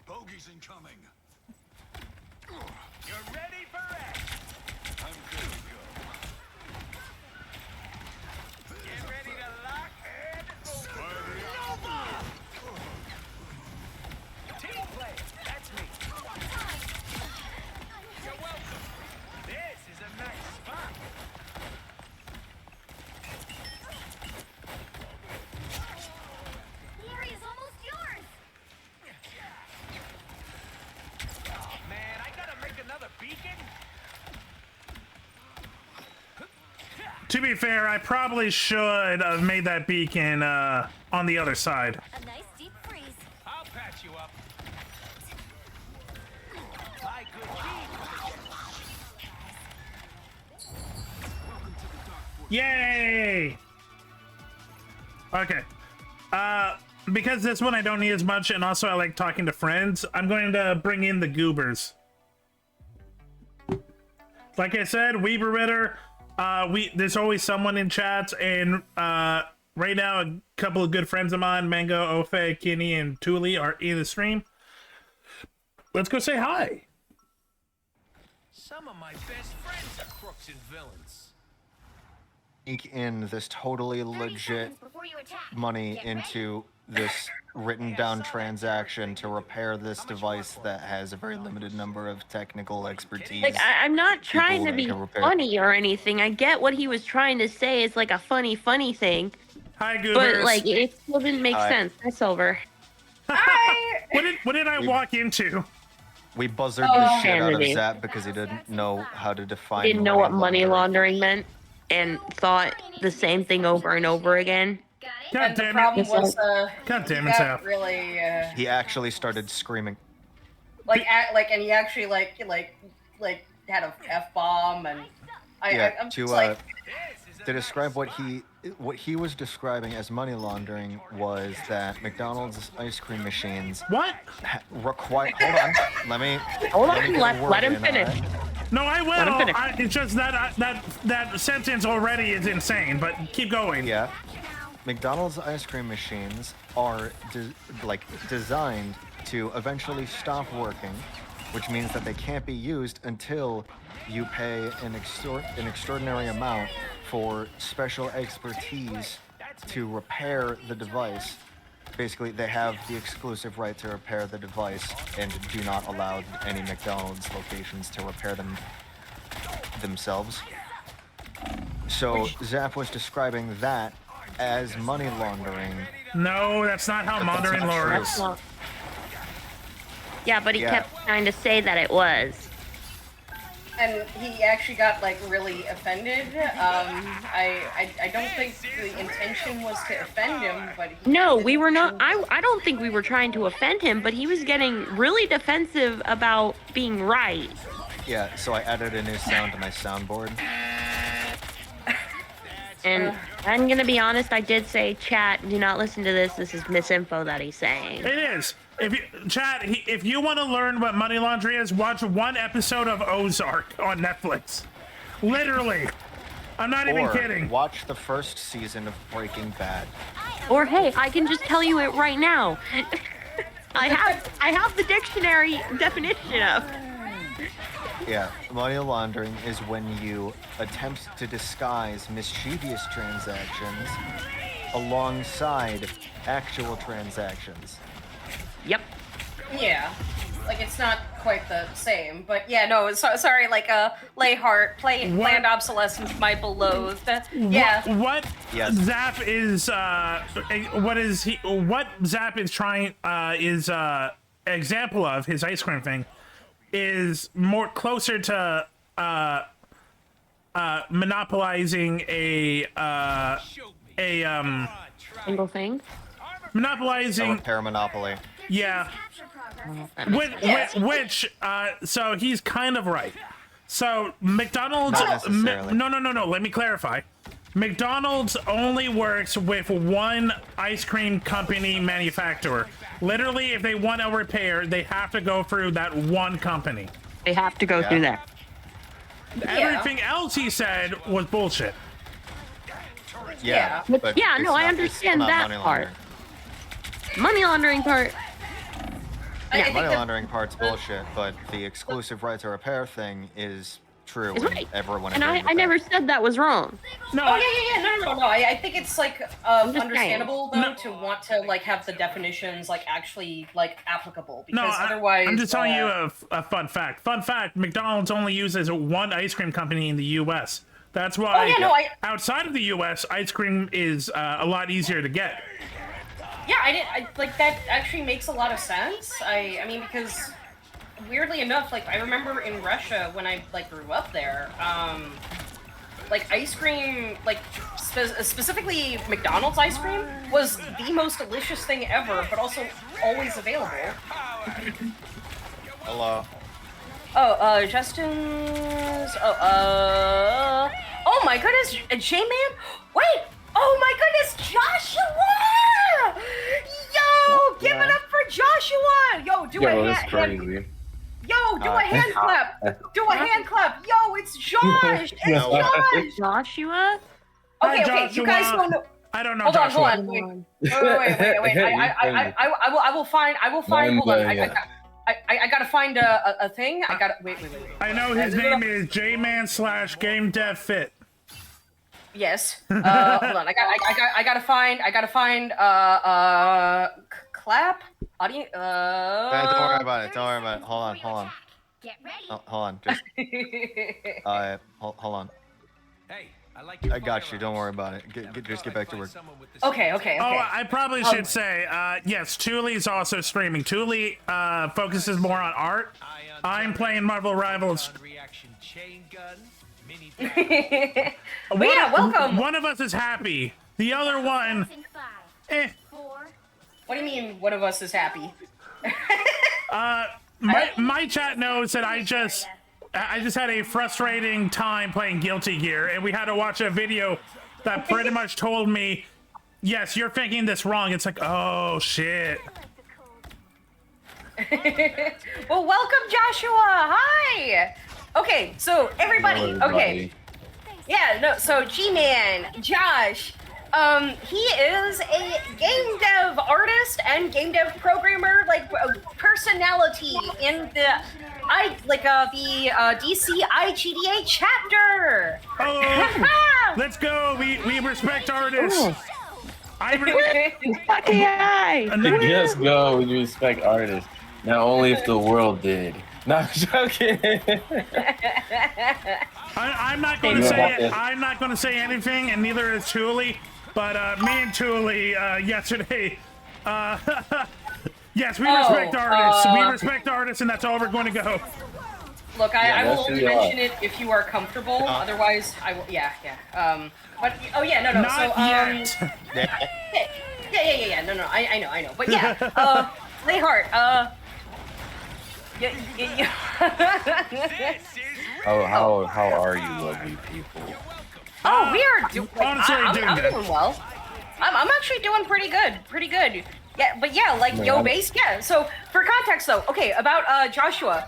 Bogeys incoming. You're ready for action. I'm good to go. Get ready to lock and open. Team play. That's me. You're welcome. This is a nice spot. The area's almost yours. Oh man, I gotta make another beacon. To be fair, I probably should have made that beacon on the other side. A nice deep freeze. I'll patch you up. My good deed. Yay! Okay. Because this one I don't need as much, and also I like talking to friends, I'm going to bring in the goobers. Like I said, Weaver Ritter, there's always someone in chats, and right now a couple of good friends of mine, Mango, Ofe, Kenny, and Thule are in the stream. Let's go say hi. Some of my best friends are crooks and villains. In this totally 30 legit seconds before you attack. money Get ready. into this written down transaction to repair this device that has a very limited number of technical expertise. Like, I'm not trying to that be can repair. funny or anything. I get what he was trying to say. It's like a funny thing. Hi, goobers. But, like, it still didn't make Hi. sense. That's over. What did I walk into? We buzzed the shit out of Kennedy. Zap because he didn't know how to define. Didn't know what money laundering meant and thought the same thing over and over again. Got it? God And the damn problem it. was, God damn he it, got Zap. really, He actually started screaming. and he actually like had a f-bomb, and I'm to just like, to describe what he was describing as money laundering was that McDonald's ice cream machines What? require. Hold on, let me. Hold let on, me get a word let him in, finish. alright? No, I Let him will. finish. It's just that sentence already is insane, but keep going. Yeah. McDonald's ice cream machines are designed to eventually stop working, which means that they can't be used until you pay an extraordinary amount for special expertise to repair the device. Basically, they have the exclusive right to repair the device and do not allow any McDonald's locations to repair them themselves. So Zap was describing that as money laundering. No, that's not how modern not lore true. is. That's not. Yeah, but he Yeah. kept trying to say that it was. and he actually got like really offended. I don't think the intention was to offend him, but he No, we were not. I don't think we were trying to offend him, but he was getting really defensive about being right. Yeah, so I added a new sound to my soundboard. And I'm gonna be honest, I did say, chat, do not listen to this. This is misinfo that he's saying. It is. If you, chat, if you want to learn what money laundering is, watch one episode of Ozark on Netflix. Literally. I'm not even Or kidding. watch the first season of Breaking Bad. Or hey, I can just tell you it right now. I have the dictionary definition of. Yeah, money laundering is when you attempt to disguise mischievous transactions alongside actual transactions. Yep. Yeah. Like, it's not quite the same, but yeah, no, sorry, like, Layheart, planned obsolescence, my beloved. Yeah. What Yes. Zap is what Zap is trying is example of his ice cream thing is more closer to monopolizing a Single thing. monopolizing Repair monopoly. yeah which so he's kind of right. So McDonald's Not necessarily. no, let me clarify. McDonald's only works with one ice cream company manufacturer. Literally, if they want a repair, they have to go through that one company. They have to go through that. Everything else he said was bullshit. Yeah. But but yeah, it's no, I not- understand it's not that money part. laundering. Money laundering part. I think Money that- laundering part's bullshit, but the exclusive right to repair thing is true. Is and right. everyone And agreed I with never that. said that was wrong. No, Oh yeah. No. I think it's like just understandable saying. though to want to like have the definitions like actually like applicable no, because otherwise. I'm just telling you a fun fact. Fun fact: McDonald's only uses one ice cream company in the U.S. That's why Oh, yeah, no, outside of the U.S., ice cream is a lot easier to get. Yeah, I like that actually makes a lot of sense. I mean because weirdly enough, like I remember in Russia when I like grew up there, like ice cream, like specifically McDonald's ice cream was the most delicious thing ever, but also always available. Hello. Oh, Justin's. Oh my goodness, J-Man. Wait. Oh my goodness, Joshua! Yo, give it up for Joshua! Yo, do a hand. Yo, do a hand clap. Do a hand clap. Yo, it's Josh. It's Josh. Joshua? Okay, you guys don't know. I don't know Hold on, Joshua. hold on. Wait. I will find. Hold on. I gotta find a thing. I gotta wait. I know his name is J-Man/Game Dev Fit. Yes. Hold on. I gotta find. Clap. Audio. Don't worry about it. Don't worry about it. Hold on. Get ready. Oh, hold on. Just hold on. Hey, I got you. Don't worry about it. Just get back to work. Okay. Oh, I probably should say, yes, Thule's also streaming. Thule focuses more on art. I'm playing Marvel Rivals. But yeah, welcome. One of us is happy. The other one, eh. What do you mean? One of us is happy? My chat knows that I just had a frustrating time playing Guilty Gear, and we had to watch a video that pretty much told me, yes, you're thinking this wrong. It's like, oh shit. Well, welcome, Joshua. Hi. Okay, so everybody. Okay. Yeah. No. So G-Man, Josh. He is a game dev artist and game dev programmer, like personality in the DC IGDA chapter. Oh, let's go. We respect artists. Yes, go. We respect artists. Not only if the world did. No, I'm joking. I'm not going to say it. I'm not going to say anything, and neither is Thule. But me and Thule yesterday, yes, we respect artists. We respect artists, and that's all we're going to go. Look, I will only mention it if you are comfortable. Otherwise, I will. Yeah. But no. Not So yeah. No. I know. But yeah, Layheart. How are you, lovely people? Oh, we are doing. Honestly, I'm doing well. I'm actually doing pretty good. Yeah, but yeah, like Yo Base. Yeah. So for context, though, okay, about Joshua.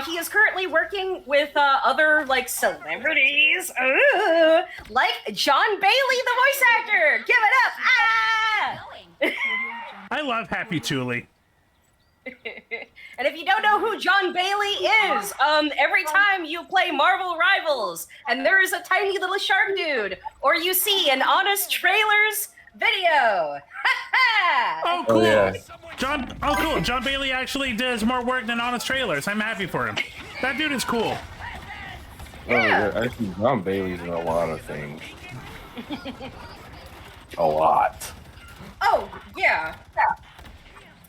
He is currently working with other like celebrities, like John Bailey, the voice actor. Give it up! Ah! I love Happy Thule. And if you don't know who John Bailey is, every time you play Marvel Rivals and there is a tiny little shark dude, or you see an Honest Trailers video. Oh, cool. yeah. Cool. John Bailey actually does more work than Honest Trailers. I'm happy for him. That dude is cool. Yeah. Actually, John Bailey's in a lot of things. A lot. Oh yeah.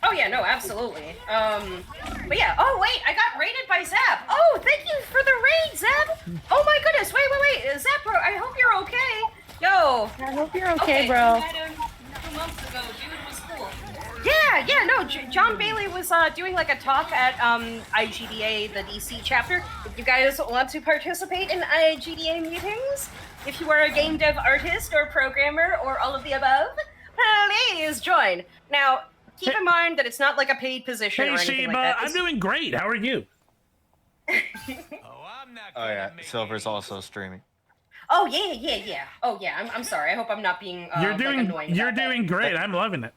Oh yeah, no, absolutely. But yeah. Oh wait, I got raided by Zap. Oh, thank you for the raid, Zap. Oh my goodness. Wait. Zap, bro. I hope you're okay. Yo. I hope you're okay, bro. We met him 2 months ago. Dude was cool. Yeah. No, John Bailey was doing like a talk at IGDA, the DC chapter. If you guys want to participate in IGDA meetings, if you are a game dev artist or programmer or all of the above, please join. Now, keep in mind that it's not like a paid position or Hey, anything Sheba, like that. I'm doing great. How are you? Oh yeah, Silver's also streaming. Oh yeah. Oh yeah. I'm sorry. I hope I'm not being You're doing annoying. you're about that. doing great. I'm loving it.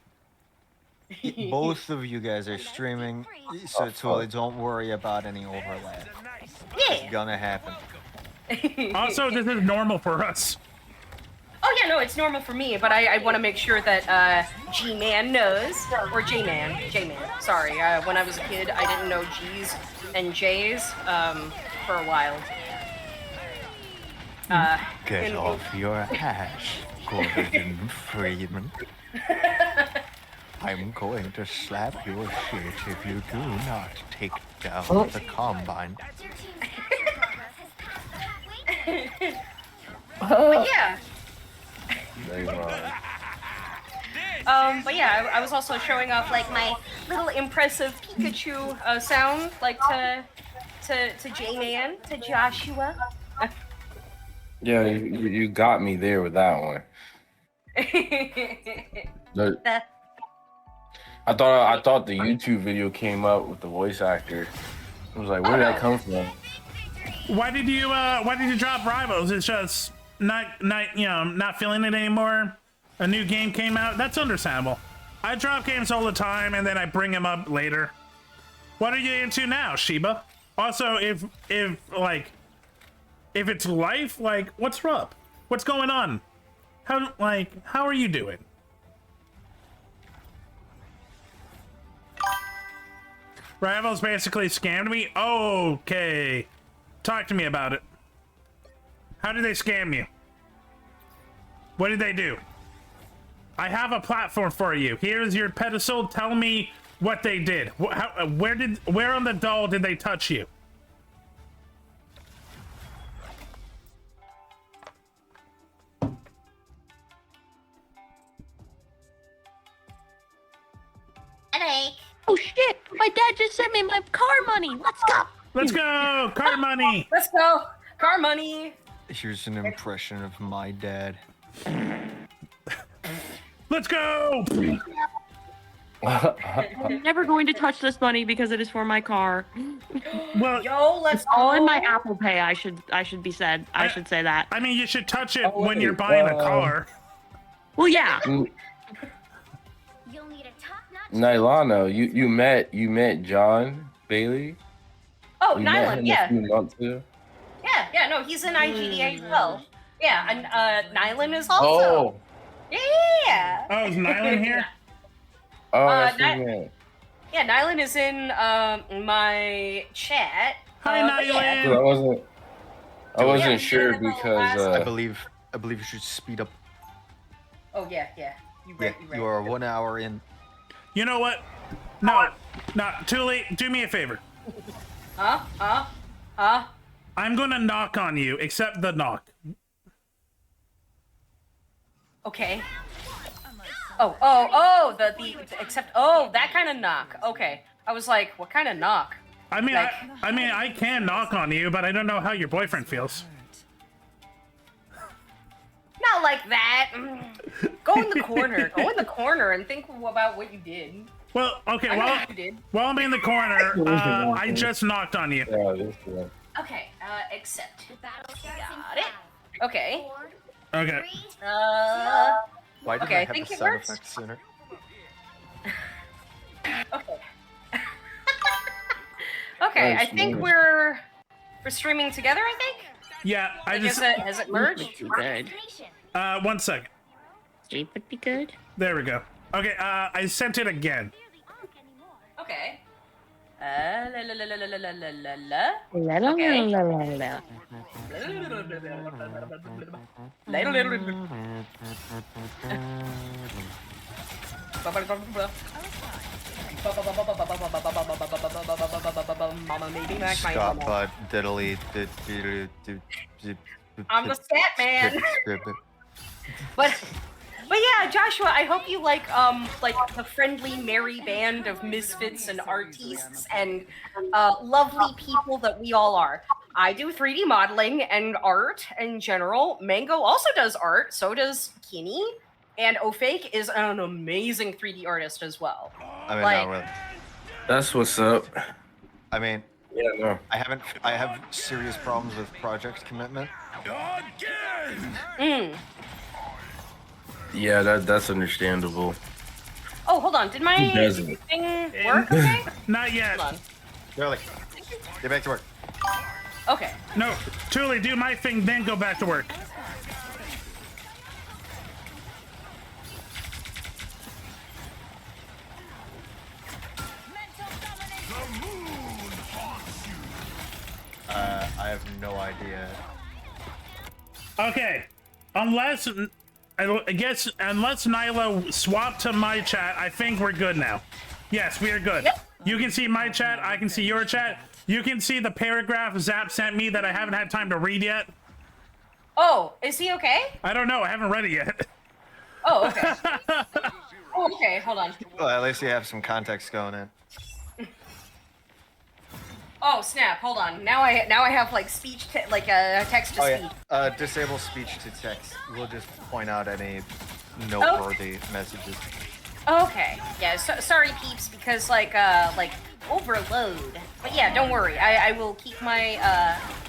Both of you guys are streaming, so totally don't worry about any overlap. Yeah. It's gonna happen. Also, this is normal for us. Oh yeah, no, it's normal for me, but I want to make sure that G-Man knows, or J-Man. Sorry, when I was a kid, I didn't know G's and J's for a while. Get off your ass, Gordon Freeman. I'm going to slap your shit if you do not take down the Combine. But yeah. There you are. But yeah, I was also showing off like my little impressive Pikachu sound, like to J-Man, to Joshua. Yeah, you got me there with that one. I thought the YouTube video came up with the voice actor. I was like, where did that come from? Why did you drop Rivals? It's just not feeling it anymore. A new game came out. That's understandable. I drop games all the time and then I bring them up later. What are you into now, Sheba? Also, if it's life, like, what's up? What's going on? How are you doing? Rivals basically scammed me? Okay. Talk to me about it. How did they scam you? What did they do? I have a platform for you. Here's your pedestal. Tell me what they did. Where on the doll did they touch you? Oh shit! My dad just sent me my car money. Let's go. Let's go! Car money! Let's go! Car money! Here's an impression of my dad. Let's go! I'm never going to touch this money because it is for my car. Well, yo, let's all in my Apple Pay. I should be said. I should say that. I mean, you should touch it when you're buying a car. Well, yeah. Nylano, you met John Bailey? Oh, You met Nylan, him yeah. a few months ago? Yeah, no, he's in IGDA as well. Yeah, and Nylan is also. Oh, Yeah. Oh, is Nylan here? oh, that's his Ny- name. Yeah, Nylan is in my chat. Hi, but yeah. Nylan. I wasn't we sure did a little because I believe you should speed up. Oh yeah. You right. You are 1 hour in. You know what? No, too late. Do me a favor. Huh? I'm gonna knock on you. Accept the knock. Okay. Oh, the except that kind of knock. Okay. I was like, what kind of knock? I mean, Like- I can knock on you, but I don't know how your boyfriend feels. Not like that. Go in the corner. Go in the corner and think about what you did. Well, okay. I know what you did. While I'm in the corner, I just knocked on you. Yeah, this one. Okay. Accept. Got it. Okay. Okay. Why didn't Okay, I I have think the it sound works. effect sooner? Okay. Okay. I think we're streaming together. I think. Yeah, I Like, just. has it merged? Too good. 1 second. Street would be good. There we go. Okay, I sent it again. Okay. La la la la la la la la la. La, la, Okay. la, la, la, la. Mama maybe back my Scott mama. Bud Diddly. I'm the stat man. But yeah, Joshua, I hope you like the friendly, merry band of misfits and artistes and lovely people that we all are. I do 3D modeling and art in general. Mango also does art, so does Kinney, and Ofake is an amazing 3D artist as well. I mean, Like- not really. That's what's up. I mean, Yeah, no. I have serious problems with project commitment. Yeah, that's understandable. Oh, hold on. Did my Who doesn't? thing work okay? Not yet. Hold on. Really, get back to work. Okay. No, Tuli, do my thing, then go back to work. I have no idea. Okay, unless I guess unless Nyla swapped to my chat, I think we're good now. Yes, we are good. Yep. You can see my chat. I can see your chat. You can see the paragraph Zap sent me that I haven't had time to read yet. Oh, is he okay? I don't know. I haven't read it yet. Oh, okay. Oh, okay, hold on. Well, at least you have some context going in. Oh snap! Hold on. Now I have like speech text to Oh speech. yeah. Disable speech to text. We'll just point out any noteworthy messages. Okay. Yeah. Sorry, peeps, because like overload. But yeah, don't worry. I will keep my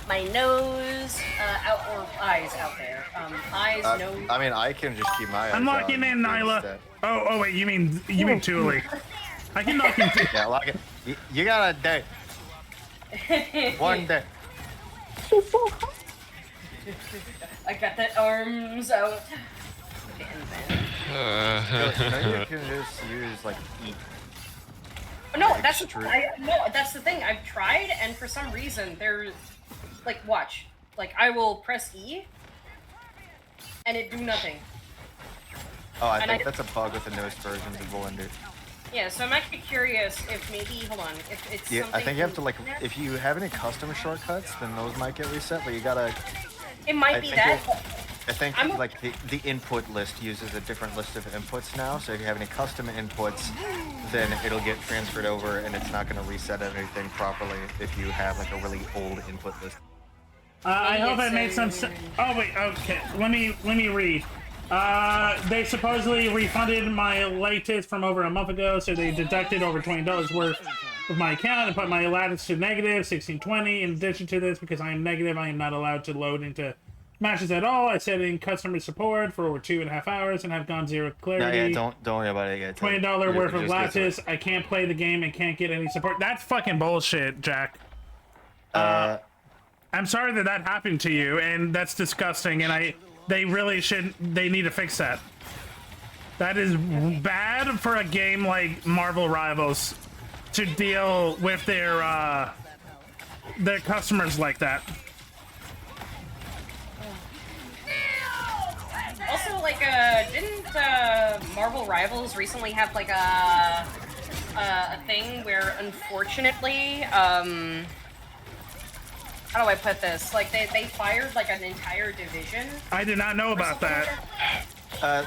my nose out or eyes out there. Eyes, nose. I mean, I can just keep my eyes I'm locking out in, Nyla. instead. Oh wait, you mean Tuli? I can lock in. Yeah, lock it. You got a day. One day. I got the arms out. You can just use like E. No, that's Extrude. that's the thing. I've tried, and for some reason, there's like watch. Like I will press E, and it do nothing. Oh, I And think I- that's a bug with the newest versions of Blender. Yeah, so I'm actually curious if maybe hold on if it's Yeah, something. I think you have to like, if you have any custom shortcuts, then those might get reset. But you gotta. It might I be think that. I think I'm- like the input list uses a different list of inputs now. So if you have any custom inputs, then it'll get transferred over, and it's not going to reset everything properly if you have like a really old input list. I hope it makes some sense. Oh wait, okay. Let me read. They supposedly refunded my latest from over a month ago, so they deducted over $20 worth of my account and put my lattice to negative 1620. In addition to this, because I am negative, I am not allowed to load into matches at all. I sat in customer support for over 2.5 hours and have gone zero No, clarity. yeah, don't worry about it yet. $20 worth of Just get to it. lattice. I can't play the game and can't get any support. That's fucking bullshit, Jack. I'm sorry that happened to you, and that's disgusting. And they really should. They need to fix that. That is bad for a game like Marvel Rivals to deal with their customers like that. Also, like, didn't Marvel Rivals recently have like a thing where, unfortunately, how do I put this? Like, they fired like an entire division. I did not know about that.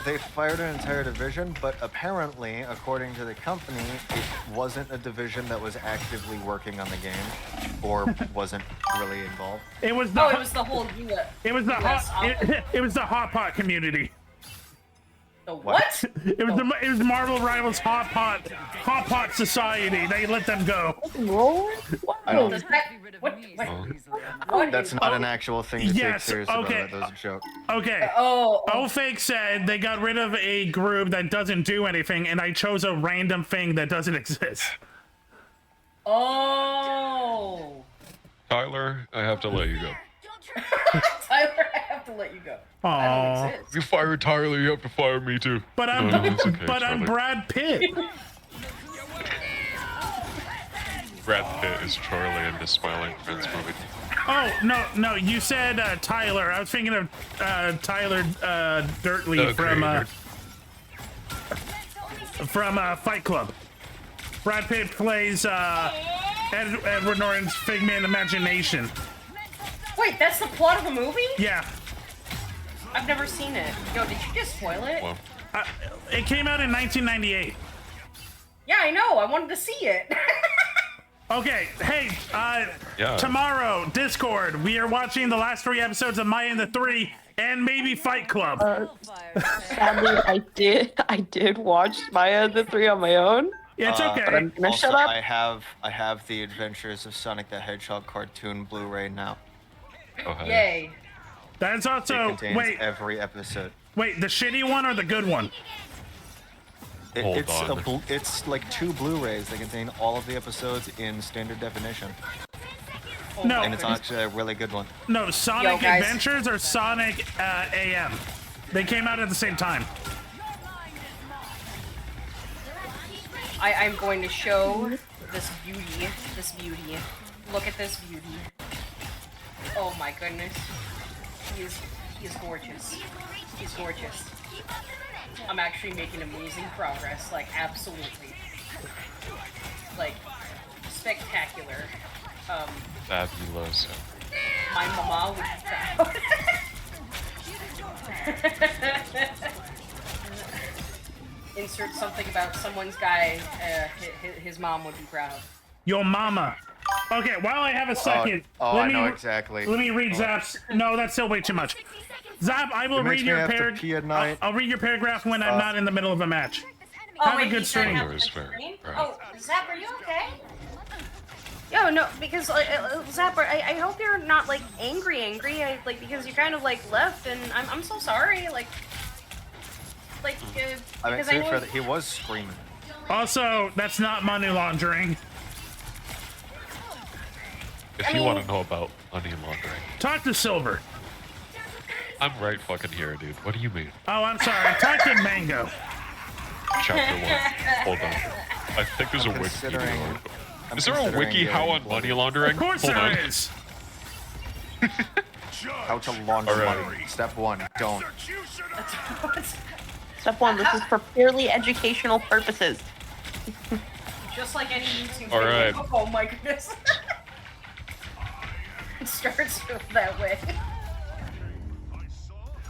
They fired an entire division, but apparently, according to the company, it wasn't a division that was actively working on the game, or wasn't really involved. It was the. Oh, it was the whole US. It was the US hot. It was the hot pot community. The what? It was Marvel Rivals hot pot society. They let them go. I don't. Does that, what That's is- not an actual thing to take Yes, seriously. okay. That was a joke. Okay. Oh. Ofake said they got rid of a group that doesn't do anything, and I chose a random thing that doesn't exist. Oh. Tyler, I have to let you go. Tyler, I have have to let you go. I Aw. don't exist. You fire Tyler, you have to fire me too. But I'm it's okay, but I'm Charlie. Brad Pitt. Brad Pitt is Charlie in the Smiling Friends movie. Oh no, you said Tyler. I was thinking of Tyler Dirtley from Fight Club. Brad Pitt plays Edward Norton's Figment Imagination. Wait, that's the plot of the movie? Yeah. I've never seen it. Yo, did you just spoil it? Well, It came out in 1998. Yeah, I know. I wanted to see it. Okay, hey, Yeah. tomorrow, Discord, we are watching the last 3 episodes of Maya and the 3 and maybe Fight Club. Sadly, I did watch Maya and the 3 on my own. It's okay. But I'm gonna Also, shut up. I have the Adventures of Sonic the Hedgehog cartoon Blu-ray now. oh, hey. Yay. That's It also, contains wait, every episode. the shitty one or the good one? Hold on. It's like 2 Blu-rays that contain all of the episodes in standard definition, No, and it's actually a really good one. no, Sonic Yo, guys. Adventures or Sonic AM. They came out at the same time. I'm going to show this beauty. Look at this beauty. Oh my goodness. He is gorgeous. He's gorgeous. I'm actually making amazing progress, like absolutely. Like spectacular. Fabulous. My mama would be proud. Insert something about someone's guy, his mom would be proud. Your mama. Okay, while I have a second, I know exactly. Let me read Zap's. No, that's still way too much. Zap, I will It makes read me your have to pee at night. I'll read your paragraph when I'm not in the middle of a match. Oh, Have a wait, good you stream. have a good stream? Oh, Zap, are you okay? Yo, no, because Zap, I hope you're not like angry, because you kind of like left, and I'm so sorry, I mean, because to I be fair, know. he was screaming. Also, that's not money laundering. If I you mean- want to know about money laundering, Talk to Silver. I'm right fucking here, dude. What do you mean? Oh, I'm sorry. Talk to Mango. Chapter 1. Hold on. I think there's a wiki. considering- Is there a considering wiki how getting on money laundering? Of course Hold on. there is. How to launder All right. money. Step 1, don't. Step 1, this is for purely educational purposes. Just like any YouTube All video. right. Oh my goodness. It starts that way.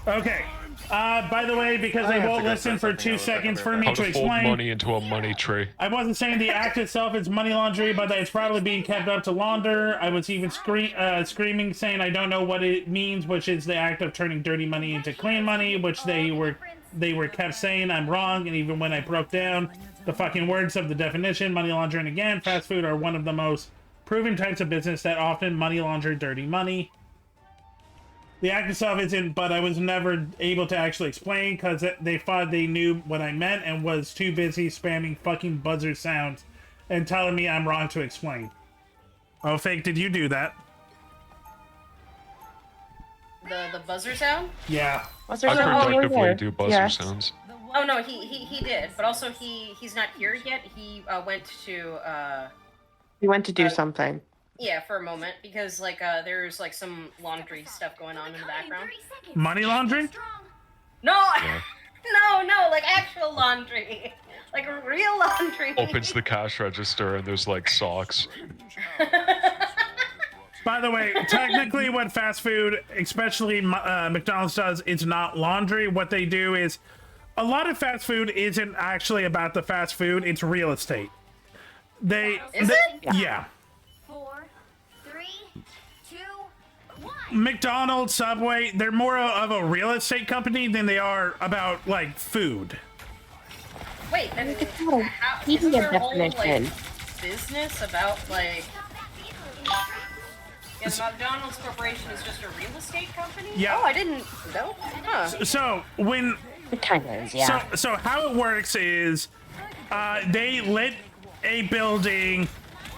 Okay. By the way, because I they have won't to go listen say for something 2 else. seconds for me How to to fold explain. money into a money tree. I wasn't saying the act itself is money laundering, but that it's probably being kept up to launder. I was even screaming, saying I don't know what it means, which is the act of turning dirty money into clean money, which they were kept saying I'm wrong, and even when I broke down the fucking words of the definition, money laundering again, fast food are one of the most proven types of business that often money launder dirty money. The act itself isn't, but I was never able to actually explain because they thought they knew what I meant and was too busy spamming fucking buzzer sounds and telling me I'm wrong to explain. Oh, Fake, did you do that? The buzzer sound? Yeah. I productively do buzzer sounds. Oh no, he did, but also he's not here yet. He went to You went to do something. yeah, for a moment because like there's like some laundry stuff going on in the background. Money laundering? No, no, like actual laundry, like real laundry. Opens the cash register and there's like socks. By the way, technically what fast food, especially McDonald's does, it's not laundry. What they do is, a lot of fast food isn't actually about the fast food, it's real estate. Is it? Yeah. 4, 3, 2, 1. McDonald's, Subway, they're more of a real estate company than they are about, like, food. Wait, then not a how, media isn't their whole like definition. business about like? Yeah, the McDonald's Corporation is just a real estate company? Yeah. Oh, I didn't know. Huh. So, when... It kind of is, yeah. So how it works is, they let a building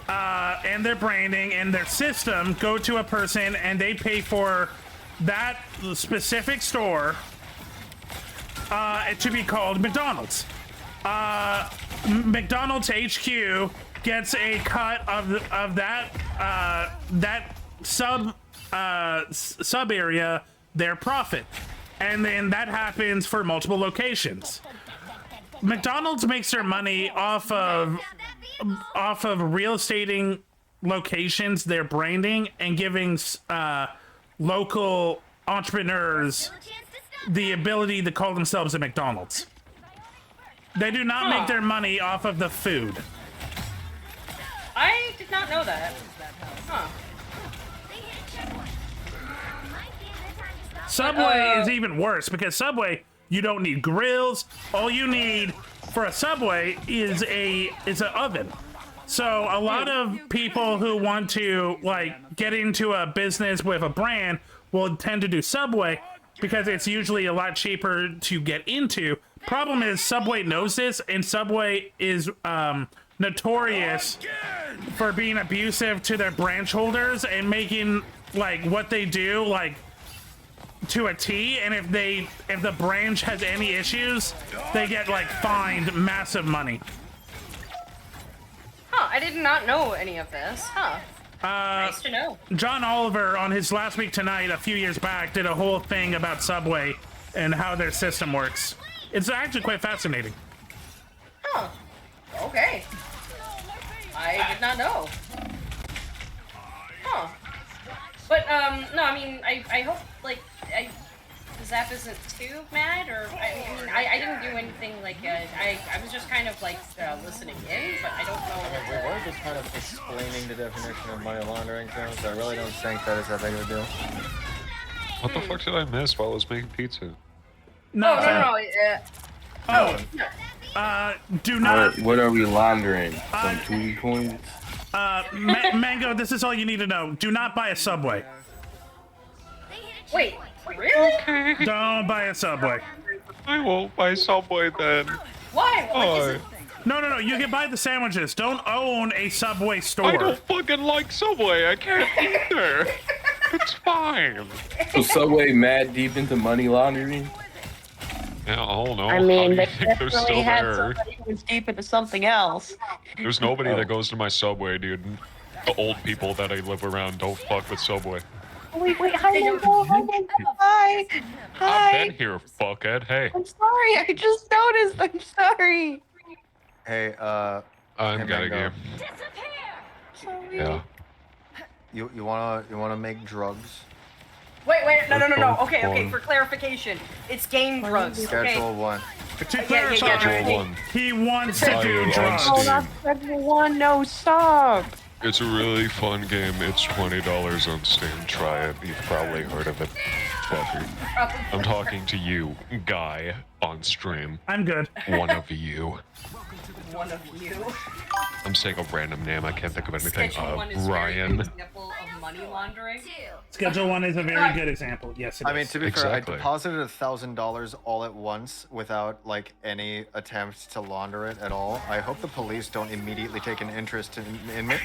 and their branding and their system go to a person, and they pay for that specific store to be called McDonald's. McDonald's HQ gets a cut of that sub area, their profit, and then that happens for multiple locations. McDonald's makes their money off of real estating locations, their branding, and giving local entrepreneurs the ability to call themselves a McDonald's. They do not make their money off of the food. I did not know that. Huh. Subway is even worse because Subway, you don't need grills. All you need for a Subway is an oven. So a lot of people who want to like get into a business with a brand will tend to do Subway because it's usually a lot cheaper to get into. Problem is Subway knows this, and Subway is notorious for being abusive to their branch holders and making like what they do like to a T. And if the branch has any issues, they get like fined massive money. Huh, I did not know any of this. Huh. Nice to know. John Oliver on his Last Week Tonight a few years back did a whole thing about Subway and how their system works. It's actually quite fascinating. Huh. Okay. I did not know. Huh. But, no, I mean, I hope, like, Zap isn't too mad, or, I didn't do anything, like, I was just kind of, like, listening in, but I don't know. We were just kind of explaining the definition of money laundering terms, so I really don't think that is that big of a deal. What the fuck did I miss while I was making pizza? No, do not. What are we laundering? Some Tootie coins? Mango, this is all you need to know. Do not buy a Subway. Wait, really? Don't buy a Subway. I won't buy Subway then. Why? Why? No. You can buy the sandwiches. Don't own a Subway store. I don't fucking like Subway. I can't eat there. It's fine. So Subway mad deep into money laundering? Yeah, I don't know. I mean, How they do you think they're definitely still had there? somebody who was deep into something else. There's nobody that goes to my Subway, dude. The old people that I live around don't fuck with Subway. Wait, hi, Mango, hi. Hi. I've been here, fuckhead. Hey. I'm sorry, I just noticed. I'm sorry. Hey, I'm hey, getting Mango. you. Sorry. Yeah. You wanna make drugs? Wait, no. Okay, for clarification, it's game drugs, okay? Schedule 1. To Yeah, clarify, Schedule 1. he wants to do Fire drugs. on Oh, Steam. not Schedule 1, no, stop. It's a really fun game. It's $20 on Steam. Try it. You've probably heard of it. Fucker. I'm talking to you, guy, on stream. I'm good. One of you. One of you. I'm saying a random name. I can't think of anything. Schedule 1 is very Ryan. good example of money laundering. Schedule 1 is a very good example. Yes, it is. I mean, to be Exactly. fair, I deposited $1,000 all at once without like any attempt to launder it at all. I hope the police don't immediately take an interest in me.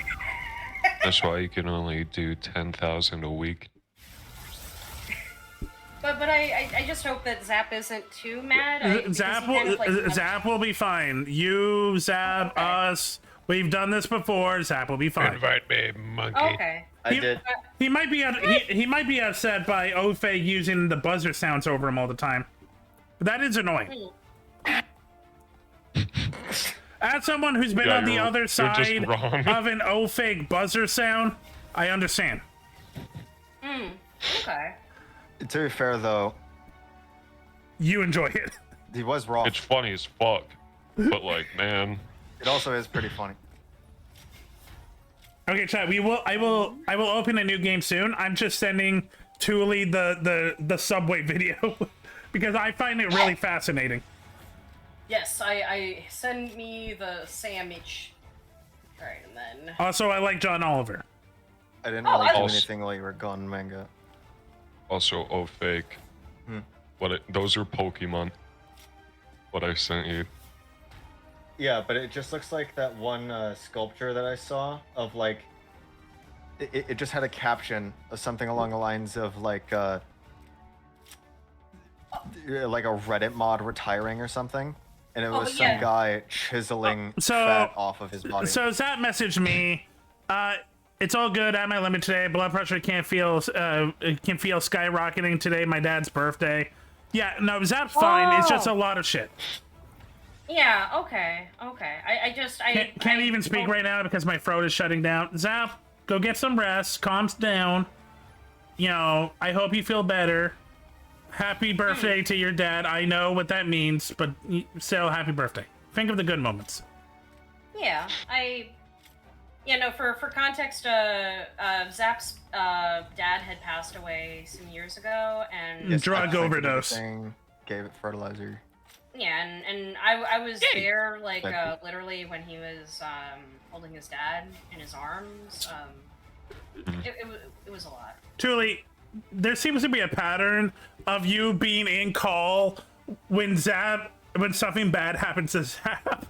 That's why you can only do 10,000 a week. But I just hope that Zap isn't too mad. Zap will be fine. You, Zap, us. We've done this before. Zap will be fine. Invite me, monkey. Okay. I did. He might be upset by Ofe using the buzzer sounds over him all the time. But that is annoying. As someone who's been on the other side of an Ofe buzzer sound, I understand. Okay. To be fair, though, you enjoy it. He was wrong. It's funny as fuck, but like, man, it also is pretty funny. Okay, chat. I will open a new game soon. I'm just sending Thule the Subway video because I find it really fascinating. Yes, I send me the sandwich. Alright, and then. Also, I like John Oliver. I didn't really do anything while you were gone, Manga. also, oh fake. Those are Pokemon. What I sent you. Yeah, but it just looks like that one sculpture that I saw of like, it just had a caption of something along the lines of like, like a Reddit mod retiring or something, and it Oh, was yeah. some guy chiseling So- fat off of his body. So Zap messaged me. It's all good. I'm at limit today. Blood pressure can feel skyrocketing today. My dad's birthday. Yeah, no, Zap's fine. It's just a lot of shit. Yeah. Okay. I Can't even speak right now because my throat is shutting down. Zap, go get some rest. Calm down. You know, I hope you feel better. Happy birthday to your dad. I know what that means, but still, happy birthday. Think of the good moments. Yeah. For context, Zap's dad had passed away some years ago, and Yes, Drug I think overdose. everything Gave it fertilizer. yeah, and I was there like literally when he was holding his dad in his arms. It was a lot. Truly, there seems to be a pattern of you being in call when something bad happens to Zap.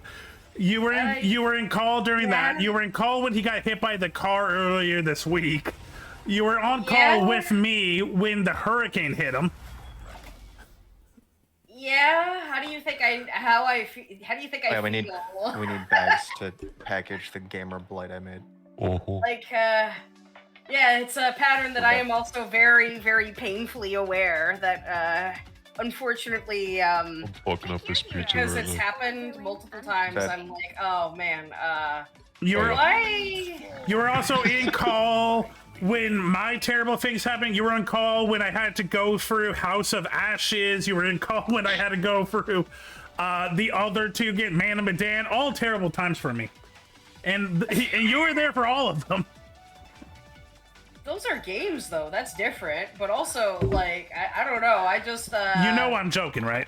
You were in call during that. You were in call when he got hit by the car earlier this week. You were on call with me when the hurricane hit him. Yeah. How do you think I Yeah, we need bags to package the gamer blight I made. Like, yeah, it's a pattern that I am also very, very painfully aware that, unfortunately, Fucking up this pizza because right it's now. happened multiple times, I'm like, oh man, You were why? You were also in call when my terrible things happened. You were on call when I had to go through House of Ashes. You were in call when I had to go through the other two, get Man of Medan. All terrible times for me. And you were there for all of them. Those are games, though. That's different. But also, like, I don't know. I just, You know I'm joking, right?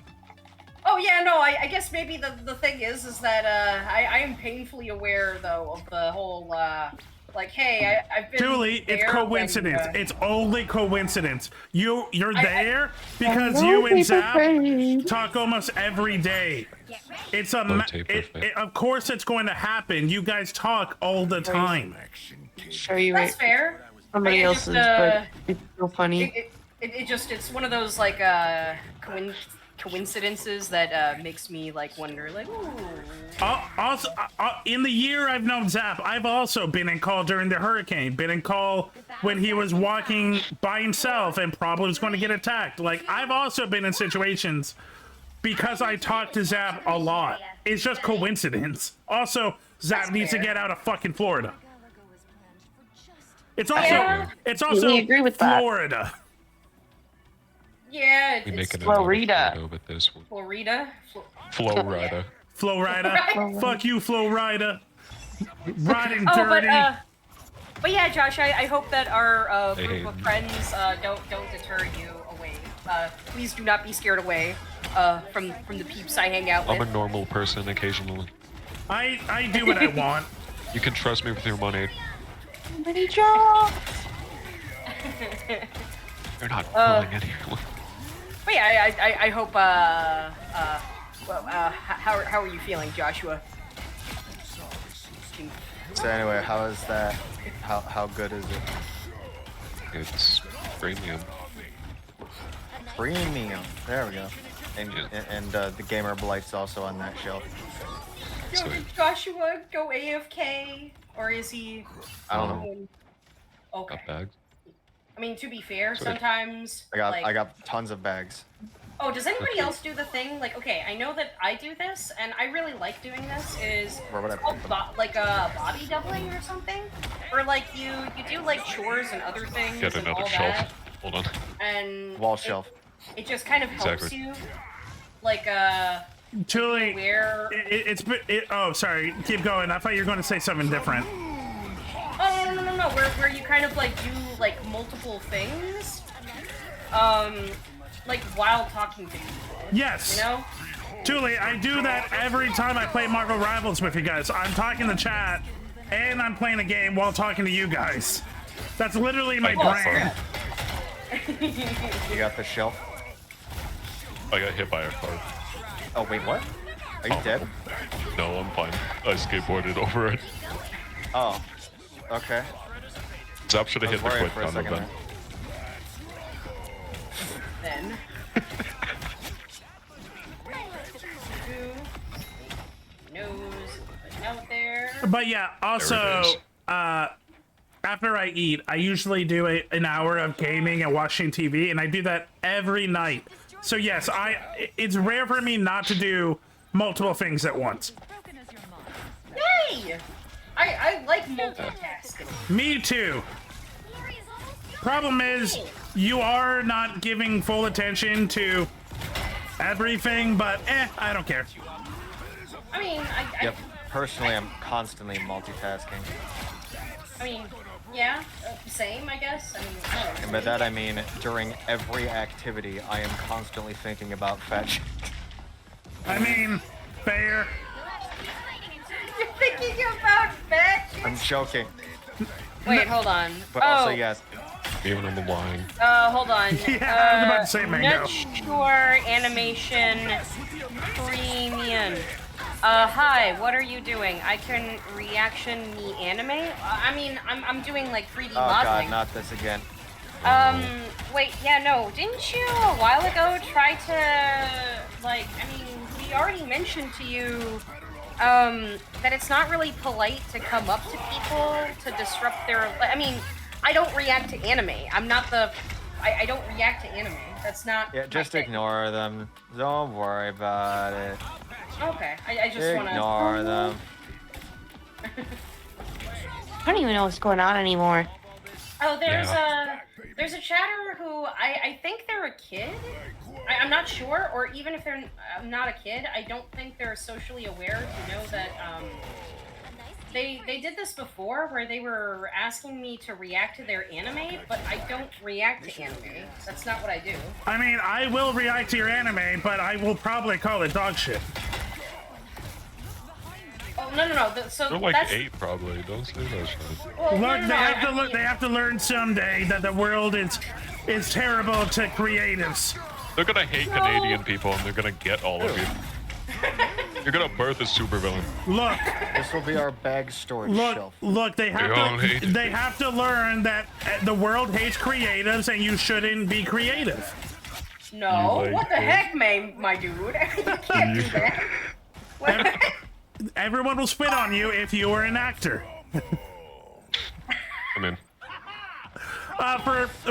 Oh yeah, no. I guess maybe the thing is that I am painfully aware though of the whole like, hey, I've been. Julie, it's there coincidence. when, It's only coincidence. You're there because you and Zap talk almost every day. It's a of course it's going to happen. You guys talk all the time. Show you That's fair. somebody It else's, just, but it's so funny. It's one of those like coincidences that makes me like wonder like, ooh. Also, in the year I've known Zap, I've also been in call during the hurricane. Been in call when he was walking by himself and probably was going to get attacked. Like, I've also been in situations because I talk to Zap a lot. It's just coincidence. Also, Zap needs to get out of fucking Florida. It's also We agree with that. Florida. Yeah, We it's make it Florida. with this one. Florida. Florida. Florida. Right. Fuck you, Florida. Riding Oh, dirty. but yeah, Josh, I hope that our Hey, group of hey. friends don't deter you away. Please do not be scared away from the peeps I hang out with. I'm a normal person occasionally. I do what I want. You can trust me with your money. Many jobs. You're not fooling anyone. But yeah, I hope. How are you feeling, Joshua? So anyway, how is that? How good is it? It's premium. Premium. There we go. And Yeah. and the gamer blight's also on that shelf. Yo, did Joshua go AFK, or is he? I don't know. Okay. Got bags. I mean, to be fair, Sorry. sometimes I got tons of bags. Oh, does anybody else do the thing? Like, okay, I know that I do this, and I really like doing this. Is Where would I it's called put them? like a body doubling or something, or like you do like chores and other things Get and another all shelf. that, Hold on. and Wall shelf. It just kind of helps Exactly. you, like Julie, where. oh, sorry. Keep going. I thought you were going to say something different. Oh no! Where you kind of like do like multiple things, like while talking to people. Yes. You know. Julie, I do that every time I play Marvel Rivals with you guys. I'm talking to chat, and I'm playing a game while talking to you guys. That's literally my brand. You got the shelf? I got hit by a car. Oh wait, what? Are you dead? No, I'm fine. I skateboarded over it. Oh. Okay. Zap should have I hit was the worried quick for a down second event. Then. But yeah, also, after I eat, I usually do an hour of gaming and watching TV, and I do that every night. So yes, it's rare for me not to do multiple things at once. Yay! I like multitasking. Me too. Problem is, you are not giving full attention to everything, but I don't care. I mean, Yep. Personally, I'm constantly multitasking. I mean, yeah, same, I guess. I mean, I don't know. And by that I mean, during every activity, I am constantly thinking about fetch. I mean, fair. You're thinking about fetch? I'm joking. Wait, hold on. But also, yes. Even on the line. Hold on. Yeah, I was about to say Mango. Not sure animation premium. Hi, what are you doing? I can reaction me anime? I mean, I'm doing like 3D Oh modeling. god, not this again. Wait, yeah, no, didn't you a while ago try to, like, I mean, we already mentioned to you, that it's not really polite to come up to people to disrupt their, I mean, I don't react to anime. I'm not the, I don't react to anime. That's not Yeah, just ignore them. Don't worry about it. Okay, I just want to... Ignore them. I don't even know what's going on anymore. Oh, there's a chatter who I think they're a kid. I'm not sure, or even if they're not a kid, I don't think they're socially aware to know that they did this before where they were asking me to react to their anime, but I don't react to anime. That's not what I do. I mean, I will react to your anime, but I will probably call it dog shit. Oh no. So They're like that's... 8 probably. Don't say that shit. Well, Look, they have to learn someday that the world is terrible to creatives. They're gonna hate Canadian people, and they're gonna get all of you. You're gonna birth a supervillain. Look, this will be our bag storage shelf. Look, they have to learn that the world hates creatives, and you shouldn't be creative. No, what the heck, my dude? You can't do that. Everyone will spit on you if you were an actor. I'm in.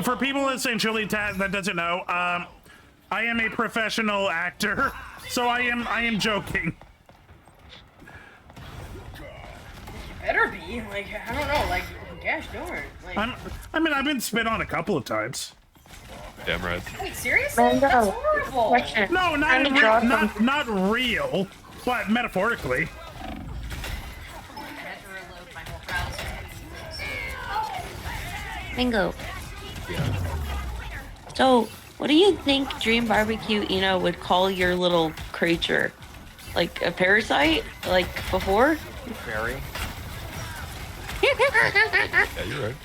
For people essentially that doesn't know, I am a professional actor, so I am joking. Better be, like, I don't know, like, gosh darn. Like... I've been spit on a couple of times. Damn right. Wait, seriously? That's horrible. No, not real, but metaphorically. Bingo. So, what do you think Dream Barbecue Eno would call your little creature? Like a parasite? Like before? Fairy. Yeah, you're right.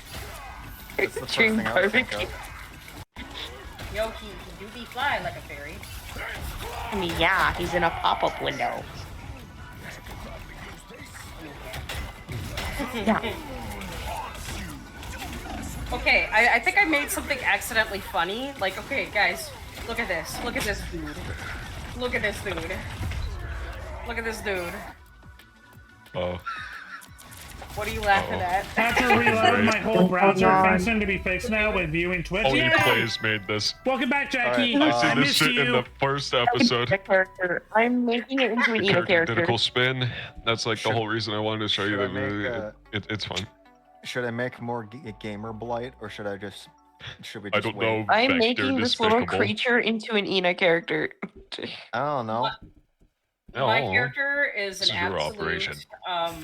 That's the first Dream thing I would think Barbecue. of. Yo, he do be fly like a fairy. I mean, yeah, he's in a pop-up window. Yeah. Okay, I think I made something accidentally funny. Like, okay, guys, look at this. Look at this dude. Look at this dude. Look at this dude. Oh. What are you laughing at? After reloading my whole browser, things seem to be fixed now with viewing Twitch. Only Yay! Plays made this. Welcome back, Jackie. I see I this missed shit in you. the first episode. Character. I'm making it into an Eno character. Critical spin. That's like the whole reason I wanted to show you should I that make, movie. It's fun. Should I make more gamer blight, or should I just? Should we I just don't wait? know. I'm Vector making this little despicable. creature into an Eno character. I don't know. My Oh. character is This an is your absolute, operation. All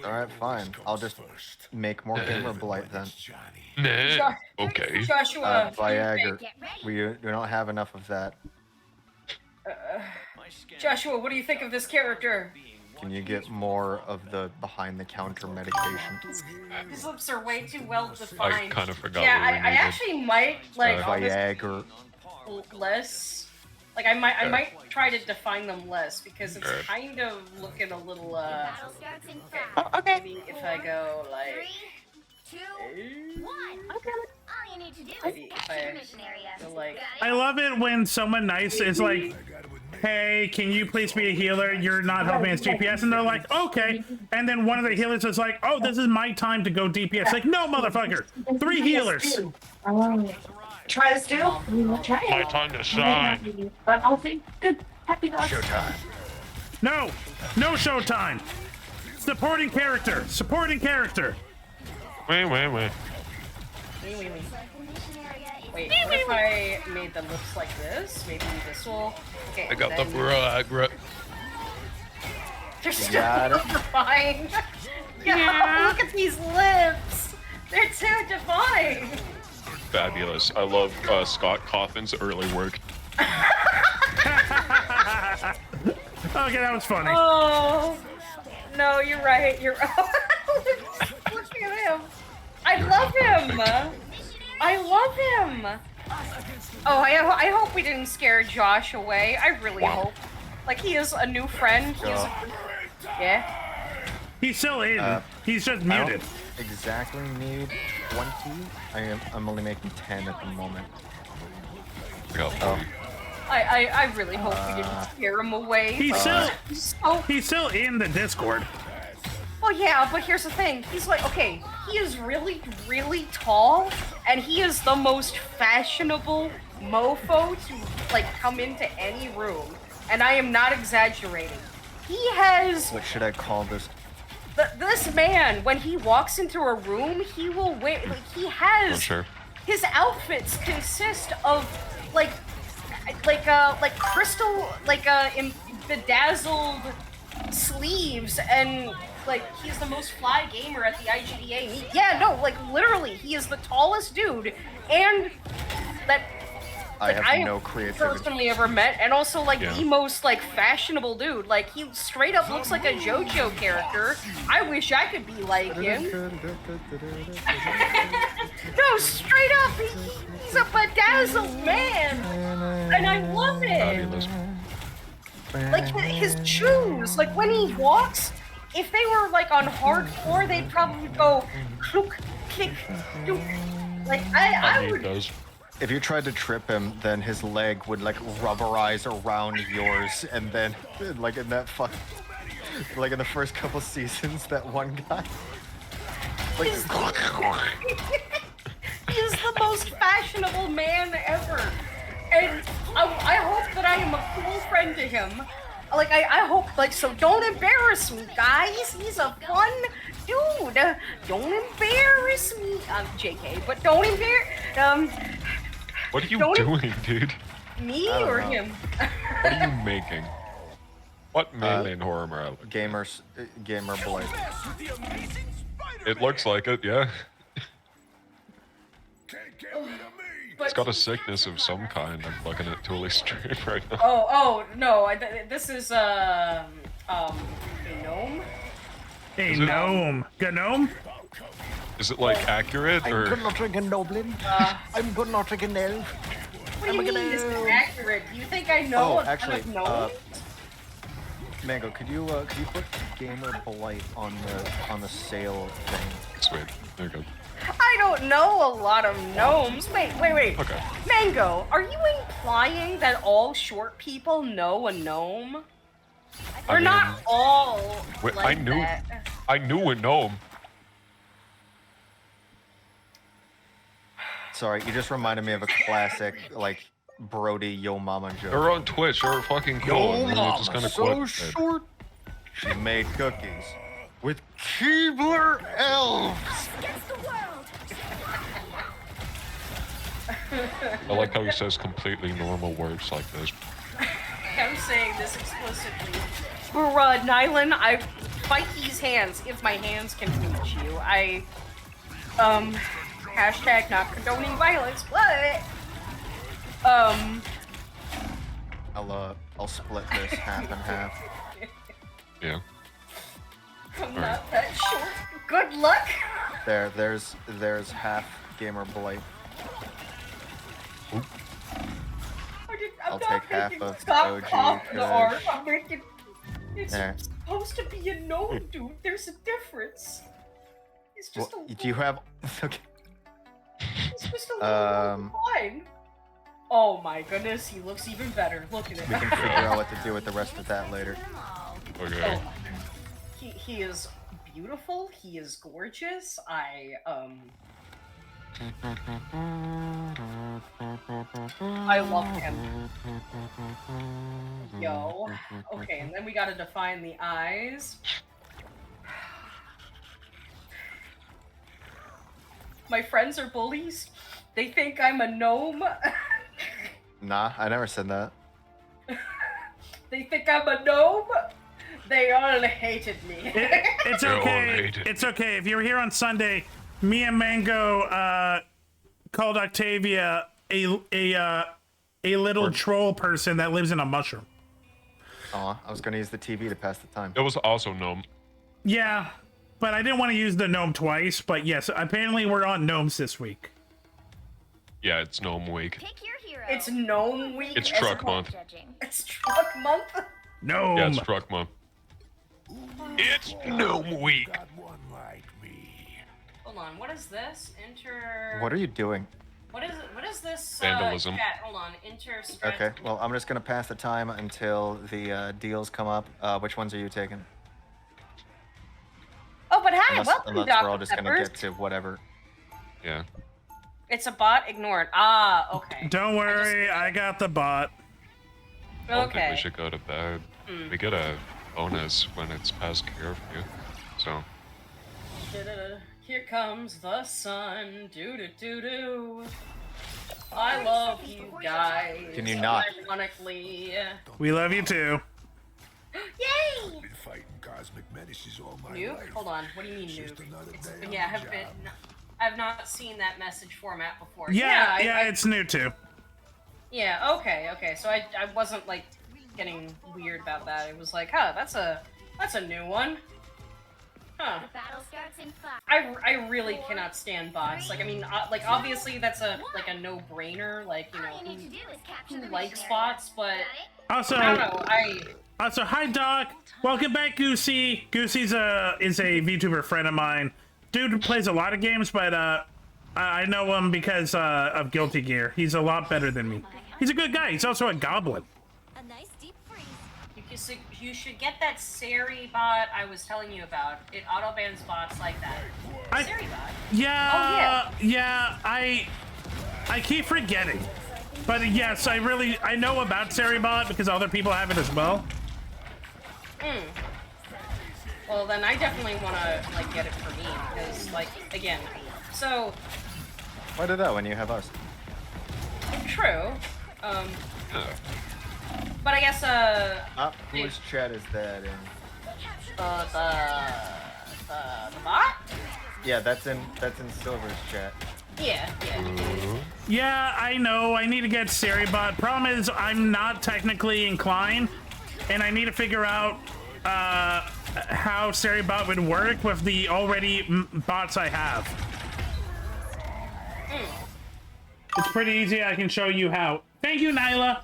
right, fine. I'll just make more gamer blight then. Nah. Okay. Joshua. Viagra. We don't have enough of that. Joshua, what do you think of this character? Can you get more of the behind-the-counter medication? His lips are way too well defined. I kind of forgot Yeah, what we I needed. actually might like Viagra. less. Like I might try to define them less because it's Sure. kind of looking a little okay. Okay. Maybe if I go like 3, 2, 1. Okay. All you need to do maybe is if get to the I mission area. I love it when someone nice is like, hey, can you please be a healer? You're not helping us DPS. And they're like, okay. And then one of the healers is like, oh, this is my time to go DPS. Like, no, motherfucker. 3 healers. Try to steal? Try it. My time to shine. But I'll think good. Happy dogs. Showtime. No. No showtime. Supporting character. Supporting character. Wait. Wait, what if I made the lips like this? Maybe this will... Okay, I got the then- Viagra. They're still Got it. defined. Yeah, look at these lips. They're too defined. Fabulous. I love Scott Cawthon's early work. Okay, that was funny. Oh, no, you're right. You're look at him. I love him. I love him. Oh, I hope we didn't scare Josh away. I really hope. Like, he is a new friend. Yeah. He's still in. He's just I muted. don't exactly need 20. I'm only making 10 at the moment. I got 40. I really hope we didn't scare him away. He's still in the Discord. Well, yeah, but here's the thing. He's like, okay, he is really, really tall, and he is the most fashionable mofo to, like, come into any room. And I am not exaggerating. He has... What should I call this? This man, when he walks into a room, he will wear... Like, he has... Oh, sure. His outfits consist of, like crystal, bedazzled sleeves, and like he's the most fly gamer at the IGDA. Yeah, no, like literally, he is the tallest dude, and that I have no creativity. Personally ever met, and also like the most like fashionable dude. Like he straight up looks like a JoJo character. I wish I could be like him. No, straight up, he's a bedazzled man, and I love it. Like his shoes, like when he walks, if they were like on hardcore, they'd probably go clunk, click, doop. Like I would. Those. If you tried to trip him, then his leg would like rubberize around yours, and then like in that like in the first couple seasons, that one guy. Like, He's the most fashionable man ever, and I hope that I am a cool friend to him. Like I hope, like, so don't embarrass me, guys. He's a fun dude. Don't embarrass me. JK, but don't embarrass. What are you doing, dude? Me or him? What are you making? What main horror am I? Gamer boy. It looks like it, yeah. It's got a sickness of some kind. I'm looking at Tooley's stream right now. Oh no! This is a gnome. A gnome. Gnome? Is it like accurate or? I'm not a goblin. I'm not a elf. What do you mean this is accurate? Do you think I know? Oh, actually, gnome? Mango, could you put Gamer Blight on the sale thing? Sweet. There you go. I don't know a lot of gnomes. Wait. Okay. Mango, are you implying that all short people know a gnome? Or not all Wait, like that. I knew a gnome. Sorry, you just reminded me of a classic, like, Brody Yo Mama joke. They're on Twitch. They're fucking cool. Yo and then Mama, just kind of so short. She made cookies with Keebler elves. I like how he says completely normal words like this. I'm saying this explicitly. Bruh, Nylan, I fight these hands if my hands can reach you. Hashtag not condoning violence, but I'll split this half and half. Yeah. I'm not that short. Good luck. There's half Gamer Blight. I'll take half of the OG. It's supposed to be a gnome, dude. There's a difference. It's just Do you have? Okay. It's just a little fine. Oh my goodness, he looks even better. Look at it. We can figure out what to do with the rest of that later. Okay. He is beautiful. He is gorgeous. I love him. Yo. Okay, and then we gotta define the eyes. My friends are bullies. They think I'm a gnome. Nah, I never said that. They think I'm a gnome. They all hated me. It's okay. It's okay. If you were here on Sunday, me and Mango called Octavia a little troll person that lives in a mushroom. Aw, I was gonna use the TV to pass the time. It was also gnome. Yeah, but I didn't want to use the gnome twice. But yes, apparently we're on gnomes this week. Yeah, it's gnome week. It's gnome week. It's truck month. It's truck month. Gnome. Yeah, it's truck month. It's gnome week. Hold on. What is this? Enter. What are you doing? What is it? What is this? Vandalism. Chat. Hold on. Enter. Okay, well, I'm just gonna pass the time until the deals come up. Which ones are you taking? Oh, but hi, Unless, welcome, unless Dr. we're all just gonna Peppers. get to whatever. Yeah. It's a bot. Ignore it. Ah, okay. Don't worry, I got the bot. I don't think Okay. we should go to bed. Hmm. We get a bonus when it's past curfew. So, Da-da-da. Here comes the sun. Do do do do. I love you guys. Can you not? Ironically. We love you too. Yay! Fighting cosmic menaces all my Nuke? life. Hold on. What do you mean Just nuke? another It's, day on yeah, the I've been. job. I've not seen that message format before. Yeah, I- it's new too. Yeah, okay, okay. So I wasn't like getting weird about that. It was like, huh, that's a new one. Huh. The battle starts in 5. I really cannot stand bots. Like, I mean, like obviously that's a no-brainer. Like, you know, who likes bots, but Also, I don't know. Also, hi Doc. Welcome back, Goosey. Goosey's is a VTuber friend of mine. Dude plays a lot of games, but I know him because of Guilty Gear. He's a lot better than me. He's a good guy. He's also a goblin. A nice deep freeze. You should get that Sari bot I was telling you about. It auto-bans bots like that. Sari bot? Yeah, Oh, yeah. I keep forgetting. But yes, I know about Saribot because other people have it as well. Hmm. Well, then I definitely want to like get it for me because, like, again, so Why do that when you have us? true. But I guess Whose chat is that in? The bot? Yeah, that's in Silver's chat. Yeah, yeah. Yeah, I know. I need to get Saribot. Problem is, I'm not technically inclined, and I need to figure out how Saribot would work with the already bots I have. It's pretty easy. I can show you how. Thank you, Nyla.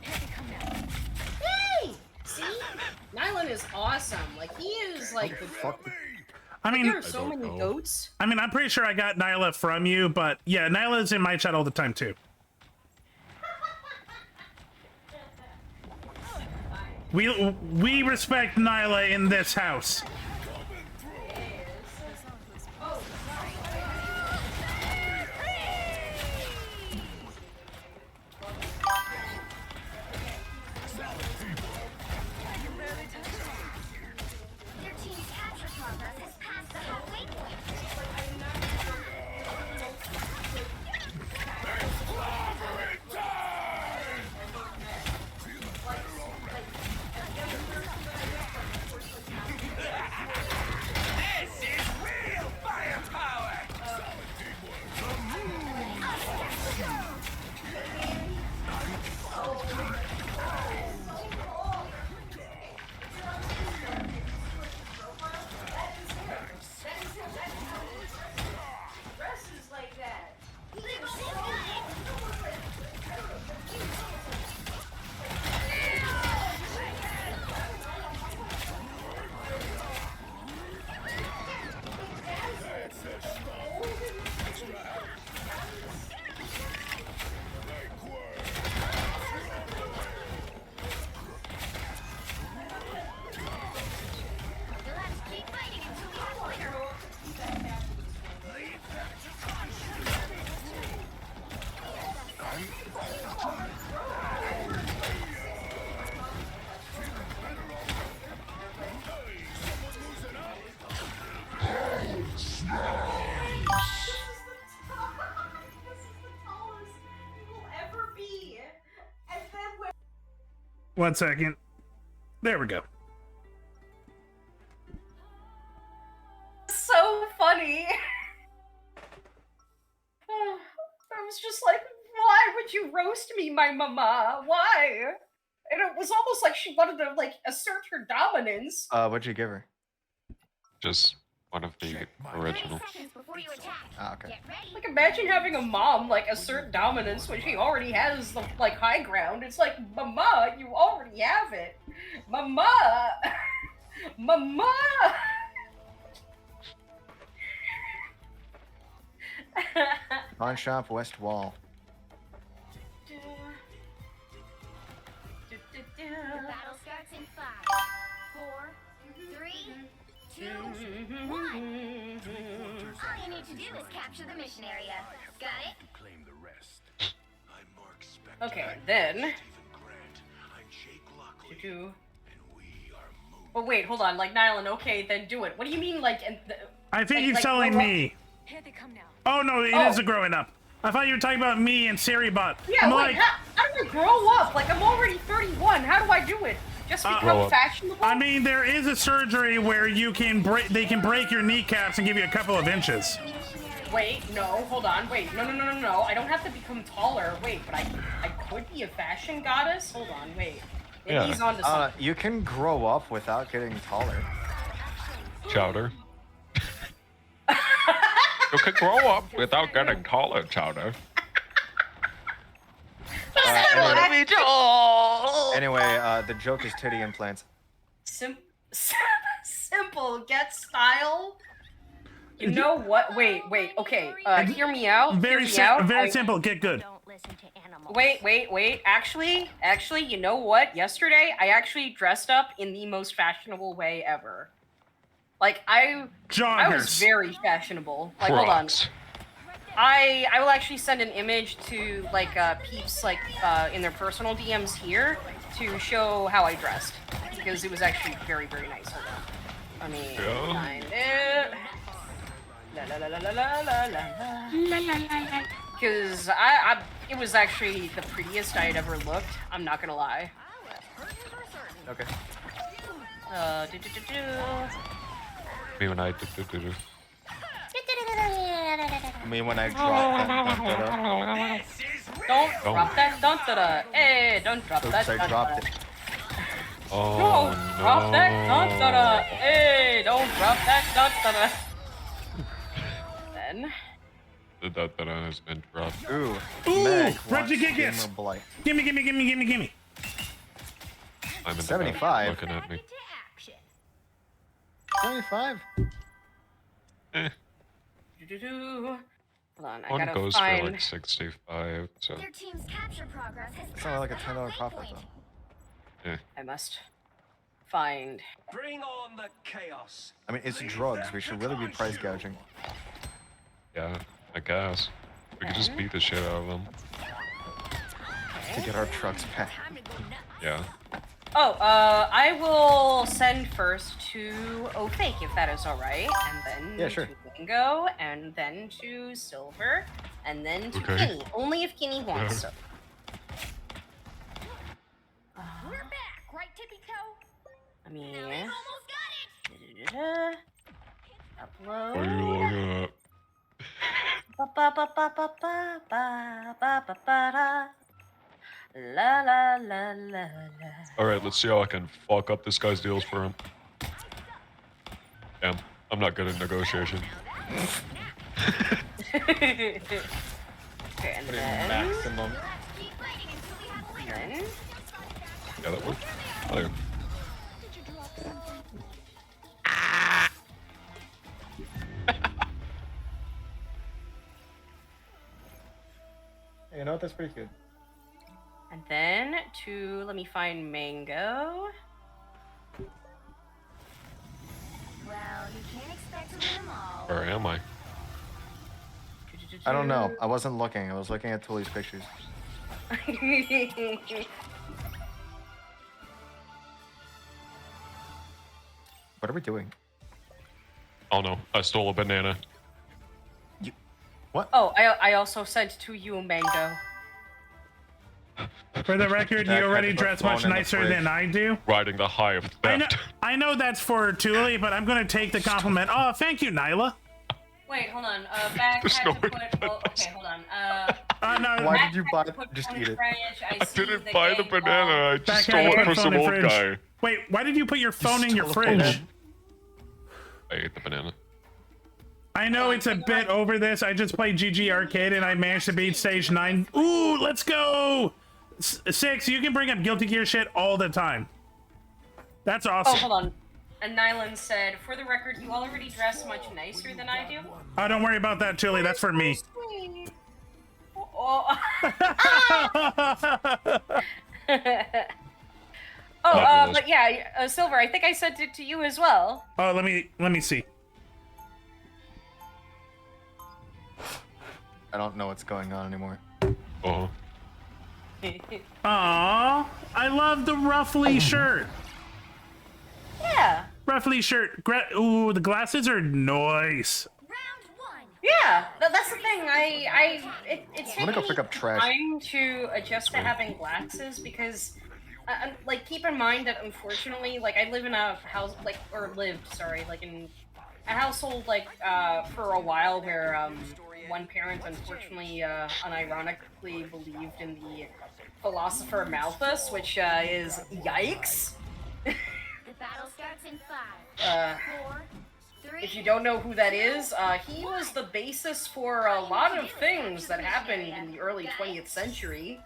Hey! See? Nylan is awesome. Like, he is like the I mean, there are so many goats. I mean, I'm pretty sure I got Nyla from you, but yeah, Nyla's in my chat all the time too. We respect Nyla in this house. Their team's capture progress has passed the halfway point. 1 second. There we go. So funny. I was just like, why would you roast me, my mama? Why? And it was almost like she wanted to like assert her dominance. What'd you give her? Just one of the original. Ah, okay. Like, imagine having a mom like assert dominance when she already has the like high ground. It's like, mama, you already have it. Mama, mama. Pawn shop, west wall. The battle starts in 5, 4, 3, 2, 1. All you need to do is capture the mission area. Got it? Claim the rest. I'm Mark Spector. Okay, then. Stephen Grant. I'm Jake Lockley. Oh wait, hold on. Like Nylan, okay, then do it. What do you mean, like? I think he's like, telling me. Here they come now. Oh no, it is a growing up. I thought you were talking about me and Siribot. Yeah, I'm like, like, how do I grow up? Like, I'm already 31. How do I do it? Just become fashionable? I mean, there is a surgery where you can break. They can break your kneecaps and give you a couple of inches. Wait, no, hold on. Wait, no. I don't have to become taller. Wait, but I could be a fashion goddess? Hold on, wait. Maybe he's on to something. You can grow up without getting taller. Chowder. You can grow up without getting taller, Chowder. Anyway, the joke is titty implants. Simple, get style. You know what? Wait, okay. Hear me out. Very simple. Get good. Wait. Actually, you know what? Yesterday, I actually dressed up in the most fashionable way ever. Like, I was very fashionable. Like, hold on. I will actually send an image to, like, peeps, like, in their personal DMs here to show how I dressed. Because it was actually very, very nice. Hold on. Let me find it. Because it was actually the prettiest I had ever looked. I'm not gonna lie. Okay. Me when I Me when I drop that. Don't drop that dun-da-da. Hey, don't drop that I dropped it. Oh, don't drop that dun-da-da. Hey, don't drop that dun-da-da. Then. The dun-da-da has been dropped. Ooh, Reggie Gigas. Gimme. I'm in 75. looking at me. 75. Hold on, I One gotta goes find... for like 65, so Their team's capture progress has It's not like a $10 profit though. yeah. I must find... Bring on the chaos. I mean, it's drugs. We should really be price gouging. Yeah, I guess. We could just beat the shit out of them. To get our trucks back. Yeah. Oh, I will send first to Fake if that is alright, and then sure. to Bingo, and then to Silver, and then to Okay. Guinea. Only if Guinea wants so. We're back, right, Tippy Toe? I mean, Almost got it. upload. What are you looking at? La la la la la. Alright, let's see how I can fuck up this guy's deals for him. Damn, I'm not good at negotiation. Okay, and then... Maximum. Then... Yeah, that worked. Oh, yeah. Hey, you know what? That's pretty good. And then to, let me find Mango. Well, you can't expect to win them all. Where am I? I don't know. I wasn't looking. I was looking at Tuli's pictures. What are we doing? Oh no, I stole a banana. Oh, I also sent to you, Mango. For the record, you Jack had already to put dress phone much in the nicer fridge. than I do. Riding the high of theft. I know that's for Thule, but I'm gonna take the compliment. Oh, thank you, Nyla. Wait, hold on. Back had to put. Oh, okay, hold on. No. Why Back did you had buy to put just phone eat in it? fridge. I see didn't the buy the gang banana, I Back just had stole to it put from phone some in old fridge. guy. Wait, why did you put your phone in your stole a banana. fridge? I ate the banana. I know it's a bit over this. I just played GG Arcade and I managed to beat stage 9. Ooh, let's go! 6, you can bring up Guilty Gear shit all the time. That's awesome. Oh, hold on. And Nylan said, for the record, you already dress much nicer than I do. Oh, don't worry about that, Thule. That's for me. Oh, Fabulous. but yeah, Silver, I think I sent it to you as well. Oh, let me see. I don't know what's going on anymore. Oh. Aww, I love the Ruffly shirt. Yeah. Ruffly shirt. Ooh, the glasses are nice. Yeah, that's the thing. It's I'm gonna go taking pick up trash. time to adjust to having glasses because, like, keep in mind that unfortunately, like, I live in a house, like, or lived, sorry, like, in a household, like, for a while where, one parent unfortunately, unironically believed in the philosopher Malthus, which, is yikes. The battle starts in 5, 4, 3. If you don't know who that is, he was the basis for a lot of things that happened in the early 20th century.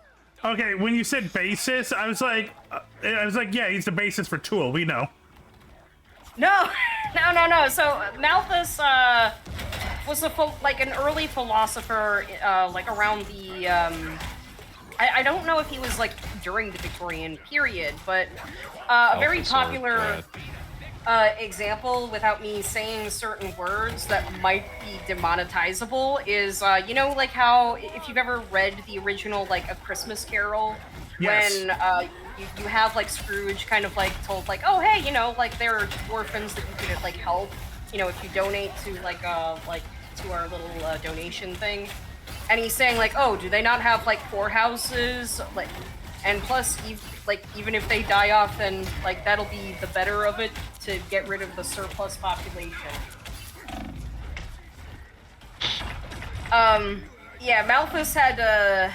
Okay, when you said basis, I was like, yeah, he's the basis for Tool. We know. No. So Malthus was like an early philosopher, like around the. I don't know if he was like during the Victorian period, but a very popular example, without me saying certain words that might be demonetizable, is you know, like how if you've ever read the original like A Christmas Carol, Yes. when you have like Scrooge kind of like told like, oh hey, you know, like there are orphans that you could like help, you know, if you donate to like to our little donation thing, and he's saying like, oh, do they not have like poorhouses, like, and plus even if they die off, then like that'll be the better of it to get rid of the surplus population. Yeah, Malthus had a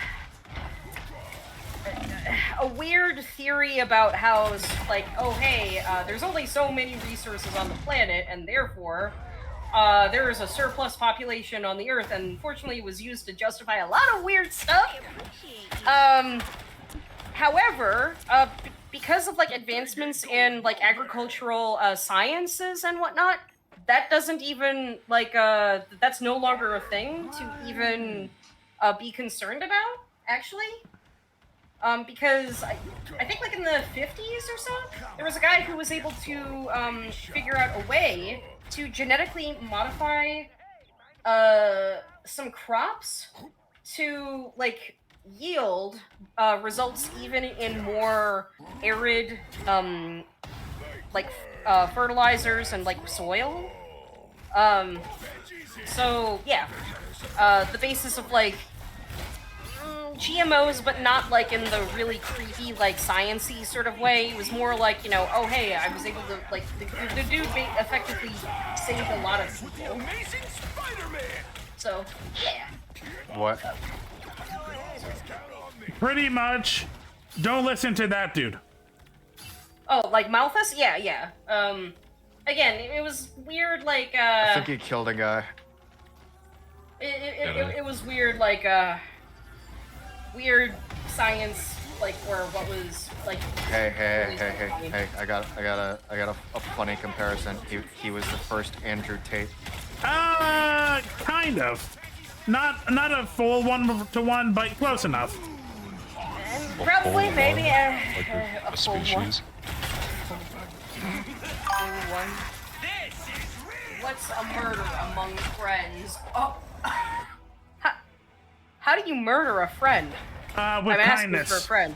weird theory about how, like, oh hey, there's only so many resources on the planet, and therefore, there is a surplus population on the Earth, and unfortunately it was used to justify a lot of weird stuff. However, because of, like, advancements in, like, agricultural sciences and whatnot, that doesn't even, like, that's no longer a thing to even be concerned about, actually. Because I think like in the 50s or so, there was a guy who was able to figure out a way to genetically modify some crops to like yield results even in more arid fertilizers and like soil. So yeah, the basis of like GMOs, but not like in the really creepy, like science-y sort of way. It was more like, you know, oh hey, I was able to like the dude effectively saved a lot of people. So yeah. What? Pretty much. Don't listen to that dude. Oh, like Malthus? Yeah. Again, it was weird. Like I think he killed a guy. It was weird. Like weird science, like where what was like. Hey! I got a funny comparison. He was the first Andrew Tate. Kind of. Not a full 1-to-1, but close enough. Probably, maybe a full species. one. What's a murder among friends? Oh. How do you murder a friend? With I'm asking kindness. for a friend.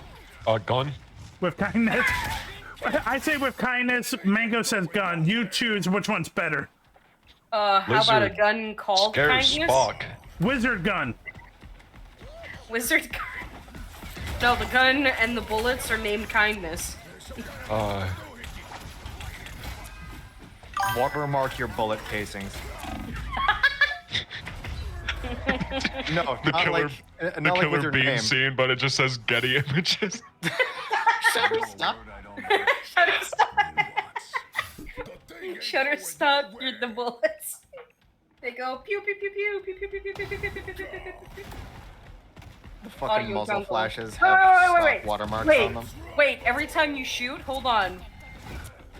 Gun? With kindness. I say with kindness. Mango says gun. You choose which one's better. How about a Lizard. gun called Scares kindness? Spock. Wizard gun. Wizard gun. No, the gun and the bullets are named kindness. Watermark your bullet casings. No, The not killer, like, the not like with killer your beam name. scene, but it just says Getty Images. Shutterstock. Shutterstock, you're the bullets. They go pew pew pew pew pew pew pew pew pew pew pew pew pew pew. The fucking Audio muzzle jungle. flashes Wait, have wait, stock wait. watermarks Wait, on them. wait, every time you shoot, hold on.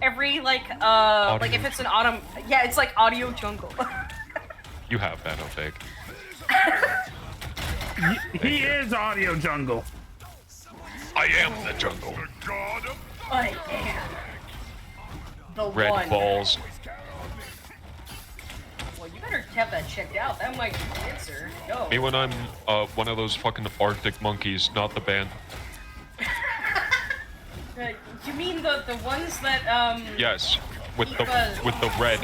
Every like if it's an autumn, yeah, it's like audio jungle. You have that, I'll take. He is audio jungle. I am the jungle. I am the Red one. balls. Well, you better have that checked out. That might be the answer. Go. Me when I'm one of those fucking Arctic monkeys, not the band. You mean the ones that Yes, with the Eva- with the red.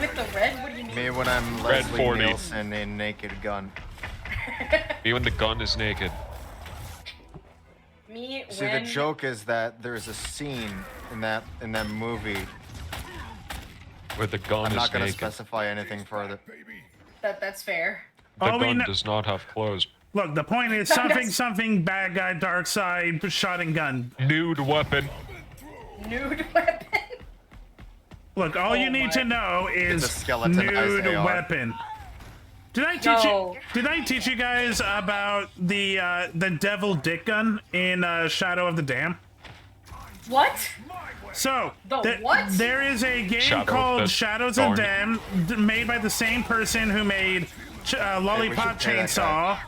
with the red? What do you mean? Me when I'm Red Leslie 40. Nielsen in Naked Gun. Me when the gun is naked. Me See, when the joke is that there's a scene in that movie. Where the gun I'm is not going to naked. specify anything further. that's fair. The All we gun kn- does not have clothes. Look, the point is something bad guy, dark side, shot and gun. Nude weapon. Nude weapon. Look, all you need to know is It's a skeletonized nude AR. weapon. Did I teach No. you? Did I teach you guys about the devil dick gun in Shadow of the Dam? What? So The what? there is a game Shadow of called the Shadows of the Darn. Dam, made by the same person who made Lollipop pay that Chainsaw.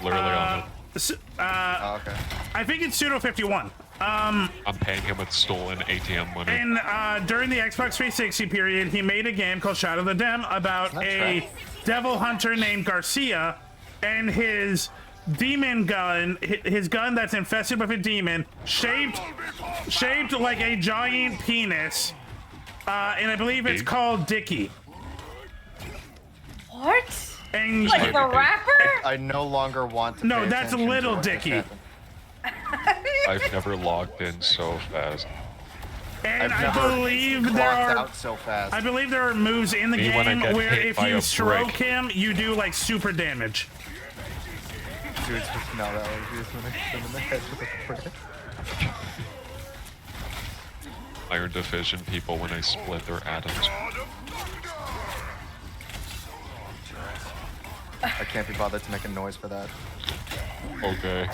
Literally on it. Oh, okay. I think it's Pseudo 51. I'm paying him with stolen ATM money. And during the Xbox 360 period, he made a game called Shadow of the Dam about a devil hunter named Garcia and his demon gun, his gun that's infested with a demon, shaped like a giant penis. And I believe it's called Dicky. What? And Like the rapper? I no longer want to. No, pay that's attention to Little what just Dicky. happened. I've never logged in so fast. And I've I never believe there clocked are out so fast. I believe there are moves in the Me when I game get where hit if by you a stroke brick. him, you do like super damage. Dude, it's just not that like this when I hit him in the head with a brick. Iron Division people when I split their atoms. I can't be bothered to make a noise for that. Okay.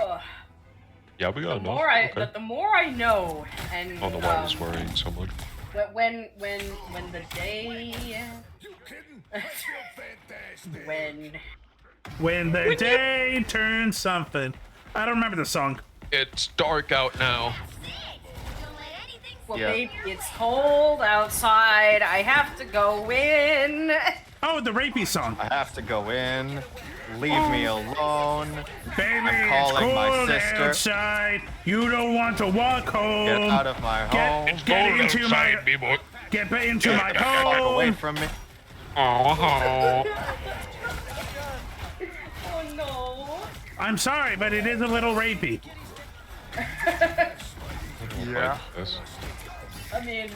Ugh. Yeah, we got The enough. more I, Okay. the more I know, and I don't know why I was worrying so much. when the day, When the day turns something. I don't remember the song. It's dark out now. well, Yeah. baby, it's cold outside. I have to go in. Oh, the rapey song. I have to go in. Leave me alone. Baby, I'm it's calling my cold sister. outside. You don't want to walk home. Get out of my home. Get into my boy. get into my Fuck away home. from me. Oh. Oh no. I'm sorry, but it is a little rapey. Yeah. I mean,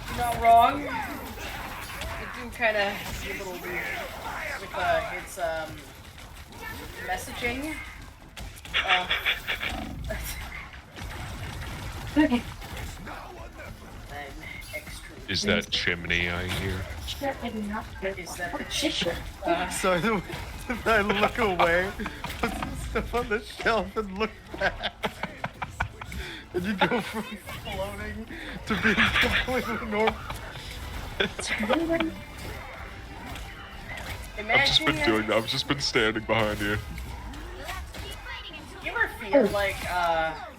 you're not wrong. It do kind of be a little weird with its messaging. Okay. And extra. Is that chimney I hear? Is that the Shit. So I look away, put some stuff on the shelf, and look back. And you go from floating to being completely normal. I've just been doing that. I've just been standing behind you. You ever feel like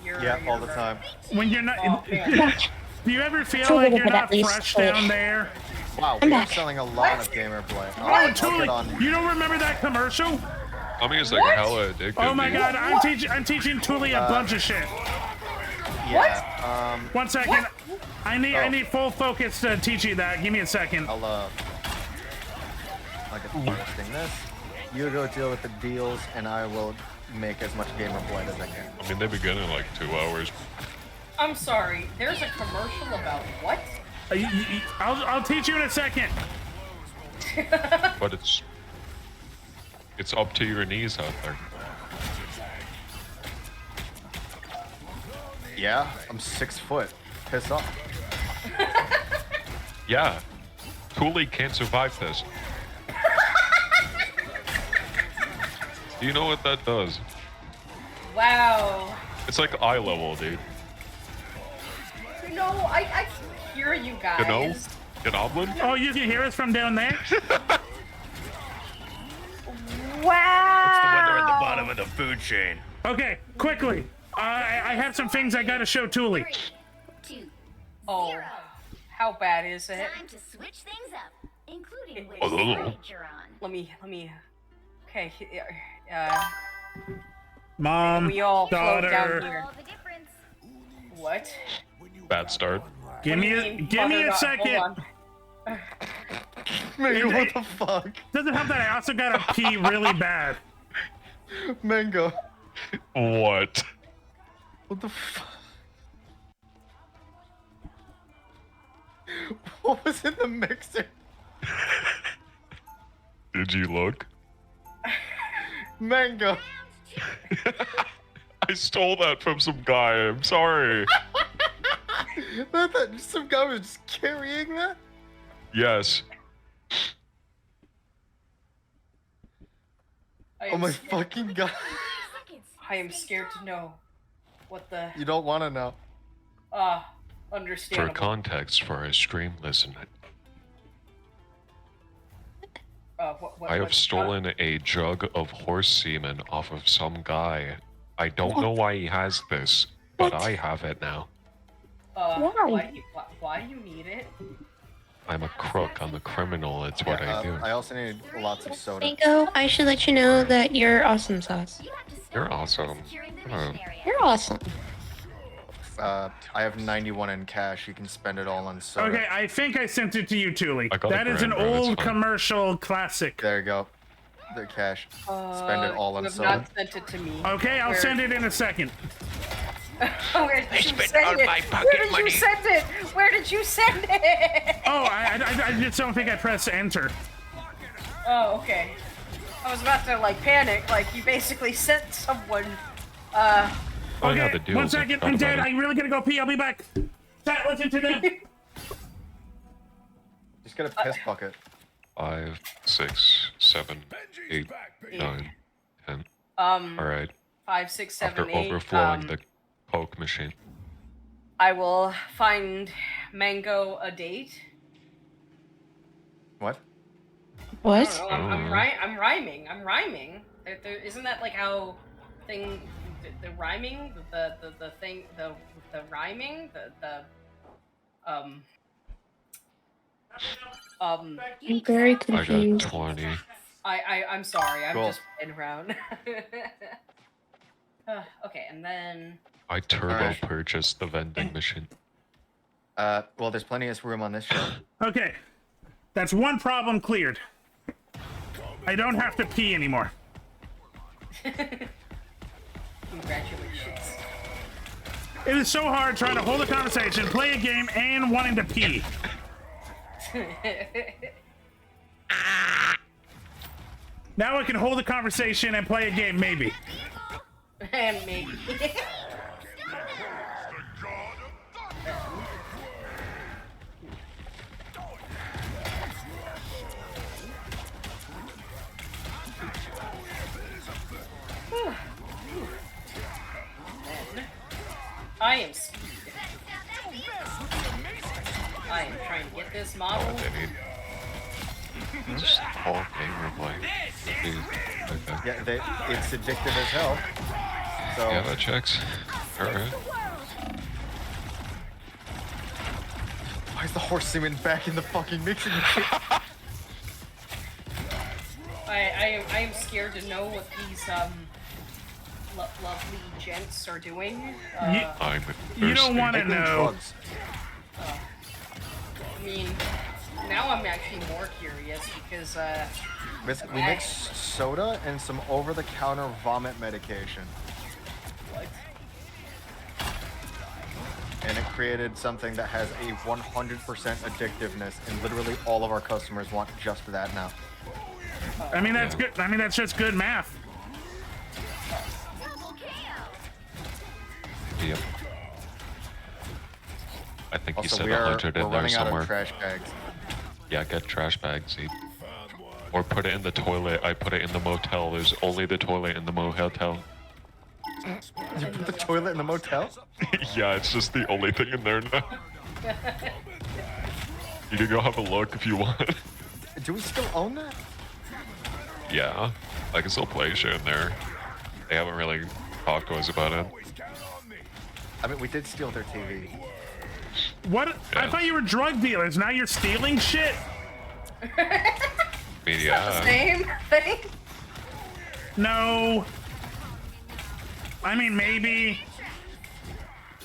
you're Yeah, all the time. When you're not, Oh, man. do you ever feel Too like little you're bit at not least, fresh but- down there? Wow, I'm we're back. selling a lot of gamer play. Oh, I'll totally. get on. You don't remember that commercial? I mean, it's like What? hella addictive. Oh my dude. god, I'm teaching Tuli a bunch of shit. Yeah. One second. I need full focus to teach you that. Give me a second. I'll get posting this. You go deal with the deals, and I will make as much gamer play as I can. I mean, they begin in like 2 hours. I'm sorry. There's a commercial about what? I'll teach you in a second. But it's up to your knees out there. Yeah, I'm 6 foot. Piss off. Yeah. Thule can't survive this. Do you know what that does? Wow. It's like eye level, dude. You know, I can hear you guys. You know? Goblin? Oh, you can hear us from down there? Wow. Bottom of the food chain. Okay, quickly. I have some things I gotta show Thule. 2, Oh, 0. how bad is it? Time to switch things up, including which Oh, no, no. side you're on. Let me. Okay. Mom, We all float down daughter, here. All the difference. What? Bad start. give me a second. Hold on. Mango, what the fuck? Doesn't help that I also gotta pee really bad. Mango, What? what the fuck? What was in the mixer? Did you look? Mango. I stole that from some guy. I'm sorry. That some guy was just carrying that? Yes. Oh my fucking god. I am scared to know what the You don't want to know. For understandable. context for our stream listener, What, I have stolen a jug of horse semen off of some guy. I don't know why he has this, but I have it now. Why do you need it? I'm a crook. I'm a criminal. It's what I do. I also need lots of soda. Mango, I should let you know that you're awesome sauce. You're awesome. You're awesome. I have 91 in cash. You can spend it all on soda. Okay, I think I sent it to you, Thule. I got That a is an grand, bro, it's old fine. commercial classic. There you go. The cash. Spend it all on you have soda. not sent it to me. Okay, I'll send it in a second. Where did you send it? Where did you send it? Where did you send it? Oh, I just don't think I pressed enter. Oh, okay. I was about to like panic. Like you basically sent someone. Oh yeah, the Okay, deals. 1 second. I I'm forgot dead. about I really gotta go pee. I'll be back. Chat, listen to them. Just get a piss bucket. 5, 6, 7, 8, 9, 10. All right. 5, 6, 7, After 8. overflowing the Coke machine. I will find Mango a date. What? What? I don't know, I'm rhyming. I'm rhyming. Isn't that like how the rhyming, the thing, the rhyming, I'm very I got confused. 20. I'm sorry. I'm Cool. just playing around. Okay, and then I turbo Alright. purchased the vending machine. Well, there's plenty of room on this show. Okay, that's one problem cleared. I don't have to pee anymore. congratulations. It is so hard trying to hold a conversation, play a game, and wanting to pee. Now I can hold a conversation and play a game, maybe. And maybe. I am speed. I am trying to get this model. Oh, they need. Just all gamer play. Like that. Yeah, it's addictive as hell. So Yeah, that checks. Alright. why is the horse semen back in the fucking mixing machine? I am scared to know what these lovely gents are doing. I'm You don't thirsty. want to Making know. drugs. I mean, now I'm actually more curious because We mixed soda and some over-the-counter vomit medication. what? And it created something that has a 100% addictiveness, and literally all of our customers want just that now. I mean, that's good. I mean, that's just good math. Yep. I think he Also, said we're 100 in there running out somewhere. of trash bags. Yeah, get trash bags, see. Or put it in the toilet. I put it in the motel. There's only the toilet in the motel. You put the toilet in the motel? Yeah, it's just the only thing in there now. You can go have a look if you want. Do we still own that? Yeah, I can still play shit in there. They haven't really talked to us about it. I mean, we did steal their TV. What? I Yeah. thought you were drug dealers. Now you're stealing shit. I mean, yeah. Same thing. No. I mean, maybe.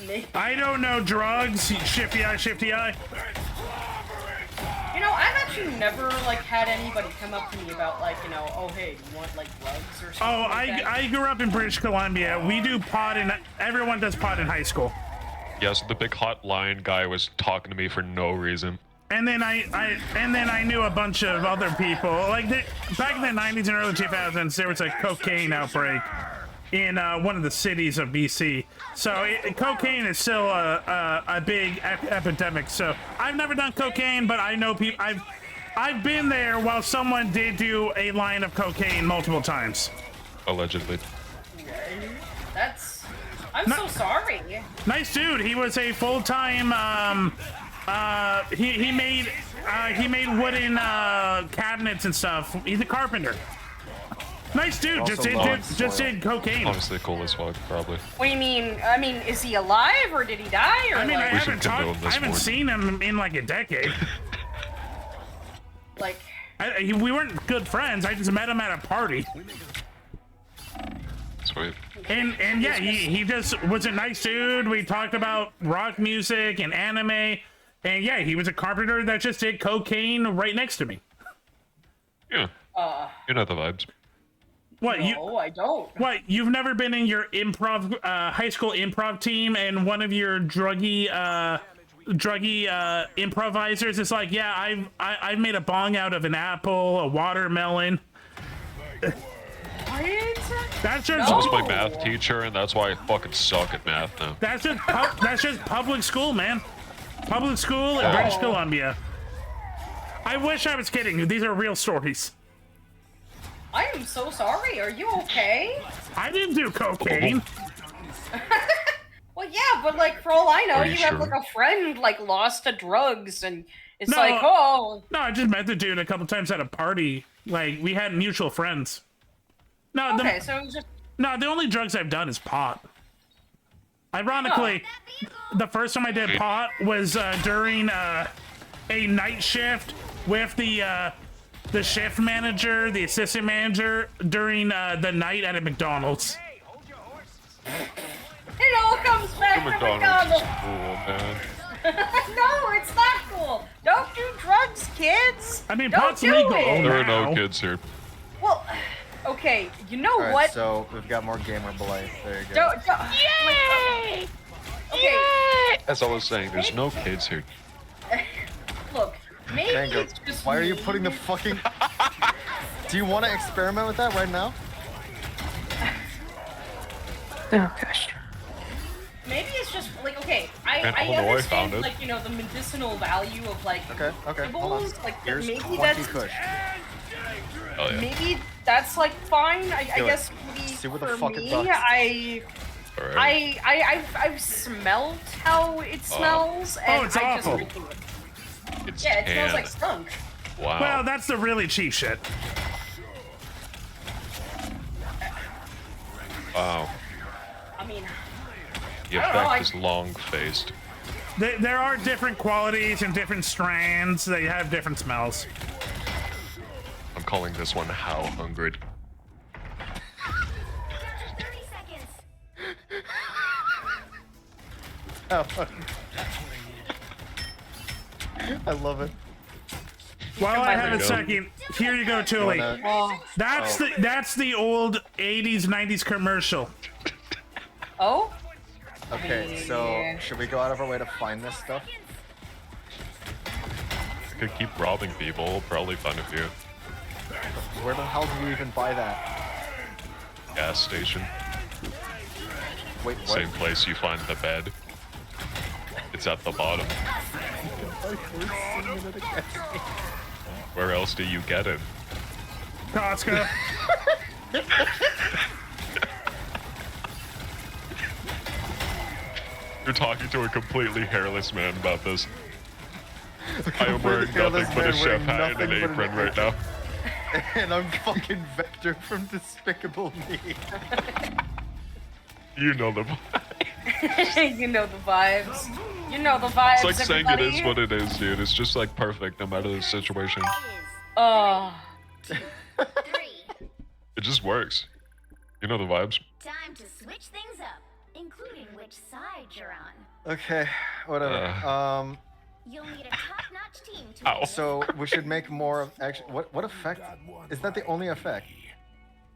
Maybe. I don't know drugs. Shifty eye, shifty eye. You know, I've actually never like had anybody come up to me about like, you know, oh hey, do you want like drugs or something? Oh, like that? I grew up in British Columbia. We do pot in. Everyone does pot in high school. Yeah, so the big hot lion guy was talking to me for no reason. And then I knew a bunch of other people. Like back in the 90s and early 2000s, there was a cocaine outbreak in one of the cities of BC. So cocaine is still a big epidemic. So I've never done cocaine, but I know people. I've been there while someone did do a line of cocaine multiple times. Allegedly. That's. I'm so sorry. Nice dude. He was a full-time. He made wooden cabinets and stuff. He's a carpenter. Nice dude. Also Just did cocaine. Honestly, cool as fuck, probably. What do you mean? I mean, is he alive or did he die? Or I mean, like, I haven't condone talked. this I haven't more. seen him in like a decade. like We weren't good friends. I just met him at a party. Sweet. And yeah, he just was a nice dude. We talked about rock music and anime. And yeah, he was a carpenter that just did cocaine right next to me. Yeah. You know the vibes. What no, I don't. What, you've never been in your improv high school improv team and one of your druggy improvisers is like, yeah, I've made a bong out of an apple, a watermelon. What? That's just That was my math teacher, and that's why I fucking suck at math now. that's just public school, man. Public school in British Columbia. I wish I was kidding. These are real stories. I am so sorry. Are you okay? I didn't do cocaine. Well, yeah, but like for all I know, Are you you have sure? like a friend like lost to drugs, and it's No. like, oh, No, I just met the dude a couple times at a party. Like, we had mutual friends. No, okay, so it was just No, the only drugs I've done is pot. Ironically, the first time I did pot was during a night shift with the shift manager, the assistant manager, during the night at a McDonald's. it all comes back to McDonald's is McDonald's. cool, man. No, it's not cool. Don't do drugs, kids. I mean, Don't pot's do legal. it. There are no Now. kids here. Well, okay, you know All right, what? so we've got more gamer blight. There you go. Don't, Yay! Okay, As I was saying, there's no kids here. look, maybe Mango, it's just why are you me. putting the fucking... Do you want to experiment with that right now? Oh gosh. Maybe it's just like, okay, I And oh no, I understand found it. like, you know, the medicinal value of like Okay, hold on. kibbles, like Here's maybe 20 that's Kush. Oh yeah. maybe that's like fine. I Do it. guess maybe See where the for fuck it me, bucks. Alright. I've smelled how it smells, and it's I awful. just drink it. It's Yeah, it smells tan. like skunk. Wow. Well, that's the really cheap shit. Wow. The effect is long-faced. There are different qualities and different strands. They have different smells. I'm calling this one How Hungry. 30 seconds. I love it. While I have a second, here you go, Tuli. That's the old 80s, 90s commercial. Oh? Okay, so should we go out of our way to find this stuff? Could keep robbing people. We'll probably find a few. Where the hell do you even buy that? Gas station. Wait, what? Same place you find the bed. It's at the bottom. Where else do you get it? Costco. You're talking to a completely hairless man about this. I am wearing nothing but a chef hat and an apron right now. And I'm fucking Vector from Despicable Me. You know the vibe. You know the vibes. You know the vibes, It's like saying it everybody. is what it is, dude. It's just like perfect no matter the situation. Oh. It just works. You know the vibes. Time to switch things up, including which side you're on. Okay, whatever. You'll need a top-notch team to So we should make more of actually. What effect? Is that the only effect?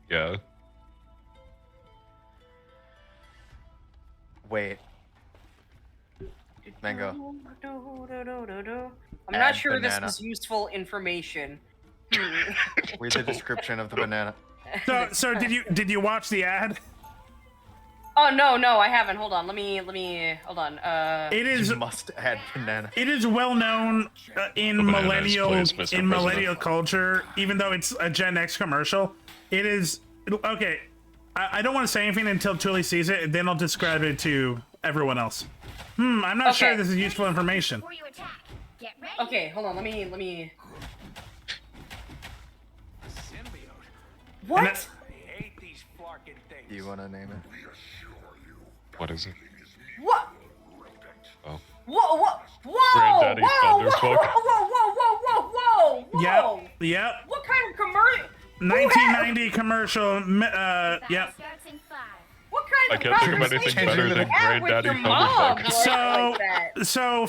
Yeah. Wait. Mango. I'm not Add sure banana. this is useful information. Read the description of the banana. So did you watch the ad? Oh no, I haven't. Hold on. Let me hold on. It is You must add banana. It is well known in The banana millennial is please, Mr. millennial culture, even though it's a Gen X commercial. It is okay. I don't want to say anything until Tuli sees it, and then I'll describe it to everyone else. I'm not sure this is useful information. Before you attack, get ready. Okay, hold on. Let me. What? I hate these fucking things. Do you want to name it? What is it? What? Oh. Whoa! Granddaddy Whoa! Thunderfuck. Yep. What kind of commercial? 1990 commercial. Yep. What kind I of can't think of anything better than Granddaddy Thunderfuck. So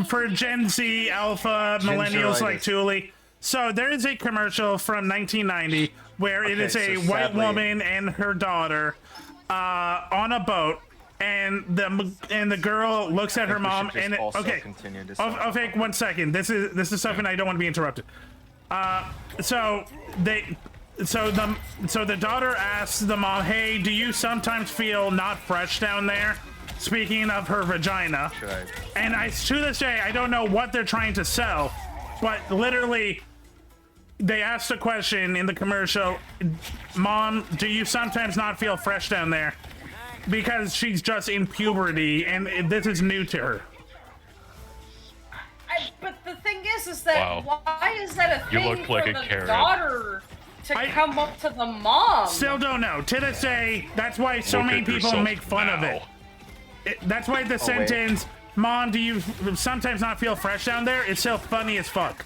for Gen Z, Alpha, Millennials like Tuli, so there is a commercial from 1990 where it is a white woman and her daughter on a boat, and the girl looks at her mom and okay, 1 second. This is something I don't want to be interrupted. So the daughter asks the mom, "Hey, do you sometimes feel not fresh down there?" Speaking of her vagina. And to this day, I don't know what they're trying to sell, but literally, they asked the question in the commercial, "Mom, do you sometimes not feel fresh down there?" Because she's just in puberty, and this is new to her. But the thing is that why is that a You thing look like for a the Karen. daughter to come up to the mom? Still don't know. To this day, that's why so Look many at people yourself make fun of it. That's why the Oh, wait. sentence, "Mom, do you sometimes not feel fresh down there?" is so funny as fuck.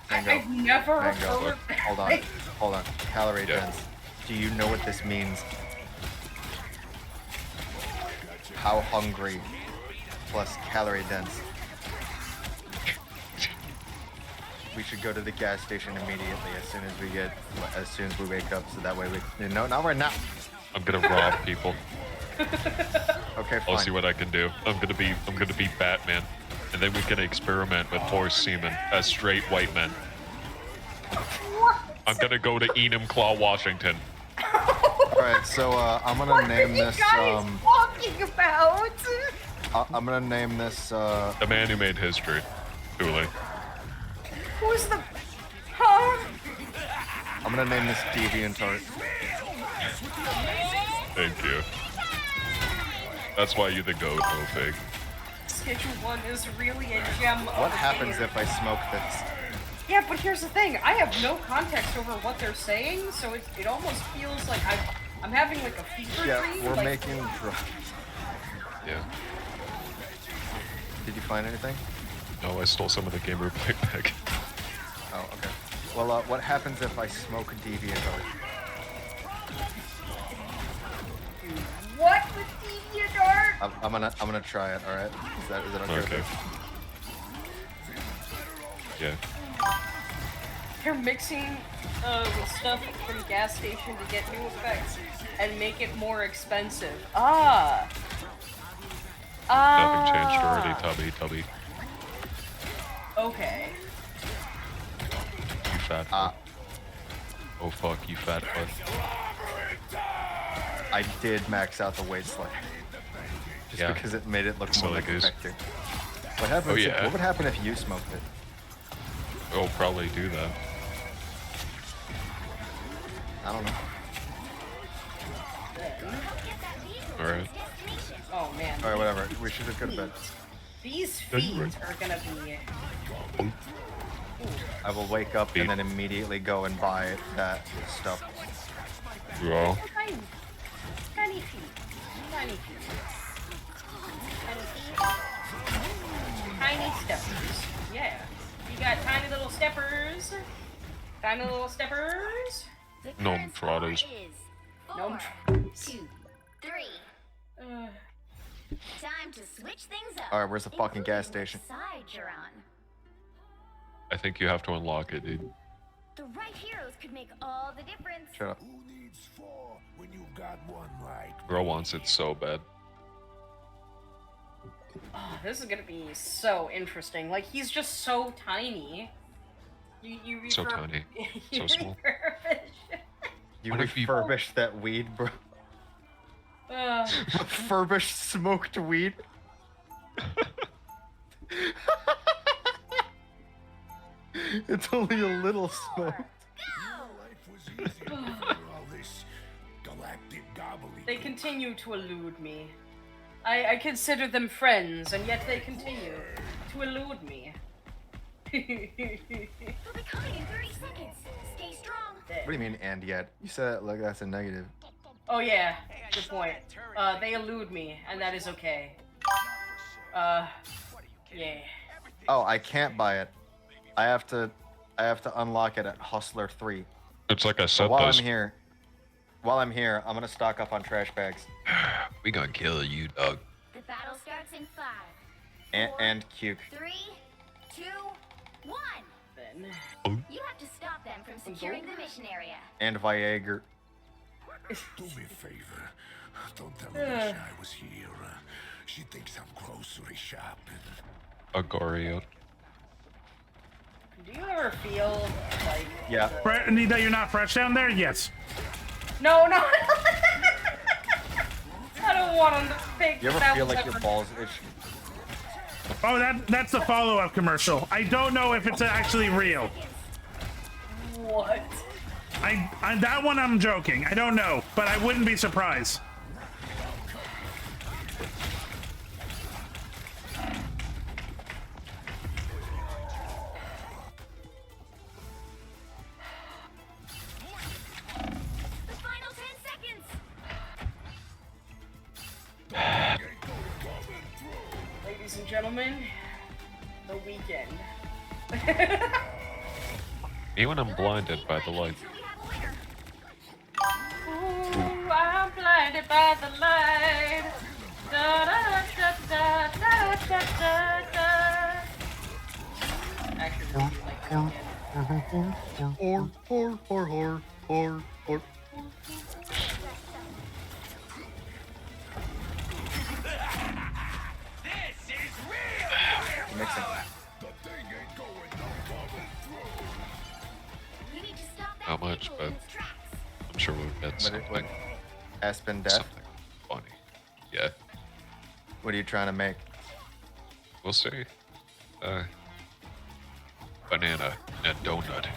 I've never Mango. heard. Hold on. Calorie dense. Do you know what this means? How hungry plus calorie dense. We should go to the gas station immediately as soon as we wake up, so that way no, not right now. I'm gonna rob people. Okay, fine. I'll see what I can do. I'm gonna be Batman, and then we can experiment with horse semen as straight white men. I'm gonna go to Enumclaw, Washington. Alright, so I'm gonna name this. Talking about? I'm gonna name this. The man who made history, Tuli. Who's the? Huh? I'm gonna name this DeviantArt. Thank you. That's why you're the goat, Opig. Schedule 1 is really a gem. What happens if I smoke this? Yeah, but here's the thing. I have no context over what they're saying, so it almost feels like I'm having like a fever Yeah, dream. we're like, making drugs. Yeah. Did you find anything? No, I stole some of the gamer playback. Oh, okay. Well, what happens if I smoke DeviantArt? What with DeviantArt? I'm gonna try it. All right. Is that okay? Okay. Yeah. They're mixing stuff from gas station to get new effects and make it more expensive. Ah. Nothing changed already, Tubby. Okay. You fat fuck. Oh fuck, you fat fuck. I did max out the weight slider. Just Yeah. because it made it look more like a goes. vector. What happens? Oh, yeah. What would happen if you smoked it? I'll probably do that. I don't know. Alright. Oh man. All right, whatever. We should just go to bed. These feet are gonna be. I will wake up and then immediately go and buy that stuff. Well, Tiny. Tiny feet. Tiny feet. Tiny steppers. Yeah. You got tiny little steppers. Tiny little steppers. Gnome Trotters. Gnome 2, 3. Time to switch things up. All right, where's the fucking gas station? Side you're on. I think you have to unlock it, dude. The right heroes could make all the difference. Shut up. Who needs 4 when you've got one like Girl wants it so bad. Oh, this is gonna be so interesting. Like, he's just so tiny. You So tiny. So small. You What if you- refurbished that weed, bro. Refurbished smoked weed. It's only a little smoked. all this galactic gobbledygook. They continue to elude me. I consider them friends, and yet they continue to elude me. They'll be coming in 30 seconds. Stay strong. What do you mean, and yet? You said it like that's a negative. Oh yeah, good point. They elude me, and that is okay. Yeah. Oh, I can't buy it. I have to unlock it at Hustler 3. It's like I So said, while those. I'm here, I'm gonna stock up on trash bags. We gonna kill you, dog. The battle starts in 5, And Cuke. 3, 2, 1. Then. You have to stop them from securing the mission area. And Viagra. Do me a favor. Don't tell Alicia I was here. She thinks I'm grocery shopping. Agorio. Do you ever feel like? Yeah. That you're not fresh down there? Yes. No. I don't want him to think. You ever that feel was like your ever- balls itch? Oh, that's the follow-up commercial. I don't know if it's actually real. What? I that one I'm joking. I don't know, but I wouldn't be surprised. The final 10 seconds. Ladies and gentlemen, the weekend. Even I'm blinded by the light. Ooh, I'm blinded by the light. Da, da, da, da, da, da, da, da. Actually, Or. Mixing. You need to stop that Not much, vehicle but in its tracks. I'm sure we'll get something. Aspen Death? Something funny. Yeah, What are you trying to make? we'll see. Banana and donut.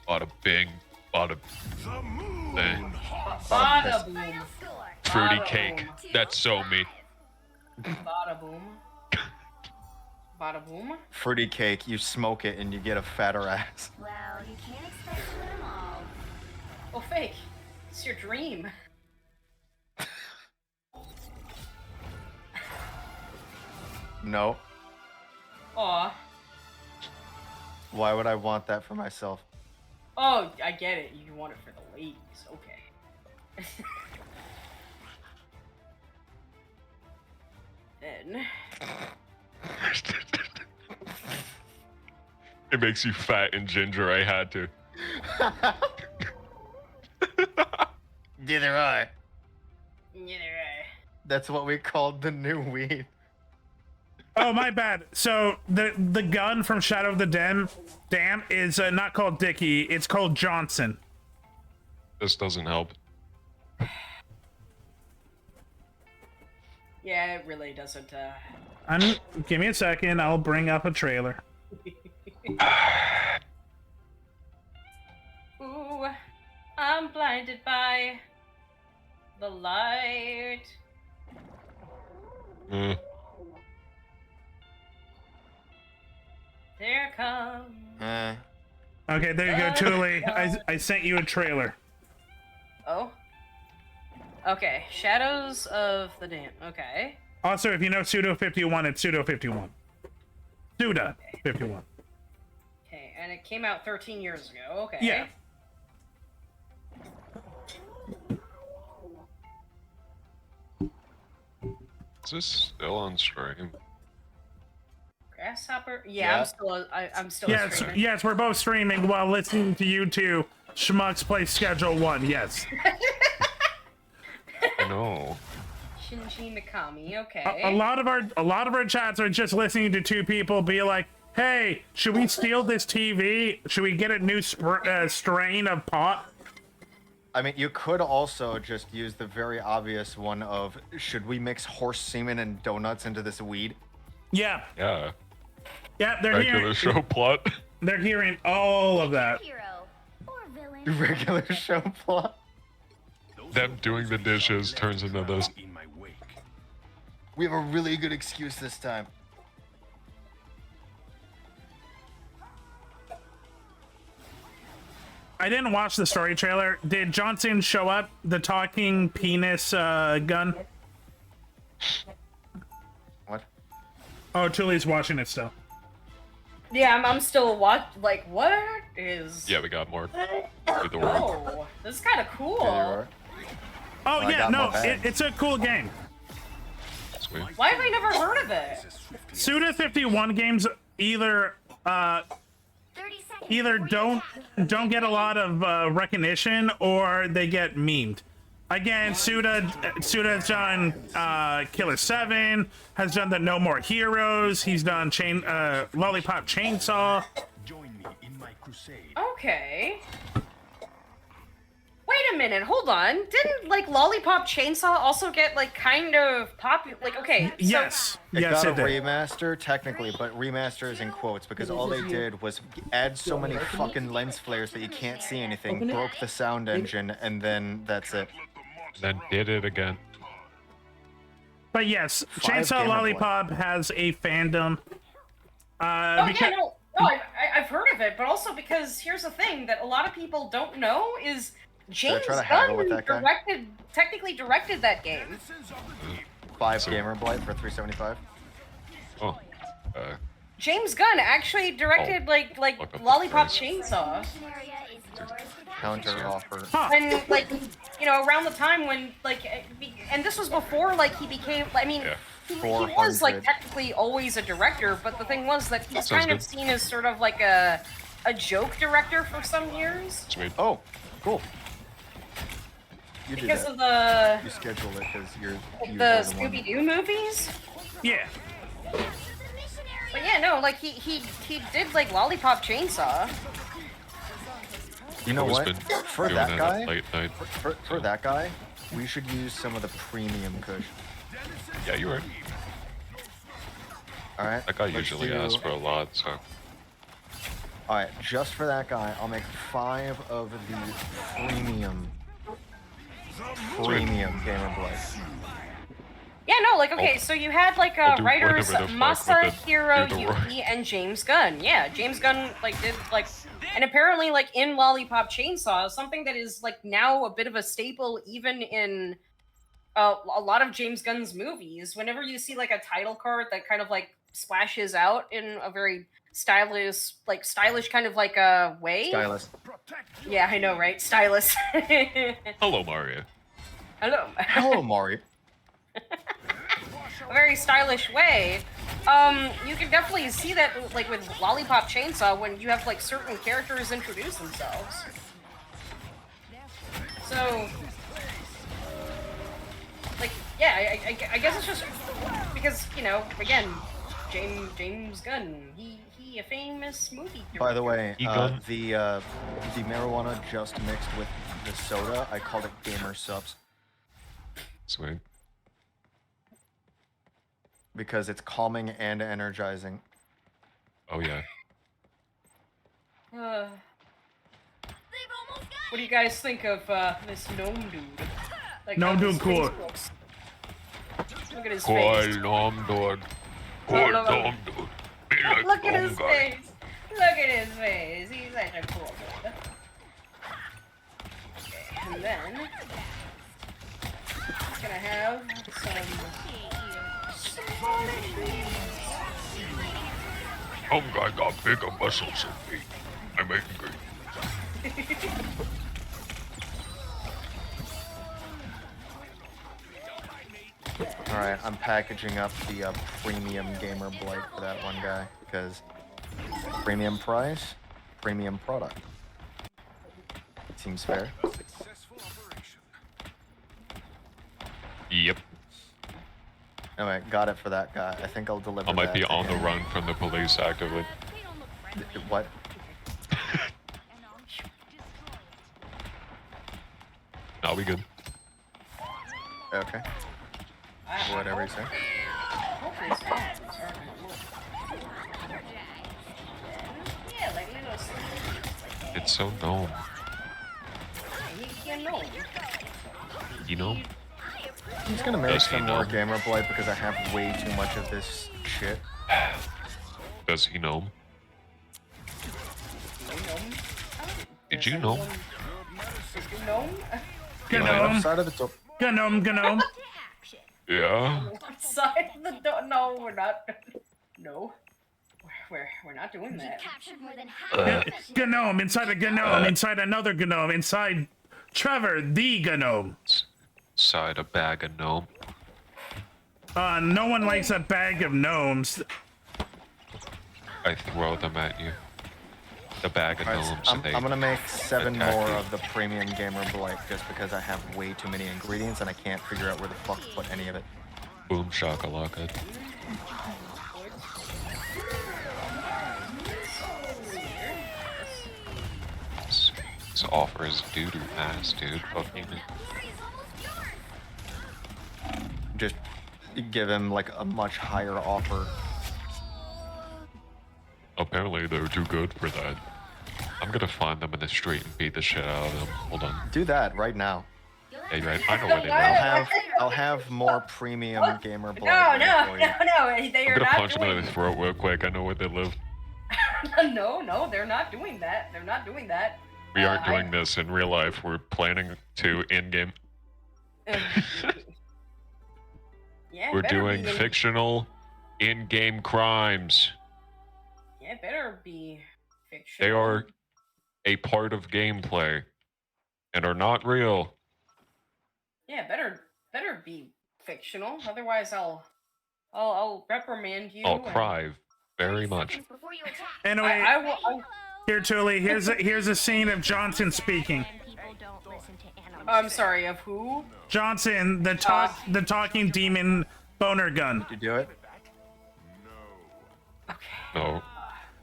Bada bing, bada bang. Bada boom. Fruity Bada cake. boom. That's so me. Bada boom. bada boom. Fruity cake, you smoke it and you get a fatter ass. Well, you can't expect to win them all. Oh, fake. It's your dream. No. Aw. Why would I want that for myself? Oh, I get it. You want it for the ladies. Okay. Then... It makes you fat and ginger. I had to. Neither I. Neither I. That's what we called the new weed. Oh, my bad. So the gun from Shadow of the Dam is not called Dickie. It's called Johnson. This doesn't help. Yeah, it really doesn't, Give me a second. I'll bring up a trailer. Ooh, I'm blinded by the light. There comes. Okay, there you go, Tuli. I sent you a trailer. Oh. Okay, Shadows of the Dam. Okay. Also, if you know Pseudo 51, it's Pseudo 51. Pseudo 51. Okay, and it came out 13 years ago. Okay. Yeah. Is this still on stream? Grasshopper? Yeah, Yeah. I'm still Yes, streaming. yes, we're both streaming while listening to you two schmucks play Schedule 1. Yes. I know. Shinji Mikami. Okay. A lot of our chats are just listening to two people be like, "Hey, should we steal this TV? Should we get a new strain of pot?" I mean, you could also just use the very obvious one of, should we mix horse semen and donuts into this weed? Yeah. Yeah. Yeah, they're Regular hearing. show plot. They're hearing all of that. Hero or villain. Regular show plot. Them doing the dishes turns into this. We have a really good excuse this time. I didn't watch the story trailer. Did Johnson show up? The talking penis gun? What? Oh, Tuli's watching it still. Yeah, I'm still what is... Yeah, we got more. With the world. Oh, this is kind of cool. Oh I yeah, got no, more bags. it's a cool game. Sweet. Why have I never heard of it? Suda 51 games either don't get a lot of recognition or they get memed. Again, Suda's done Killer 7, has done the No More Heroes, he's done Lollipop Chainsaw. Okay. Wait a minute, hold on. Didn't like Lollipop Chainsaw also get like kind of popular? Like, okay. So Yes. It Yes, got it a did. remaster, technically, but remaster is in quotes because all they did was add so many fucking lens flares that you can't see anything, broke the sound engine, and then that's it. Then did it again. But yes, 5 Chainsaw Gamer Lollipop has a fandom. Oh yeah, no, I've heard of it, but also because here's the thing that a lot of people don't know is Should I James try to haggle with Gunn that guy? technically directed that game. 5 Gamer Blight for 375. Oh. James Gunn actually directed like Look up the Lollipop price. Chainsaw. Counter offer. And like, you know, around the time when like, and this was before like he became. I mean, Yeah. he was like 400. technically always a director, but the thing was that he's Sounds kind of good. seen as sort of like a joke director for some years Sweet. Oh, cool. You do because that. of the You schedule it because you're usually the the one. Scooby Doo movies. Yeah. But yeah, no, like he did like Lollipop Chainsaw. You know Always what? been For doing that that guy, at late night. for that guy, we should use some of the premium kush. Yeah, you were. All right. That guy let's usually do- asks for a lot, so. All right, just for that guy, I'll make 5 of the premium Gamer Blight. Yeah, no, like, okay, so you had, like, I'll do writers whatever the fuck Masahiro with it. Do the Yuki and James Gunn. Yeah, James Gunn, like, did, like, and apparently, like, in Lollipop Chainsaw, something that is, like, now a bit of a staple even in a lot of James Gunn's movies. Whenever you see, like, a title card that kind of, like, splashes out in a very stylish kind of, like, way. Stylist. Yeah, I know, right? Stylist. Hello, Mario. Hello. Hello, Mario. A very stylish way. You can definitely see that, like, with Lollipop Chainsaw, when you have, like, certain characters introduce themselves. So, like, yeah, I guess it's just because, you know, again, James Gunn, he a famous movie director. By the way, the marijuana just mixed with the soda, I called it Gamer Subs. Sweet. Because it's calming and energizing. Oh yeah. What do you guys think of this gnome dude? Like, Gnome how his dude cool. face looks? Look at his Cool face. nom dude. Oh, Cool no, no. nom dude. Be like Look at nom his guy. face. Look at his face. He's such a cool dude. Okay, and then he's gonna have some Nom guy got bigger muscles than me. I'm angry. Alright, I'm packaging up the premium gamer blight for that one guy, because premium price, premium product. Seems fair. Yep. Alright, got it for that guy. I think I'll deliver I might that be to on the him. run from the police actively. What? I'll be good. Okay. Whatever you say. It's so gnome. You know? I'm just gonna make Does he some more know? gamer blight because I have way too much of this shit. Does he know? Did you know? Gnome. Side of the door. Gnome. Yeah. Outside the door. No, we're not. No. We're not doing that. Gnome inside a gnome inside another gnome inside Trevor the gnome. Side a bag of gnome. No one likes a bag of gnomes. I throw them at you. The bag of Alright, gnomes. I'm and they gonna make 7 attack more you. of the premium gamer blight just because I have way too many ingredients and I can't figure out where the fuck to put any of it. Boom shakalaka. This offer is doo-doo ass, dude. Fucking. Just give him like a much higher offer. Apparently they're too good for that. I'm gonna find them in the street and beat the shit out of them. Hold on. Do that right now. Yeah, you're right. I know where they live. I'll have more premium gamer blight. No, ready for you. they I'm are gonna not punch them in doing. the throat real quick. I know where they live. No, they're not doing that. They're not doing that. We aren't doing this in real life. We're planning to in-game. Yeah, We're better doing be in- fictional in-game crimes. Yeah, better be fiction. They are a part of gameplay and are not real. Yeah, better be fictional. Otherwise, I'll reprimand you. I'll and- cry very much. Anyway, I will. here, Tully. Here's a scene of Johnson speaking. I'm sorry. Of who? Johnson, the talking demon boner gun. Did you do it? No.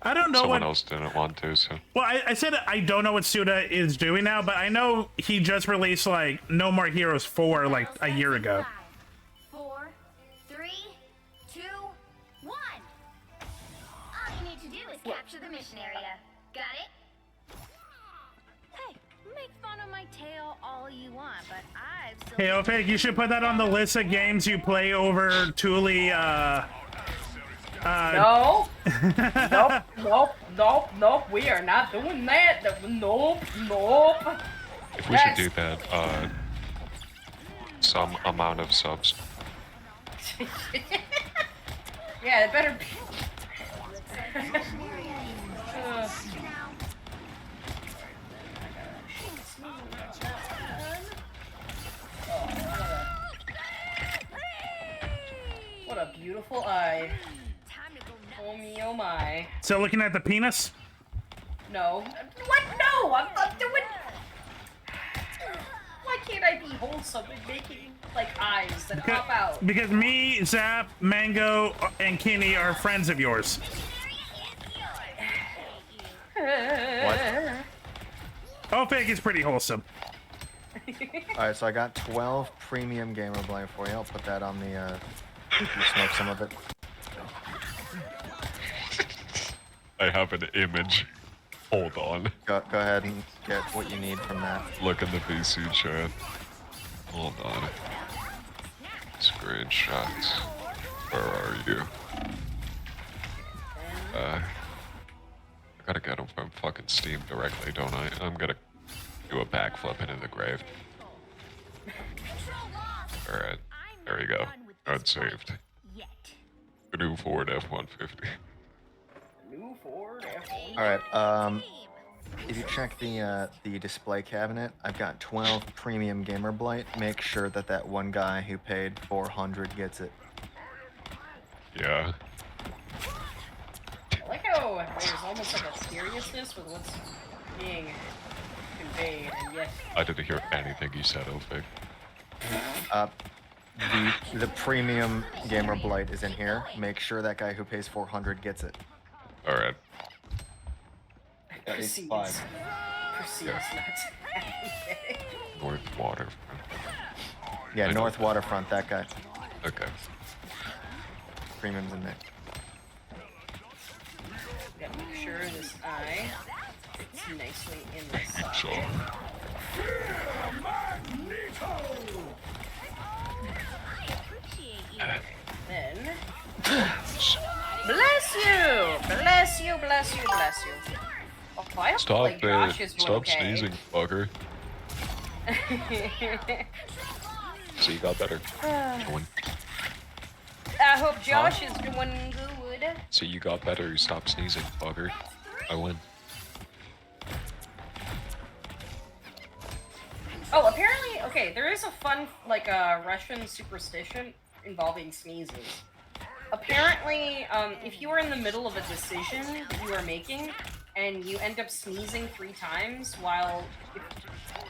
I don't know Someone what. else didn't want to, so. Well, I said I don't know what Suda is doing now, but I know he just released like No More Heroes 4 like a year ago. 4, 3, 2, 1. All you need to do is capture the mission area. Got it? Hey, make fun of my my tail all you want, but I've still Hey, Ophic, you should put that on the list of games you play over Thule, No. Nope. We are not doing that. Nope. If we should do that, some amount of subs. Yeah, it better be. What a beautiful eye. Oh me, oh my. So looking at the penis? No. What? No! I'm not doing. Why can't I be wholesome and making like eyes that pop out? Because me, Zap, Mango, and Kenny are friends of yours. Ophic is pretty wholesome. Alright, so I got 12 premium gamer blight for you. I'll put that on the, you smoke some of it. I have an image. Hold on. Go ahead and get what you need from that. Look in the VC chat. Hold on. Screenshots. Where are you? I gotta get them from fucking Steam directly, don't I? I'm gonna do a backflip into the grave. Alright. There we go. Unsaved. New Ford F-150. New Ford F-150. Alright, if you check the display cabinet, I've got 12 premium gamer blight. Make sure that that one guy who paid 400 gets it. Yeah. I like how there's almost like a seriousness with what's being conveyed, and yet. I didn't hear anything you said, Ophic. The premium gamer blight is in here. Make sure that guy who pays 400 gets it. Alright. Proceeds. Proceeds not. North Waterfront. Yeah, North Waterfront, that guy. Okay. Premium's in there. Gotta make sure this eye fits nicely in the socket. Then, bless you. Oh, I hope, Stop like, Josh it. is doing Stop okay. sneezing, fucker. So you got better. Going. I hope Josh is doing good. So you got better. Stop sneezing, fucker. I win. Oh, apparently, okay, there is a fun, like, Russian superstition involving sneezes. Apparently, if you are in the middle of a decision that you are making, and you end up sneezing 3 times while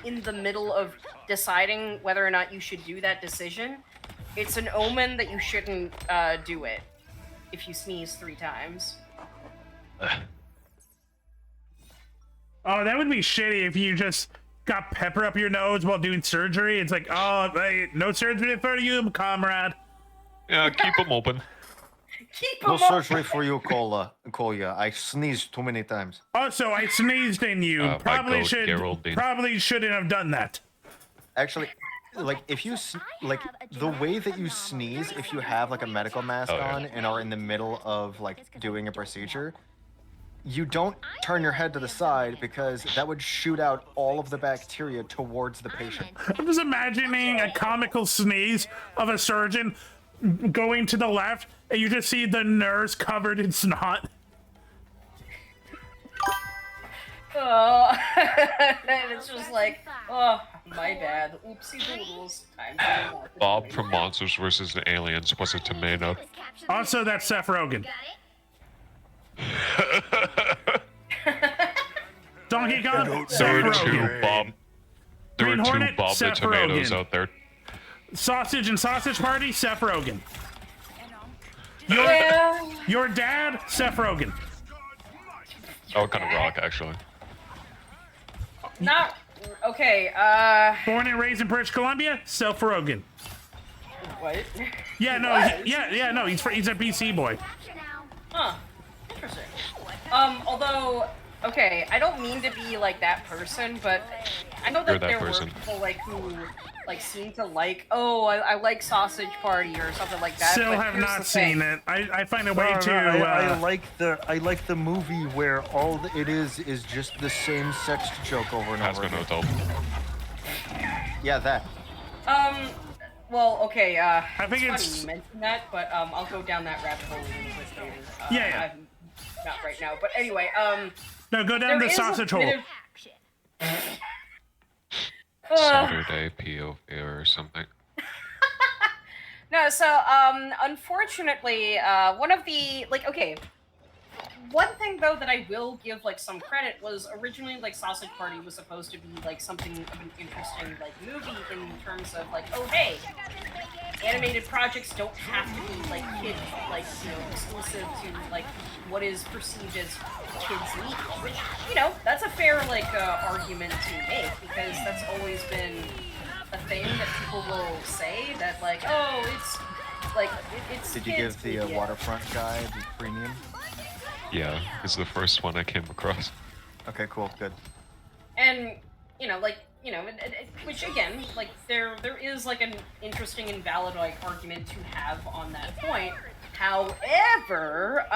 in the middle of deciding whether or not you should do that decision, it's an omen that you shouldn't, do it if you sneeze 3 times. Oh, that would be shitty if you just got pepper up your nose while doing surgery. It's like, oh, hey, no surgery for you, comrade. Yeah, keep them open. No surgery for you, Kolya. I sneezed too many times. Also, I sneezed in you. Probably Geraldine. probably shouldn't have done that. Actually, like if you like the way that you sneeze, if you have like a medical mask on and are in the middle of like doing a procedure, you don't turn your head to the side because that would shoot out all of the bacteria towards the patient. I'm just imagining a comical sneeze of a surgeon going to the left, and you just see the nurse covered in snot. Oh, and it's just like, oh, my bad. Oopsie doodles. Time to go. Bob from Monsters vs. the Aliens was a tomato. Also, that's Seth Rogen. Donkey Kong, Seth There were Rogen. two Bob. There Green were two Hornet, Bob the Seth Tomatoes Rogen. out there. Sausage and Sausage Party, Seth Rogen. Yeah. Your dad, Seth Rogen. Oh, kind of rock, actually. Not okay. Born and raised in British Columbia, Seth Rogen. What? Yeah, no, What? no, he's a BC boy. Huh. Interesting. Although, okay, I don't mean to be like that person, but I know You're that that there person. were people like who like seem to like, oh, I like Sausage Party or something like that. Still but have here's not the thing. seen it. I find it way No, too. I like the movie where all it is just the same sex joke over and over Hazbin again. Hotel. Yeah, that. Well, okay. I think it's it's- funny you mentioned that, but I'll go down that rabbit hole with later. Yeah. I'm not right now, but anyway. No, go down there the is a sausage bit hole. Saturday POV or something. No, so unfortunately, one of the one thing though that I will give like some credit was originally like Sausage Party was supposed to be like something of an interesting like movie in terms of like, oh hey, animated projects don't have to be like kid exclusive to like what is perceived as kids media, which that's a fair argument to make because that's always been a thing that people will say that like, oh, it's Did you kids give the media. Waterfront guy the premium? Yeah, it's the first one I came across. Okay, cool, good. And which again, like there is like an interesting and valid argument to have on that point. However,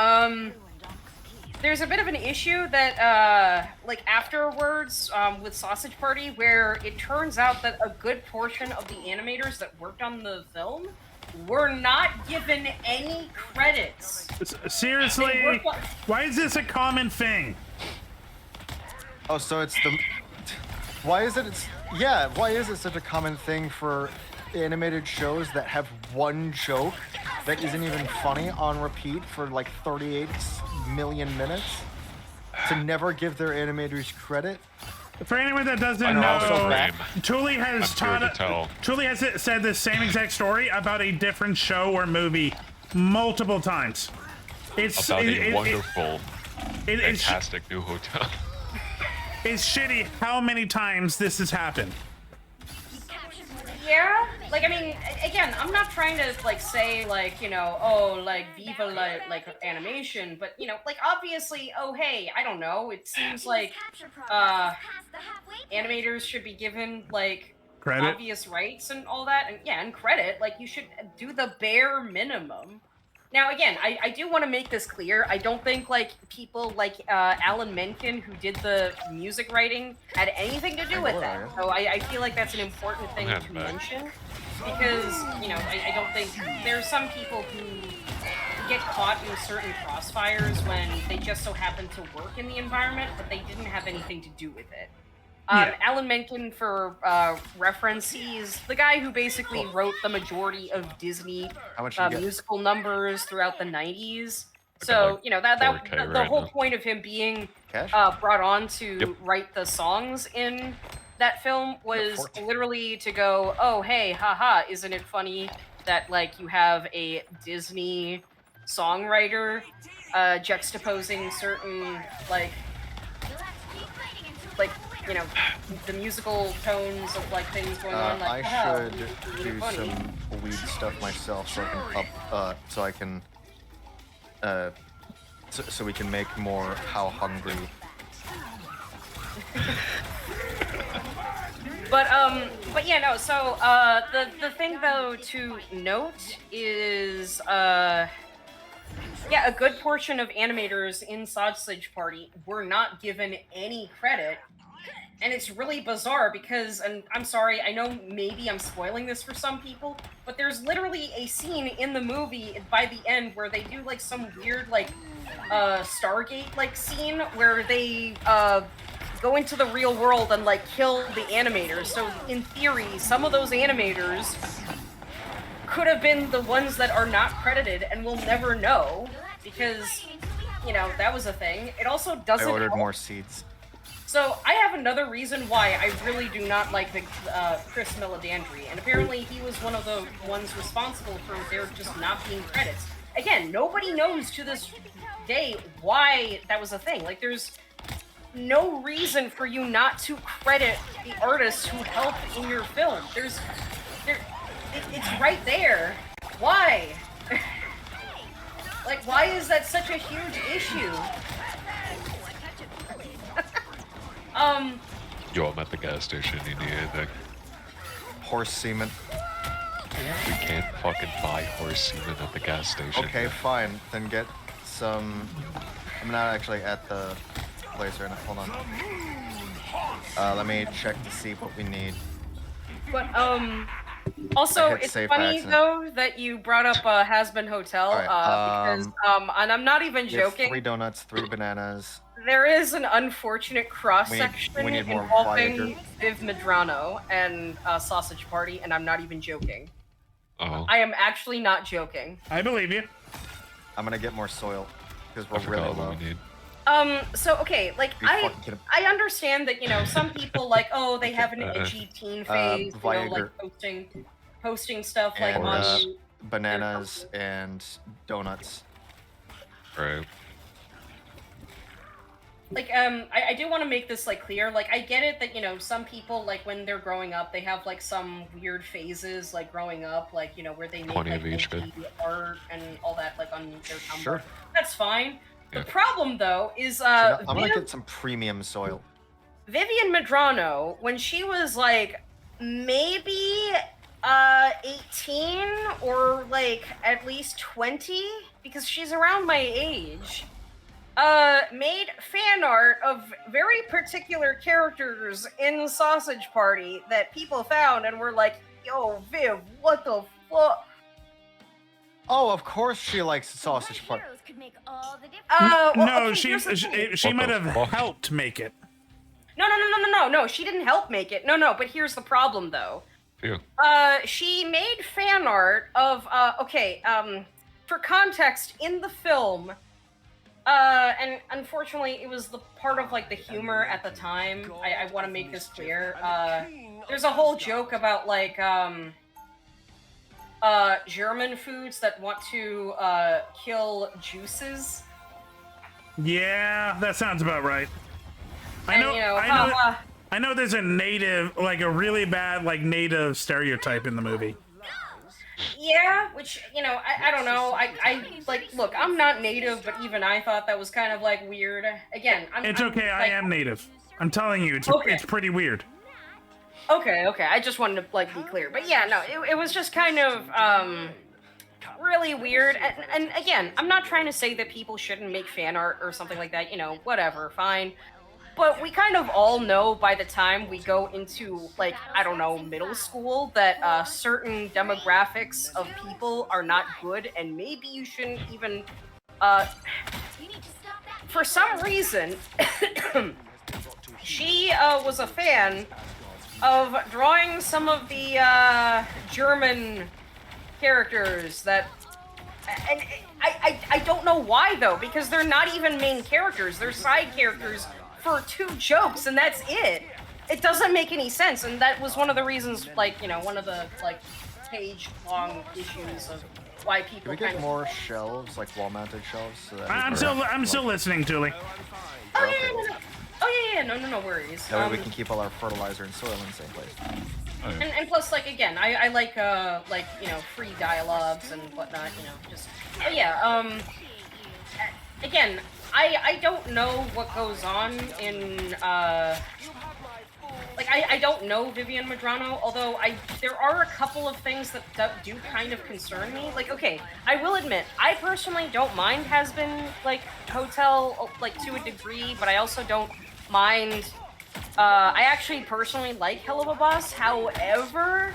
there's a bit of an issue that afterwards with Sausage Party, where it turns out that a good portion of the animators that worked on the film were not given any credits. Seriously, why is this a common thing? Oh, so it's the. Why is it such a common thing for animated shows that have one joke that isn't even funny on repeat for like 38 million minutes to never give their animators credit? For anyone that doesn't know, Thule has said the same exact story about a different show or movie multiple times. It's About a wonderful, fantastic new hotel. It's shitty how many times this has happened. Yeah, like I mean, again, I'm not trying to like say like oh like Viva like animation, but like obviously, oh hey, I don't know, it seems like animators should be given like credit, obvious rights and all that, and credit, like you should do the bare minimum. Now, again, I do want to make this clear. I don't think like people like Alan Menken, who did the music writing, had anything to do with that. So I feel like that's an important thing to mention because I don't think there's some people who get caught in certain crossfires when they just so happen to work in the environment, but they didn't have anything to do with it. Alan Menken, for reference, he's the guy who basically wrote the majority of Disney musical numbers throughout the 90s. So, the whole point of him being brought on to write the songs in that film was literally to go, oh, hey, haha, isn't it funny that, like, you have a Disney songwriter juxtaposing certain, like, the musical tones of like things going on. Like, I should do some weed stuff myself, so I can so we can make more How Hungry. But yeah, no. So the thing though to note is a good portion of animators in Sausage Party were not given any credit. And it's really bizarre because, and I'm sorry, I know maybe I'm spoiling this for some people, but there's literally a scene in the movie by the end where they do like some weird like Stargate like scene where they go into the real world and like kill the animators. So in theory, some of those animators could have been the ones that are not credited, and we'll never know because that was a thing. It also doesn't. I ordered more seeds. So I have another reason why I really do not like the Chris Meledandri, and apparently he was one of the ones responsible for there just not being credits. Again, nobody knows to this day why that was a thing. Like, there's no reason for you not to credit the artists who helped in your film. It's right there. Why? Like, why is that such a huge issue? Yo, I'm at the gas station. You need anything? Horse semen. We can't fucking buy horse semen at the gas station. Okay, fine. Then get some. I'm not actually at the place right now. Hold on. Let me check to see what we need. But also hit it's save by funny accident. though that you brought up Has-Been Hotel Alright, because and I'm not even We have joking. 3 donuts, 3 bananas. There is an unfortunate cross section we need more involving Viagra. Viv Medrano and Sausage Party, and I'm not even joking. Oh. I am actually not joking. I believe you. I'm gonna get more soil because I we're really forgot low. what we need. So okay, like You I fucking kidding? understand that, you know, some people like, oh, they have an edgy teen phase, you know, Viagra. like posting stuff like And on bananas and donuts. Right. like I do want to make this like clear. Like I get it that, you know, some people like when they're growing up they have like some weird phases like growing up, like, you know, where they make 20 like of each, edgy art and all that like on their Tumblr. Sure. That's fine. Yeah. The problem though is I'm gonna get some premium soil. Vivian Medrano, when she was like maybe 18 or like at least 20, because she's around my age, made fan art of very particular characters in Sausage Party that people found and were like, yo, Viv, what the fuck? Oh, of course she likes sausage party. Heroes could make all the difference. No, okay, she here's the thing. she What might the have fuck? helped make it. No, she didn't help make it. No, but here's the problem though. Yeah. She made fan art of, for context, in the film, and unfortunately it was the part of, like, the humor at the time. I want to make this clear. There's a whole joke about, like, German foods that want to, kill juices. Yeah, that sounds about right. And, you know, I know there's a native, like a really bad, like native stereotype in the movie. Yeah, which, you know, I don't know. I like, look, I'm not native, but even I thought that was kind of, like, weird. Again, It's okay, I am native. I'm telling you, it's pretty weird. Okay, I just wanted to, like, be clear. But yeah, no, it was just kind of, really weird. And again, I'm not trying to say that people shouldn't make fan art or something like that, you know, whatever, fine. But we kind of all know by the time we go into, like, I don't know, middle school, that certain demographics of people are not good, and maybe you shouldn't even, for some reason, she was a fan of drawing some of the German characters that, and I don't know why though, because they're not even main characters, they're side characters for 2 jokes, and that's it. It doesn't make any sense, and that was one of the reasons, like, you know, one of the, like, page-long issues of why people Can we kind get of... more shelves, like wall-mounted shelves? So that I'm still listening, Julie. Oh, yeah, no worries. That way we can keep all our fertilizer and soil in the same place. And plus, like, again, I like, you know, free dialogues and whatnot, you know, just... But yeah, again, I don't know what goes on in, like, I don't know Vivian Medrano, although there are a couple of things that do kind of concern me. Like, okay, I will admit, I personally don't mind Has-Been, like, Hotel, like, to a degree, but I also don't mind, I actually personally like Hell of a Boss. However,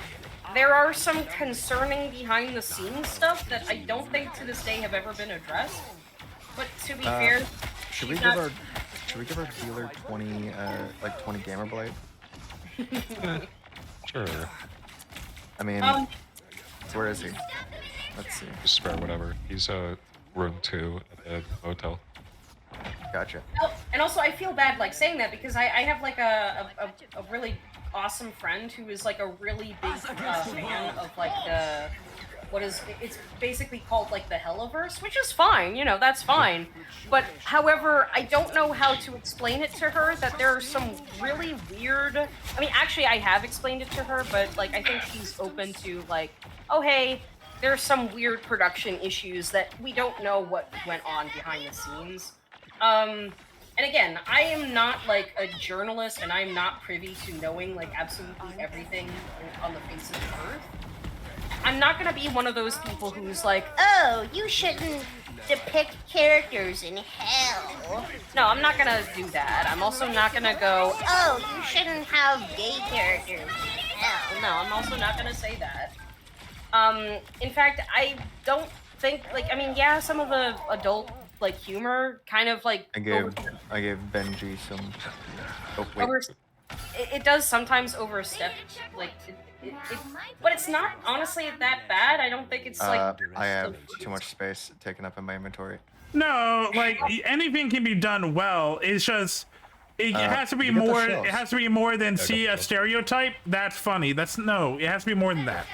there are some concerning behind-the-scenes stuff that I don't think to this day have ever been addressed. But to be fair, should we give our dealer 20 20 gamer blade? Sure. I mean, where is he? Let's see. Just spare whatever. He's room 2 at the hotel. Gotcha. Oh, and also, I feel bad, like, saying that, because I have, like, a really awesome friend who is, like, a really big fan of, like, it's basically called, like, the Helliverse, which is fine, you know, that's fine. But, however, I don't know how to explain it to her, that there are some really weird... I mean, actually, I have explained it to her, but, like, I think she's open to, like, oh, hey, there's some weird production issues that we don't know what went on behind the scenes. and again, I am not like a journalist, and I'm not privy to knowing like absolutely everything on the face of the earth. I'm not gonna be one of those people who's like, Oh, you shouldn't depict characters in hell. no, I'm not gonna do that. I'm also not gonna go, Oh, you shouldn't have gay characters in hell. no, I'm also not gonna say that. In fact, I don't think, like, I mean, yeah, some of the adult, like, humor kind of, like, I gave Benji some. Oh wait. it does sometimes overstep, like, but it's not honestly that bad. I don't think it's like. I have too much space taken up in my inventory. No, like anything can be done well. It's just it has to be you get the more. shells. It has to be more than see a stereotype. That's funny. That's no. It has to be more than that.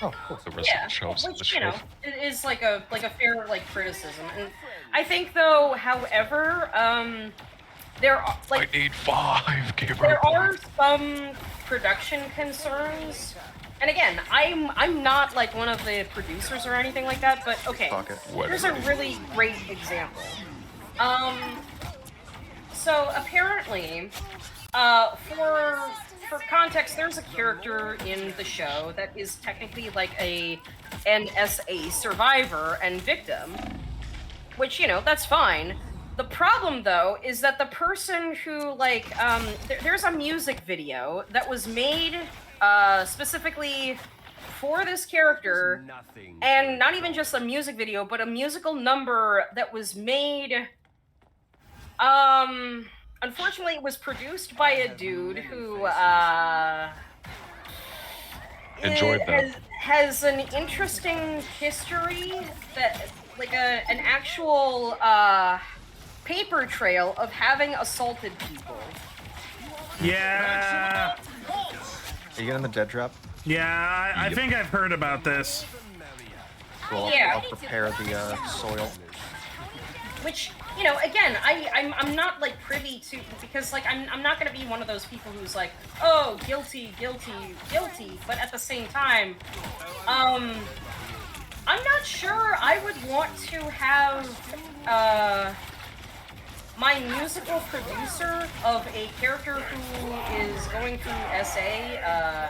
Oh, cool. The rest Yeah, of the shelves on the which, you know, shelf. it is like a fair like criticism, and I think though, however, there are like I need 5 gamer there are points. some production concerns, and again, I'm not like one of the producers or anything like that, but okay, Fuck it. here's a really great example. So apparently, for context, there's a character in the show that is technically like an NSA survivor and victim, which, you know, that's fine. The problem, though, is that the person who, like, there's a music video that was made specifically for this character, and not even just a music video, but a musical number that was made, unfortunately, it was produced by a dude who, Enjoyed that. has an interesting history, that, like, an actual, paper trail of having assaulted people. Yeah. Are you getting the dead drop? Yeah. I think I've heard about this. Cool. Yeah. I'll prepare the soil. Which, you know, again, I'm not like privy to, because like I'm not gonna be one of those people who's like, oh, guilty, but at the same time, I'm not sure I would want to have my musical producer of a character who is going through SA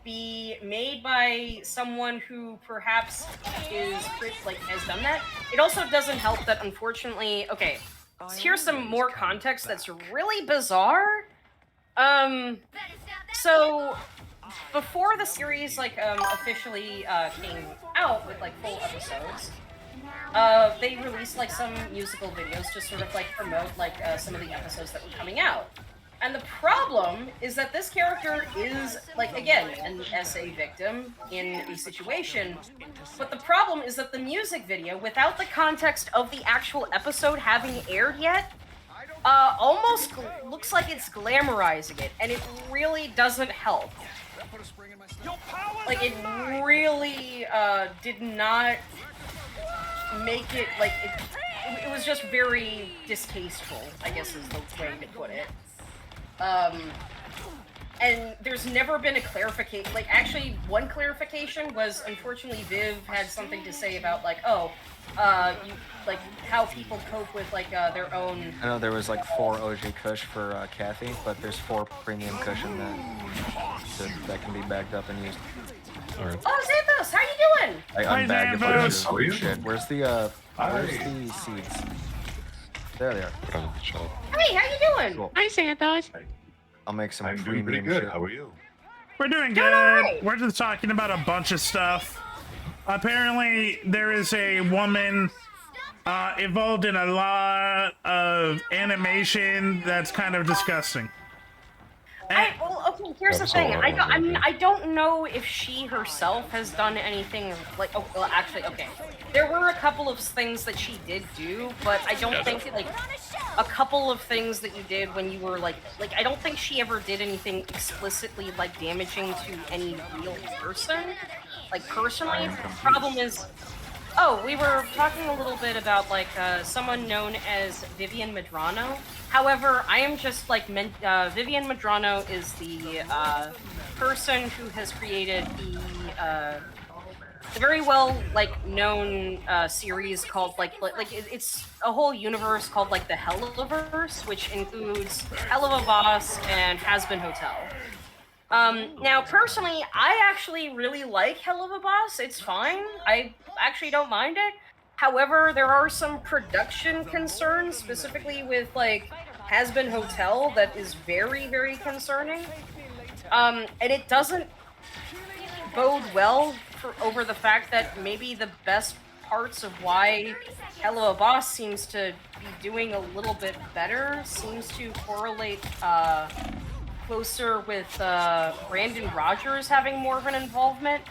be made by someone who perhaps is like has done that. It also doesn't help that, unfortunately, okay, here's some more context that's really bizarre. So before the series like officially came out with like full episodes, they released like some musical videos to sort of like promote like some of the episodes that were coming out. And the problem is that this character is, like, again, an SA victim in a situation, but the problem is that the music video, without the context of the actual episode having aired yet, almost looks like it's glamorizing it, and it really doesn't help. Like, it really did not make it, like, it was just very distasteful, I guess is the way to put it. And there's never been a clarification. Like, actually, one clarification was, unfortunately, Viv had something to say about, like, like, how people cope with, like, their own... I know there was, like, 4 OG Kush for Kathy, but there's 4 premium cushion that can be bagged up and used. Alright. Oh, Xanthos, how you doing? I Hi, unbagged a Xanthos. bunch How are you? of shit. Where's the seeds? There they are. Put on the shelf. Hey, how you doing? Cool. Hi, Santos. I'll make some I'm doing pretty premium good. shit. How are you? We're doing Doing good. alright. We're just talking about a bunch of stuff. Apparently, there is a woman involved in a lot of animation that's kind of disgusting. Well, okay, here's the thing. I don't know if she herself has done anything like. Oh, well, actually, okay. There were a couple of things that she did do, but I don't think like a couple of things that you did when you were like I don't think she ever did anything explicitly like damaging to any real person. Like personally, the problem is. Oh, we were talking a little bit about like someone known as Vivian Medrano. However, I am just like Vivian Medrano is the person who has created very well like known series called it's a whole universe called like the Helliverse, which includes Hell of a Boss and Has-Been Hotel. Now personally, I actually really like Hell of a Boss. It's fine. I actually don't mind it. However, there are some production concerns, specifically with like Has-Been Hotel, that is very, very concerning. And it doesn't bode well over the fact that maybe the best parts of why Hell of a Boss seems to be doing a little bit better seems to correlate closer with Brandon Rogers having more of an involvement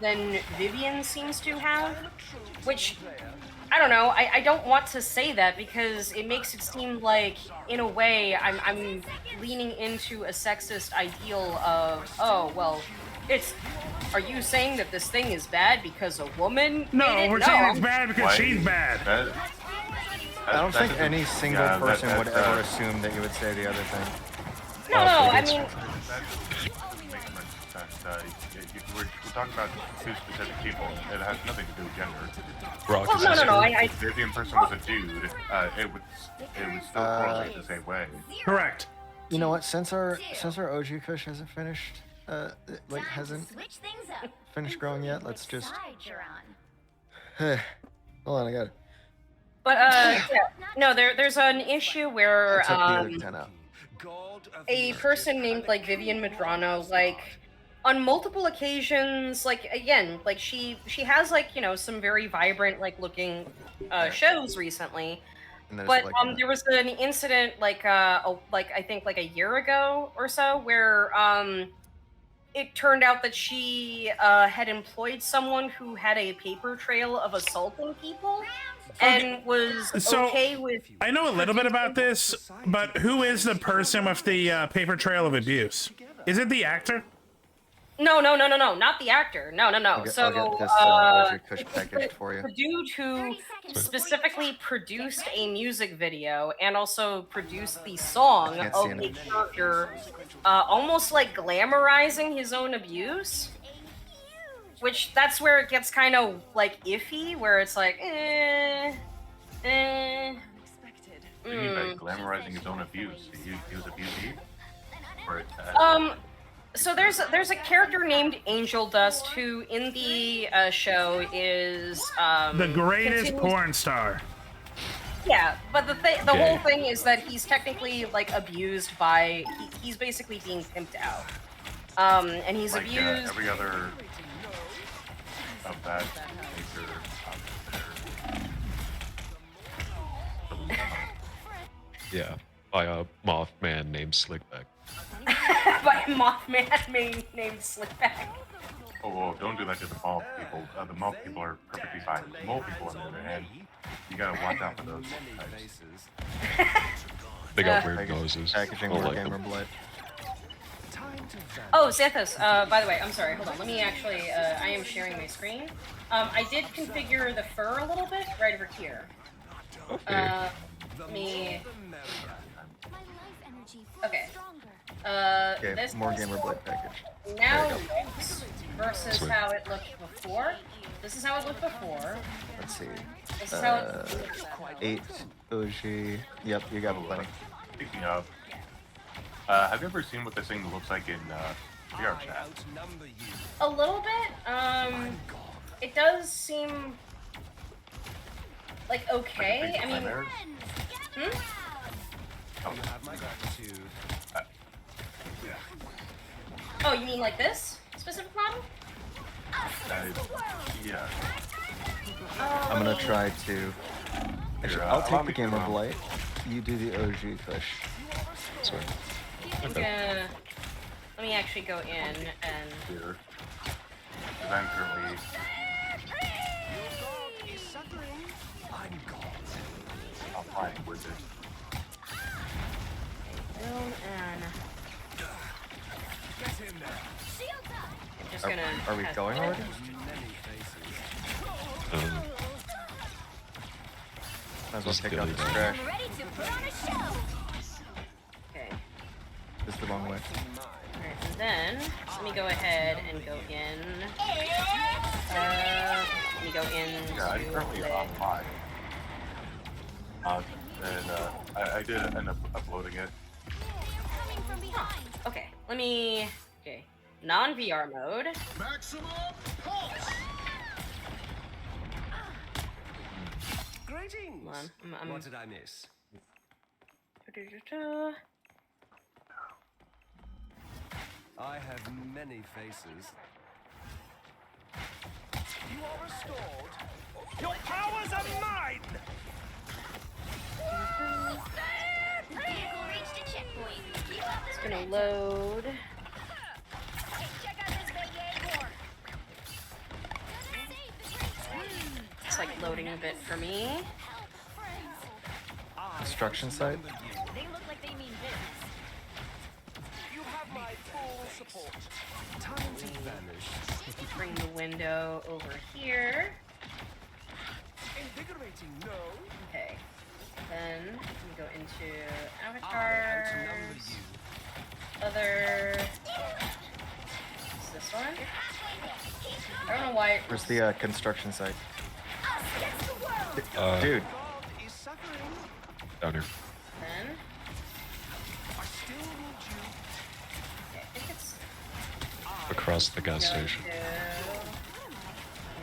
than Vivian seems to have, which, I don't know, I don't want to say that because it makes it seem like, in a way, I'm leaning into a sexist ideal of, oh, well, are you saying that this thing is bad because a woman No, made it? we're saying it's bad because she's bad. I don't think any single person would ever assume that you would say the other thing. No, I mean... We're talking about two specific people. It has nothing to do with gender. Well, no. If the Vivian person was a dude, it would still correlate the same way. Correct. You know what? Since our OG Kush hasn't finished, hasn't finished growing yet, let's just. Hold on, I got it. But yeah, no, there's an issue where a person named like Vivian Medrano, like on multiple occasions, like again, like she has like, you know, some very vibrant like looking shows recently. But there was an incident like I think like a year ago or so where it turned out that she had employed someone who had a paper trail of assaulting people and was okay with... I know a little bit about this, but who is the person with the paper trail of abuse? Is it the actor? No, not the actor. No. I'll get So, this OG Kush packaged for you. the dude who specifically produced a music video and also produced the song Can't of see a it. character almost like glamorizing his own abuse. Which, that's where it gets kind of like iffy, where it's like, What do you mean by glamorizing his own abuse? He was abused? So there's a character named Angel Dust who in the show is the greatest porn star. Yeah, but the whole thing is that he's technically like abused by he's basically being pimped out, and he's like, abused. Every other of that nature. Yeah, by a Mothman named Slickback. By a Mothman named Slickback. Oh, don't do that to the moth people. The moth people are perfectly fine. The mole people, on the other hand, you gotta watch out for those types. They got weird noses. Packaging Don't more like gamer them. blood. Oh, Xanthos, by the way, I'm sorry, hold on. Let me actually, I am sharing my screen. I did configure the fur a little bit right over here. Okay. Let me... Okay. Okay, This more gamer blood package. now looks versus how it looked before. This is how it looked before. Let's see. This is how it looks now. 8 OG. Yep, you got plenty. Speaking of, have you ever seen what this thing looks like in VR chat? A little bit. It does seem like okay. I mean, Oh, you mean like this specific model? Yeah. I'm gonna try to. Actually, I'll take the gamer blight. You do the OG Kush. Sorry. I'm gonna... Let me actually go in and... Here. I'm currently... I'll find with it. And... I'm just gonna... Are we going already? Might as well take out this trash. Okay. This is the wrong way. Alright, and then, let me go ahead and go in. Let me go into. Yeah, I'm currently online. I did end up uploading it. Okay, let me. Okay, non-VR mode. Maximum pulse. Greetings. Hold on, What did I miss? I have many faces. You are restored. Your powers are mine. Vehicle reached a checkpoint. You have It's gonna load. check out this Jaguar. It's like loading a bit for me. Construction site. They look like they mean business. You have my full support. Time to vanish. Bring the window over here. Invigorating, no. Okay. Then we go into I avatars. outnumber you. Other. Is this one? I don't know why. It Where's the construction site? down Dude, here. Then. Okay, I think it's. Across the gas go station. to-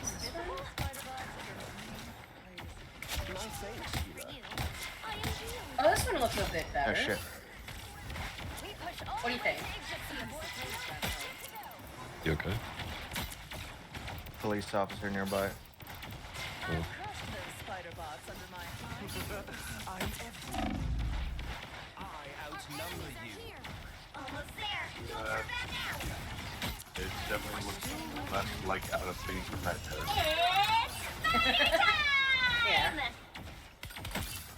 is this one? Oh, this one looks a bit better. oh shit. What do you think? You okay? Police officer nearby. Cool. I outnumber you. Almost there. It definitely looks less like out of phase from that Yeah.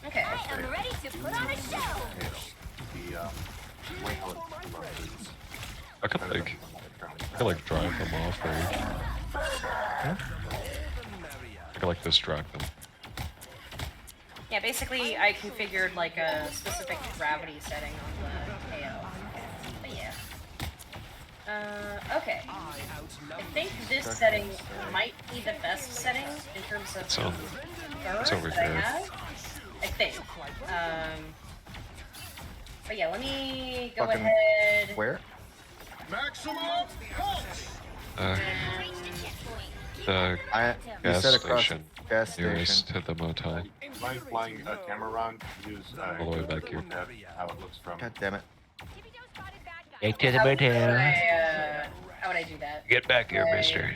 Okay. I am ready to put on a show. The way how it looks. I could like drive them off or I could like distract them. Yeah, basically I configured like a specific gravity setting on the KO. But yeah. Okay. I think this setting might be the best setting in terms of It's on. burst It's over that I here. have. I think. But yeah, let me go Fucking ahead. where? Maximum pulse. The You gas said across station gas nearest station. to the motel. Mind flying a camera around, use All the way back here. how it looks from. God damn it. Get to the How would motel. how would I do that? Get back here, Right. mister.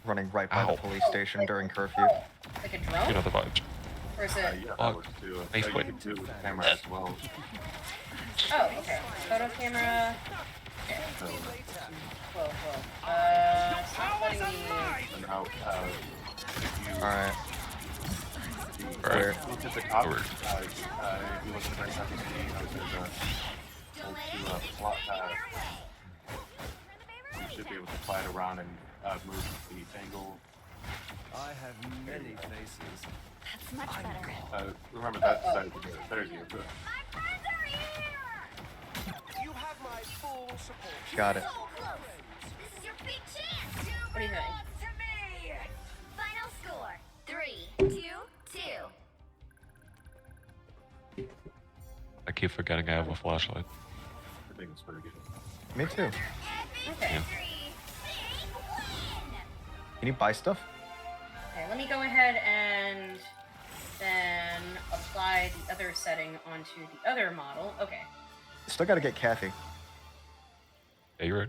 Running right by Ow. the police station during curfew. Like a drone? You know the vibes. Or is it? Yeah, that works too. Nice You point. can do it with the camera as well. Oh, okay. Photo camera. Okay. So, Whoa, whoa. It's not letting me. and now, if you Alright. Alright. look at the top, Over. if you look at the very top, you see how there's a hold to plot. You should be able to fly it around and move the angle. I have many faces. That's much better. Remember that side of the there's you. Good. You have my full support. Got it. This is your big chance. What do you think? To me. Final score: 3-2-2. I keep forgetting I have a flashlight. I think it's pretty good. Me too. Okay. Can you buy stuff? Okay, let me go ahead and then apply the other setting onto the other model. Okay. Still gotta get Kathy. Yeah, you're right.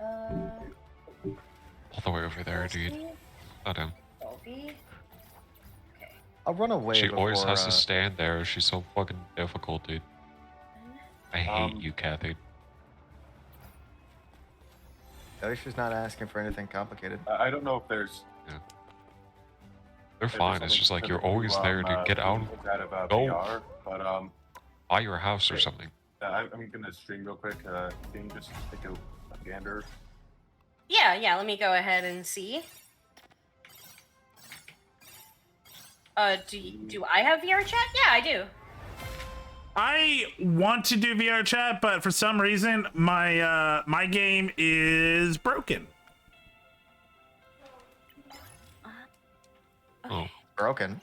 Uh, All the way over there, dude. Oh damn. Dolby. I'll run away She before, always has to stand there. She's so fucking difficult, dude. I hate you, Kathy. At least she's not asking for anything complicated. I don't know if there's. They're fine. It's just like you're always there, dude. Get out. Out of Go. VR, but Buy your house or something. I'm gonna stream real quick. Can you just take a gander? Yeah, let me go ahead and see. Do I have VR chat? Yeah, I do. I want to do VR chat, but for some reason my my game is broken. Oh. Broken.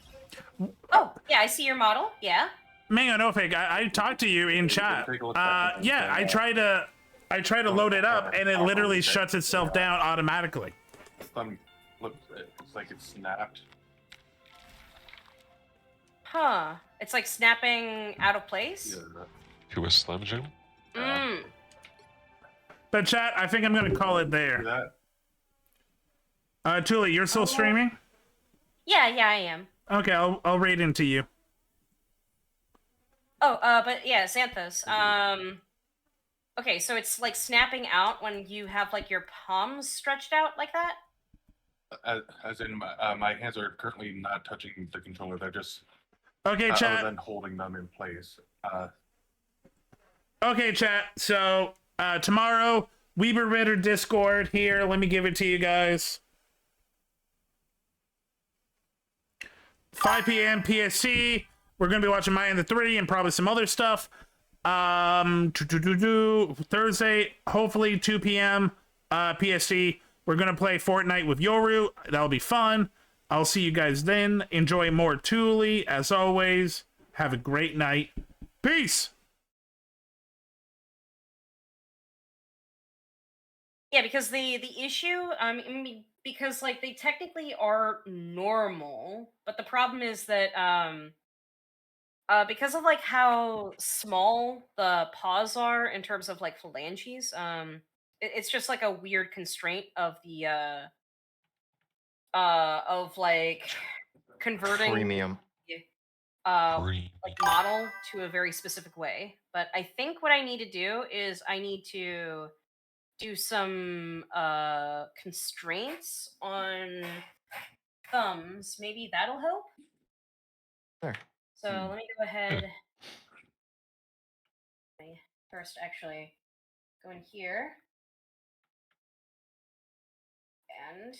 Oh, yeah, I see your model. Yeah. Mango no fake. I talked to you in chat. Yeah, I try to load it up and it literally shuts itself down automatically. Look, it's like it's snapped. Huh. It's like snapping out of place. To a Slim Jim? Mm. But chat, I think I'm gonna call it there. Tuli, you're still streaming? Yeah, I am. Okay, I'll raid into you. Oh, but yeah, Xanthus. Okay, so it's like snapping out when you have like your palms stretched out like that? As in, my hands are currently not touching the controller. They're just okay, chat. Other than holding them in place. Okay, chat. So tomorrow, Weber Ritter Discord here. Let me give it to you guys. 5 p.m. PST. We're gonna be watching Maya and the 3 and probably some other stuff. Thursday, hopefully 2 p.m. PST. We're gonna play Fortnite with Yoru. That'll be fun. I'll see you guys then. Enjoy more Thule as always. Have a great night. Peace. Yeah, because the issue, I mean, because like they technically are normal, but the problem is that because of like how small the paws are in terms of like phalanges, it's just like a weird constraint of the of like converting Premium. like model to a very specific way. But I think what I need to do is I need to do some constraints on thumbs. Maybe that'll help. There. So let me go ahead. Let me first actually go in here and